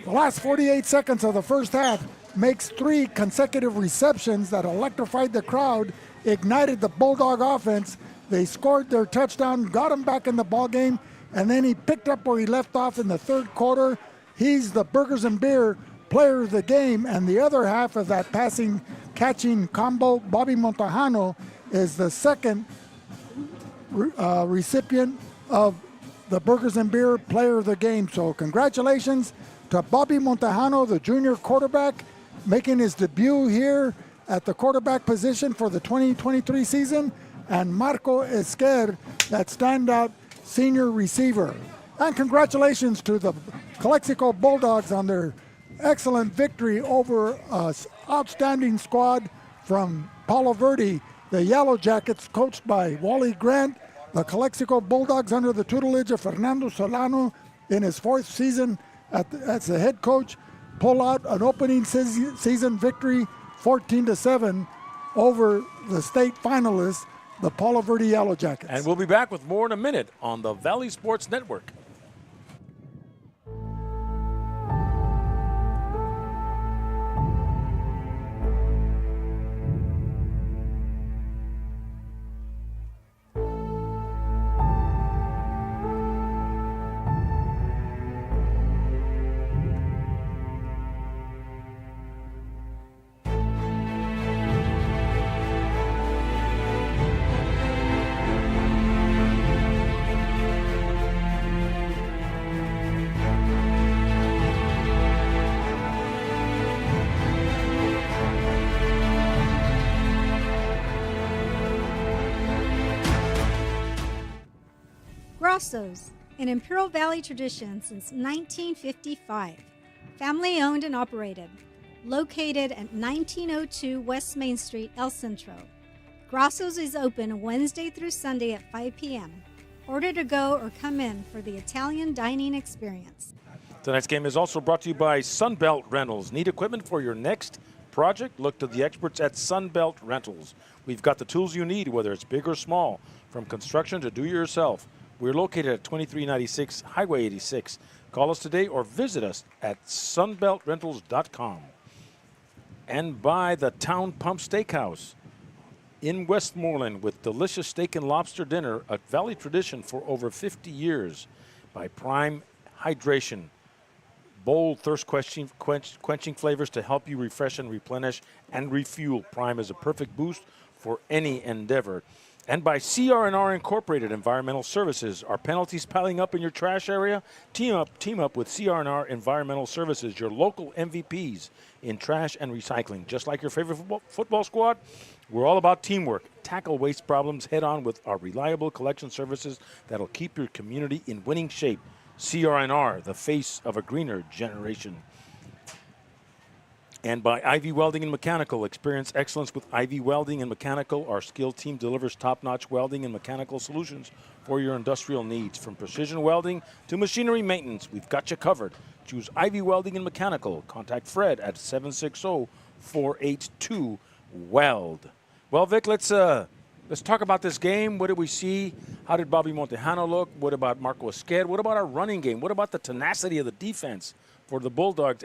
the last 48 seconds of the first half, makes 3 consecutive receptions that electrified the crowd, ignited the Bulldog offense. They scored their touchdown, got him back in the ball game, and then he picked up where he left off in the 3rd quarter. He's the Burgers and Beer player of the game, and the other half of that catching combo, Bobby Montejano, is the 2nd recipient of the Burgers and Beer Player of the Game. So congratulations to Bobby Montejano, the junior quarterback, making his debut here at the quarterback position for the 2023 season, and Marco Esquer, that standout senior receiver. And congratulations to the Calexico Bulldogs on their excellent victory over an outstanding squad from Palo Verde, the Yellowjackets, coached by Wally Grant. The Calexico Bulldogs, under the tutelage of Fernando Solano in his 4th season as the head coach, pull out an opening season victory 14-7 over the state finalists, the Palo Verde Yellowjackets. And we'll be back with more in a minute on the Valley Sports Network. Grosso's, an Imperial Valley tradition since 1955. Family owned and operated. Located at 1902 West Main Street, El Centro. Grosso's is open Wednesday through Sunday at 5 p.m. Order to go or come in for the Italian dining experience. Tonight's game is also brought to you by Sunbelt Rentals. Need equipment for your next project? Look to the experts at Sunbelt Rentals. We've got the tools you need, whether it's big or small, from construction to do-it-yourself. We're located at 2396 Highway 86. Call us today or visit us at sunbeltrentals.com. And by the Town Pump Steakhouse in Westmoreland, with delicious steak and lobster dinner, a Valley tradition for over 50 years. By Prime Hydration, bold thirst-quenching flavors to help you refresh and replenish and refuel. Prime is a perfect boost for any endeavor. And by CR&R Incorporated Environmental Services. Are penalties piling up in your trash area? Team up with CR&R Environmental Services, your local MVPs in trash and recycling. Just like your favorite football squad, we're all about teamwork. Tackle waste problems head on with our reliable collection services that'll keep your community in winning shape. CR&R, the face of a greener generation. And by Ivy Welding and Mechanical. Experience excellence with Ivy Welding and Mechanical. Our skilled team delivers top-notch welding and mechanical solutions for your industrial needs. From precision welding to machinery maintenance, we've got you covered. Choose Ivy Welding and Mechanical. Contact Fred at 760-482-WELD. Well, Vic, let's talk about this game. What did we see? How did Bobby Montejano look? What about Marco Esquer? What about our running game? What about the tenacity of the defense for the Bulldogs?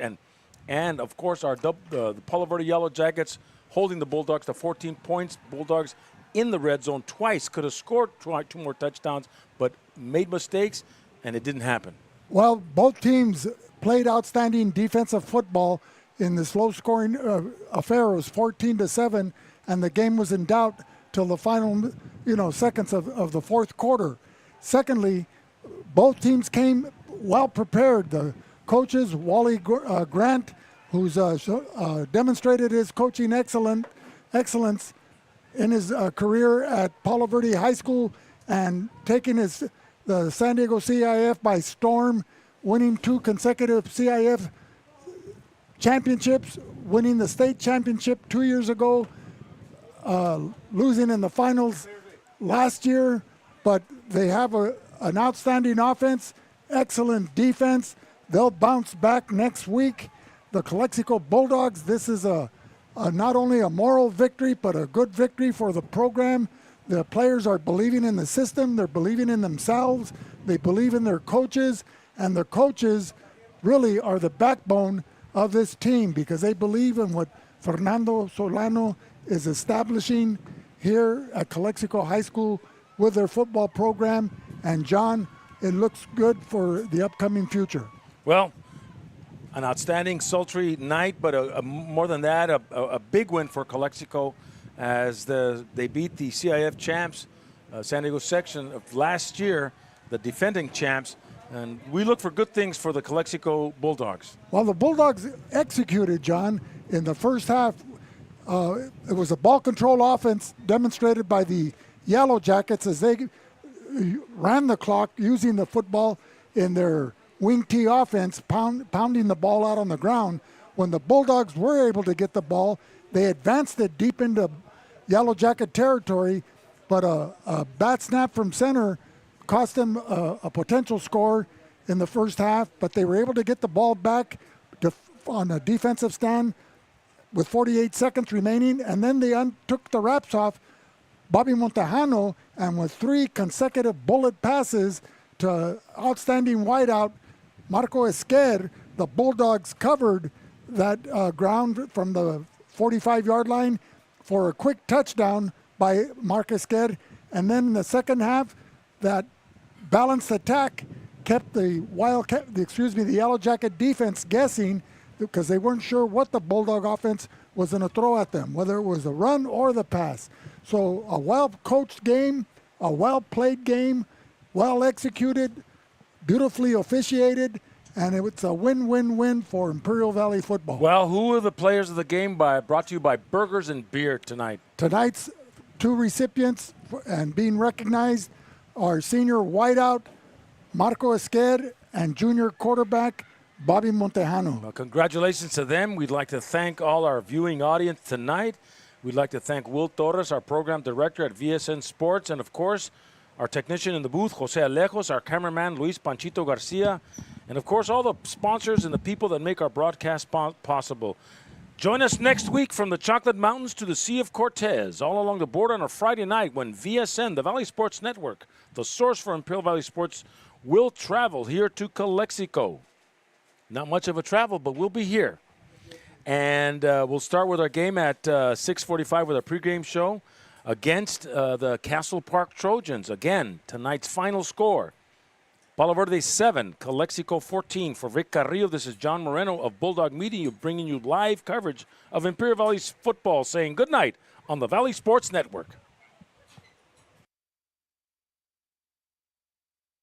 And of course, the Palo Verde Yellowjackets holding the Bulldogs to 14 points. Bulldogs in the red zone twice. Could have scored 2 more touchdowns, but made mistakes, and it didn't happen. Well, both teams played outstanding defensive football in this low-scoring affair. It was 14-7, and the game was in doubt till the final, seconds of the fourth quarter. Secondly, both teams came well prepared. The coaches, Wally Grant, who's demonstrated his coaching excellence in his career at Palo Verde High School, and taking the San Diego CIF by storm, winning 2 consecutive CIF championships, winning the state championship 2 years ago, losing in the finals last year. But they have an outstanding offense, excellent defense. They'll bounce back next week. The Calexico Bulldogs, this is not only a moral victory, but a good victory for the program. The players are believing in the system. They're believing in themselves. They believe in their coaches. And the coaches really are the backbone of this team, because they believe in what Fernando Solano is establishing here at Calexico High School with their football program. And John, it looks good for the upcoming future. Well, an outstanding, sultry night, but more than that, a big win for Calexico as they beat the CIF champs, San Diego section of last year. the defending champs. And we look for good things for the Calexico Bulldogs. Well, the Bulldogs executed, John, in the first half. It was a ball control offense demonstrated by the Yellowjackets as they ran the clock using the football in their wing T offense, pounding the ball out on the ground. When the Bulldogs were able to get the ball, they advanced it deep into Yellowjacket territory, but a bat snap from center cost them a potential score in the first half, but they were able to get the ball back on a defensive stand with 48 seconds remaining, and then they took the wraps off Bobby Montejano, and with 3 consecutive bullet passes to outstanding wideout Marco Esquer, the Bulldogs covered that ground from the 45-yard line for a quick touchdown by Marco Esquer. And then in the second half, that balanced attack kept the Yellowjacket defense guessing because they weren't sure what the Bulldog offense was going to throw at them, whether it was the run or the pass. So a well-coached game, a well-played game, well-executed, beautifully officiated, and it's a win-win-win for Imperial Valley football. Well, who are the players of the game brought to you by Burgers and Beer tonight? Tonight's 2 recipients and being recognized are senior wideout Marco Esquer and junior quarterback Bobby Montejano. Well, congratulations to them. We'd like to thank all our viewing audience tonight. We'd like to thank Will Torres, our program director at VSN Sports, and of course, our technician in the booth, Jose Alejos, our cameraman, Luis Panchito Garcia, and of course, all the sponsors and the people that make our broadcast possible. Join us next week from the Chocolate Mountains to the Sea of Cortez, all along the border on a Friday night when VSN, the Valley Sports Network, the source for Imperial Valley Sports, will travel here to Calexico. Not much of a travel, but we'll be here. And we'll start with our game at 6:45 with our pregame show against the Castle Park Trojans. Again, tonight's final score, Palo Verde 7, Calexico 14. For Vic Carrillo, this is John Moreno of Bulldog Media, bringing you live coverage of Imperial Valley football, saying good night on the Valley Sports Network.